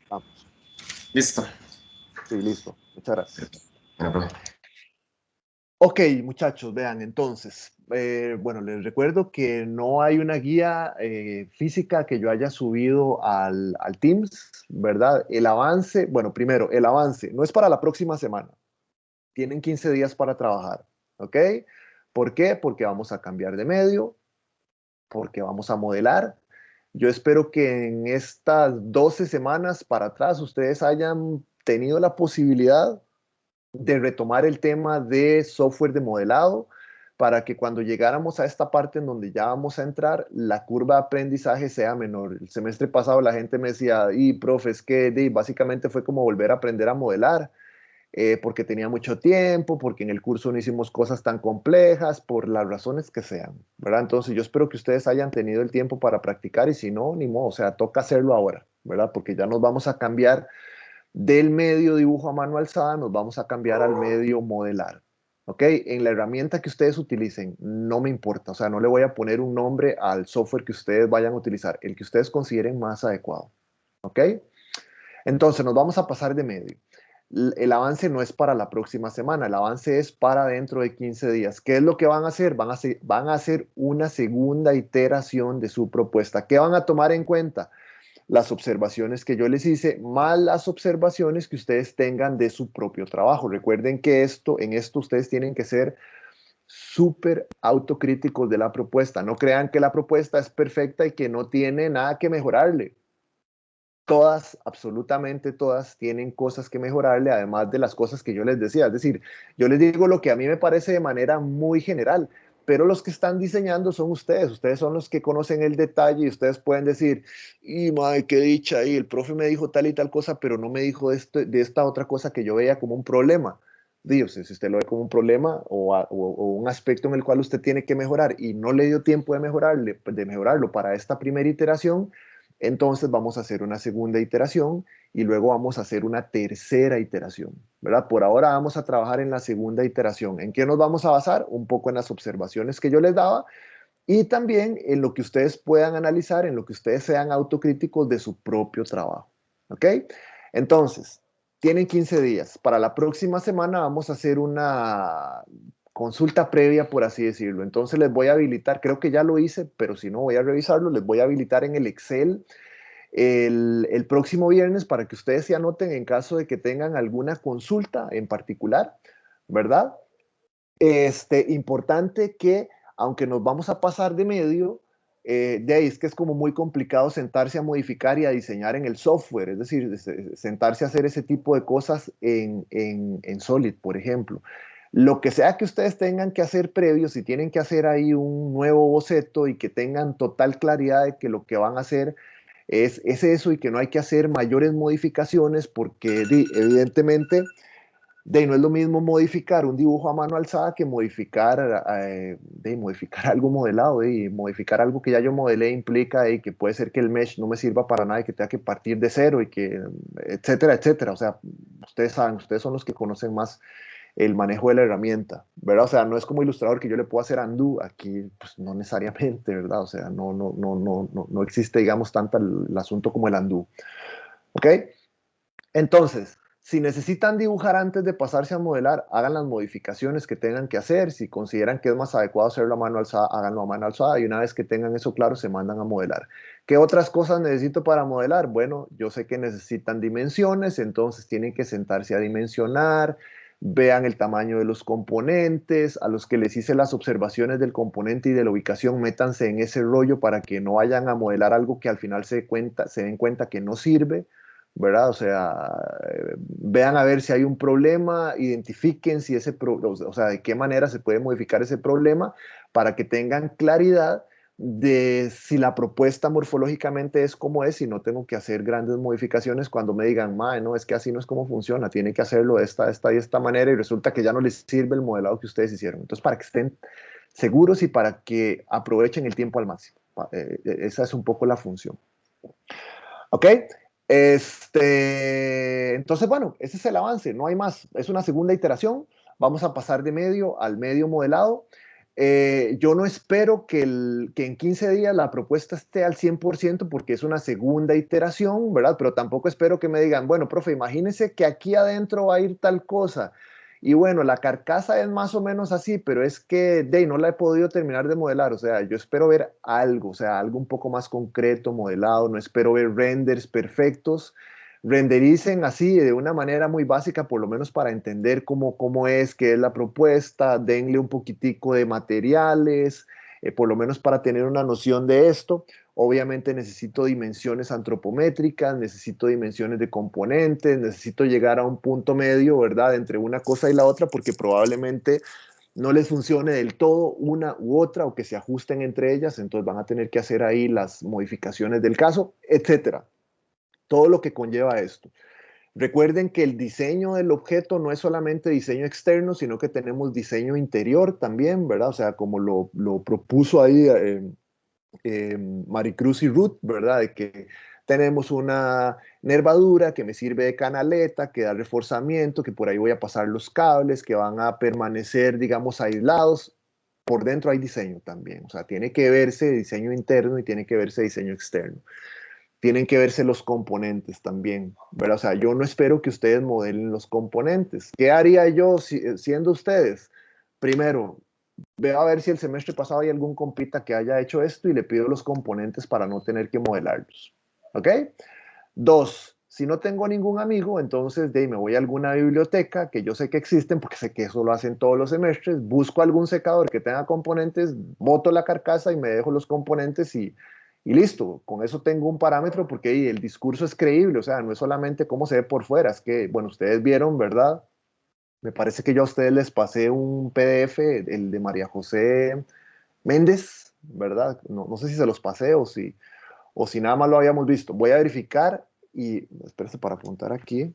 Vamos.
Listo.
Sí, listo. Muchas gracias.
Bueno, profe.
Ok, muchachos, vean, entonces, bueno, les recuerdo que no hay una guía física que yo haya subido al Teams, ¿verdad? El avance, bueno, primero, el avance no es para la próxima semana. Tienen 15 días para trabajar, ¿ok? ¿Por qué? Porque vamos a cambiar de medio, porque vamos a modelar. Yo espero que en estas 12 semanas para atrás ustedes hayan tenido la posibilidad de retomar el tema de software de modelado para que cuando llegáramos a esta parte en donde ya vamos a entrar, la curva de aprendizaje sea menor. El semestre pasado la gente me decía, y profe, es que básicamente fue como volver a aprender a modelar, porque tenía mucho tiempo, porque en el curso no hicimos cosas tan complejas, por las razones que sean, ¿verdad? Entonces yo espero que ustedes hayan tenido el tiempo para practicar y si no, ni modo, o sea, toca hacerlo ahora, ¿verdad? Porque ya nos vamos a cambiar del medio dibujo a mano alzada, nos vamos a cambiar al medio modelar. ¿Ok? En la herramienta que ustedes utilicen, no me importa, o sea, no le voy a poner un nombre al software que ustedes vayan a utilizar, el que ustedes consideren más adecuado. ¿Ok? Entonces, nos vamos a pasar de medio. El avance no es para la próxima semana, el avance es para dentro de 15 días. ¿Qué es lo que van a hacer? Van a hacer una segunda iteración de su propuesta. ¿Qué van a tomar en cuenta? Las observaciones que yo les hice, más las observaciones que ustedes tengan de su propio trabajo. Recuerden que en esto ustedes tienen que ser súper autocríticos de la propuesta. No crean que la propuesta es perfecta y que no tiene nada que mejorarle. Todas, absolutamente todas, tienen cosas que mejorarle, además de las cosas que yo les decía. Es decir, yo les digo lo que a mí me parece de manera muy general, pero los que están diseñando son ustedes son los que conocen el detalle y ustedes pueden decir, y madre, qué dicha, y el profe me dijo tal y tal cosa, pero no me dijo de esta otra cosa que yo veía como un problema. Dios, si usted lo ve como un problema o un aspecto en el cual usted tiene que mejorar y no le dio tiempo de mejorarlo para esta primera iteración, entonces vamos a hacer una segunda iteración y luego vamos a hacer una tercera iteración, ¿verdad? Por ahora vamos a trabajar en la segunda iteración. ¿En qué nos vamos a basar? Un poco en las observaciones que yo les daba y también en lo que ustedes puedan analizar, en lo que ustedes sean autocríticos de su propio trabajo, ¿ok? Entonces, tienen 15 días. Para la próxima semana vamos a hacer una consulta previa, por así decirlo. Entonces les voy a habilitar, creo que ya lo hice, pero si no voy a revisarlo, les voy a habilitar en el Excel el próximo viernes para que ustedes se anoten en caso de que tengan alguna consulta en particular, ¿verdad? Importante que, aunque nos vamos a pasar de medio, de ahí es que es como muy complicado sentarse a modificar y a diseñar en el software, es decir, sentarse a hacer ese tipo de cosas en Solid, por ejemplo. Lo que sea que ustedes tengan que hacer previo, si tienen que hacer ahí un nuevo boceto y que tengan total claridad de que lo que van a hacer es eso y que no hay que hacer mayores modificaciones porque evidentemente no es lo mismo modificar un dibujo a mano alzada que modificar algo modelado. Modificar algo que ya yo modelé implica que puede ser que el mesh no me sirva para nada y que tenga que partir de cero y que etcétera, etcétera. O sea, ustedes saben, ustedes son los que conocen más el manejo de la herramienta, ¿verdad? O sea, no es como ilustrador que yo le puedo hacer undo, aquí pues no necesariamente, ¿verdad? O sea, no existe, digamos, tanto el asunto como el undo, ¿ok? Entonces, si necesitan dibujar antes de pasarse a modelar, hagan las modificaciones que tengan que hacer. Si consideran que es más adecuado hacerlo a mano alzada, háganlo a mano alzada y una vez que tengan eso claro, se mandan a modelar. ¿Qué otras cosas necesito para modelar? Bueno, yo sé que necesitan dimensiones, entonces tienen que sentarse a dimensionar, vean el tamaño de los componentes, a los que les hice las observaciones del componente y de la ubicación, métanse en ese rollo para que no vayan a modelar algo que al final se den cuenta que no sirve, ¿verdad? O sea, vean a ver si hay un problema, identifiquen si o sea, de qué manera se puede modificar ese problema para que tengan claridad de si la propuesta morfológicamente es como es y no tengo que hacer grandes modificaciones cuando me digan, mae, no, es que así no es como funciona, tiene que hacerlo de esta y esta manera y resulta que ya no les sirve el modelado que ustedes hicieron. Entonces, para que estén seguros y para que aprovechen el tiempo al máximo. Esa es un poco la función. ¿Ok? Entonces, bueno, ese es el avance, no hay más. Es una segunda iteración. Vamos a pasar de medio al medio modelado. Yo no espero que en 15 días la propuesta esté al 100% porque es una segunda iteración, ¿verdad? Pero tampoco espero que me digan, bueno, profe, imagínese que aquí adentro va a ir tal cosa. Y bueno, la carcasa es más o menos así, pero es que no la he podido terminar de modelar. O sea, yo espero ver algo, o sea, algo un poco más concreto, modelado. No espero ver renders perfectos. Rendericen así de una manera muy básica, por lo menos para entender cómo es, qué es la propuesta. Denle un poquitico de materiales, por lo menos para tener una noción de esto. Obviamente necesito dimensiones antropométricas, necesito dimensiones de componentes, necesito llegar a un punto medio, ¿verdad? Entre una cosa y la otra, porque probablemente no les funcione del todo una u otra o que se ajusten entre ellas, entonces van a tener que hacer ahí las modificaciones del caso, etcétera. Todo lo que conlleva esto. Recuerden que el diseño del objeto no es solamente diseño externo, sino que tenemos diseño interior también, ¿verdad? O sea, como lo propuso ahí Maricruz y Ruth, ¿verdad? De que tenemos una nervadura que me sirve de canaleta, que da reforzamiento, que por ahí voy a pasar los cables, que van a permanecer, digamos, aislados. Por dentro hay diseño también, o sea, tiene que verse diseño interno y tiene que verse diseño externo. Tienen que verse los componentes también, ¿verdad? O sea, yo no espero que ustedes modelen los componentes. ¿Qué haría yo siendo ustedes? Primero, veo a ver si el semestre pasado hay algún compita que haya hecho esto y le pido los componentes para no tener que modelarlos. ¿Ok? 2, si no tengo ningún amigo, entonces me voy a alguna biblioteca que yo sé que existen, porque sé que eso lo hacen todos los semestres, busco algún secador que tenga componentes, boto la carcasa y me dejo los componentes y listo, con eso tengo un parámetro porque el discurso es creíble, o sea, no es solamente cómo se ve por fuera, es que, bueno, ustedes vieron, ¿verdad? Me parece que yo a ustedes les pasé un PDF, el de María José Méndez, ¿verdad? No sé si se los pasé o si nada más lo habíamos visto. Voy a verificar y espérense para apuntar aquí,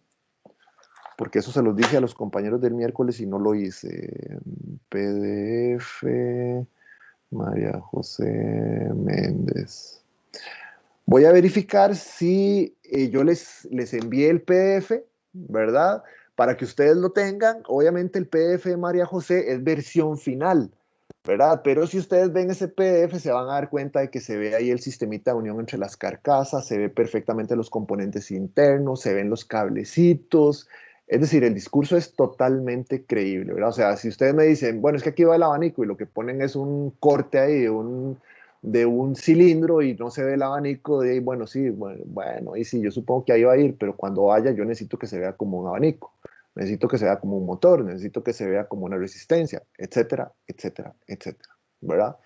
porque eso se los dije a los compañeros del miércoles y no lo hice. PDF María José Méndez. Voy a verificar si yo les envié el PDF, ¿verdad? Para que ustedes lo tengan. Obviamente el PDF de María José es versión final, ¿verdad? Pero si ustedes ven ese PDF se van a dar cuenta de que se ve ahí el sistemita de unión entre las carcasas, se ve perfectamente los componentes internos, se ven los cablecitos. Es decir, el discurso es totalmente creíble, ¿verdad? O sea, si ustedes me dicen, bueno, es que aquí va el abanico y lo que ponen es un corte ahí de un cilindro y no se ve el abanico, bueno, sí, bueno, y sí, yo supongo que ahí va a ir, pero cuando vaya yo necesito que se vea como un abanico, necesito que se vea como un motor, necesito que se vea como una resistencia, etcétera, etcétera, etcétera, ¿verdad?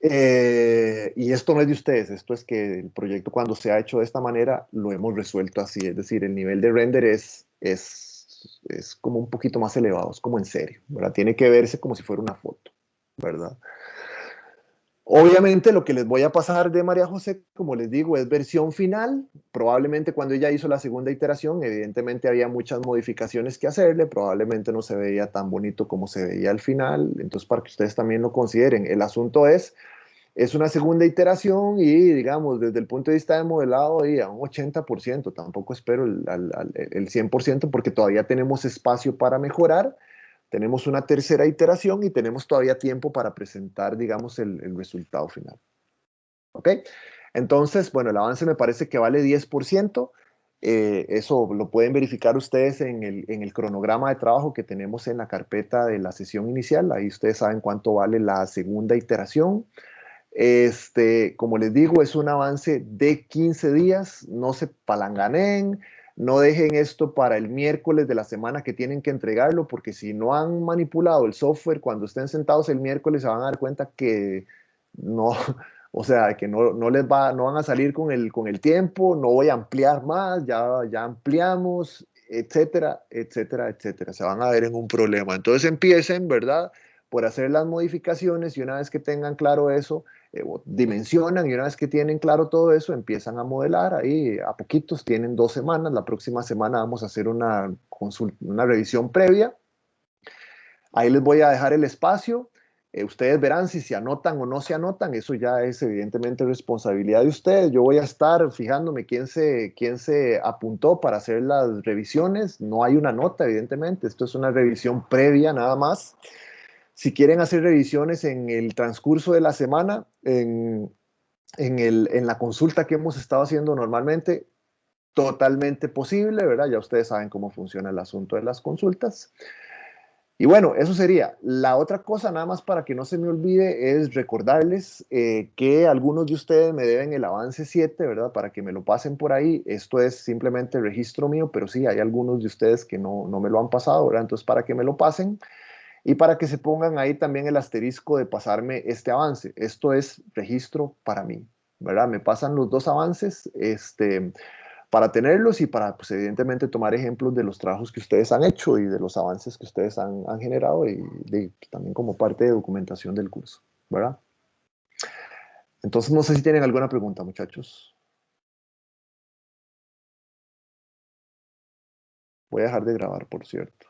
Y esto no es de ustedes, esto es que el proyecto cuando se ha hecho de esta manera lo hemos resuelto así, es decir, el nivel de render es como un poquito más elevado, es como en serio, ¿verdad? Tiene que verse como si fuera una foto, ¿verdad? Obviamente lo que les voy a pasar de María José, como les digo, es versión final. Probablemente cuando ella hizo la segunda iteración, evidentemente había muchas modificaciones que hacerle, probablemente no se veía tan bonito como se veía al final, entonces para que ustedes también lo consideren. El asunto es es una segunda iteración y, digamos, desde el punto de vista de modelado, y a un 80%, tampoco espero el 100% porque todavía tenemos espacio para mejorar, tenemos una tercera iteración y tenemos todavía tiempo para presentar, digamos, el resultado final. ¿Ok? Entonces, bueno, el avance me parece que vale 10%. Eso lo pueden verificar ustedes en el cronograma de trabajo que tenemos en la carpeta de la sesión inicial. Ahí ustedes saben cuánto vale la segunda iteración. Como les digo, es un avance de 15 días. No se palanganeen. No dejen esto para el miércoles de la semana que tienen que entregarlo, porque si no han manipulado el software, cuando estén sentados el miércoles se van a dar cuenta que no, o sea, que no les no van a salir con el tiempo, no voy a ampliar más, ya ampliamos, etcétera, etcétera, etcétera. Se van a ver en un problema. Entonces empiecen, ¿verdad?, por hacer las modificaciones y una vez que tengan claro eso, dimensionan y una vez que tienen claro todo eso, empiezan a modelar. Ahí a poquitos, tienen 2 semanas. La próxima semana vamos a hacer una revisión previa. Ahí les voy a dejar el espacio. Ustedes verán si se anotan o no se anotan. Eso ya es evidentemente responsabilidad de ustedes. Yo voy a estar fijándome quién se apuntó para hacer las revisiones. No hay una nota, evidentemente. Esto es una revisión previa nada más. Si quieren hacer revisiones en el transcurso de la semana, en la consulta que hemos estado haciendo normalmente, totalmente posible, ¿verdad? Ya ustedes saben cómo funciona el asunto de las consultas. Y bueno, eso sería. La otra cosa, nada más para que no se me olvide, es recordarles que algunos de ustedes me deben el avance 7, ¿verdad? Para que me lo pasen por ahí. Esto es simplemente registro mío, pero sí, hay algunos de ustedes que no me lo han pasado, ¿verdad? Entonces, para que me lo pasen y para que se pongan ahí también el asterisco de pasarme este avance. Esto es registro para mí, ¿verdad? Me pasan los 2 avances, para tenerlos y para, pues, evidentemente, tomar ejemplos de los trabajos que ustedes han hecho y de los avances que ustedes han generado y también como parte de documentación del curso, ¿verdad? Entonces, no sé si tienen alguna pregunta, muchachos. Voy a dejar de grabar, por cierto.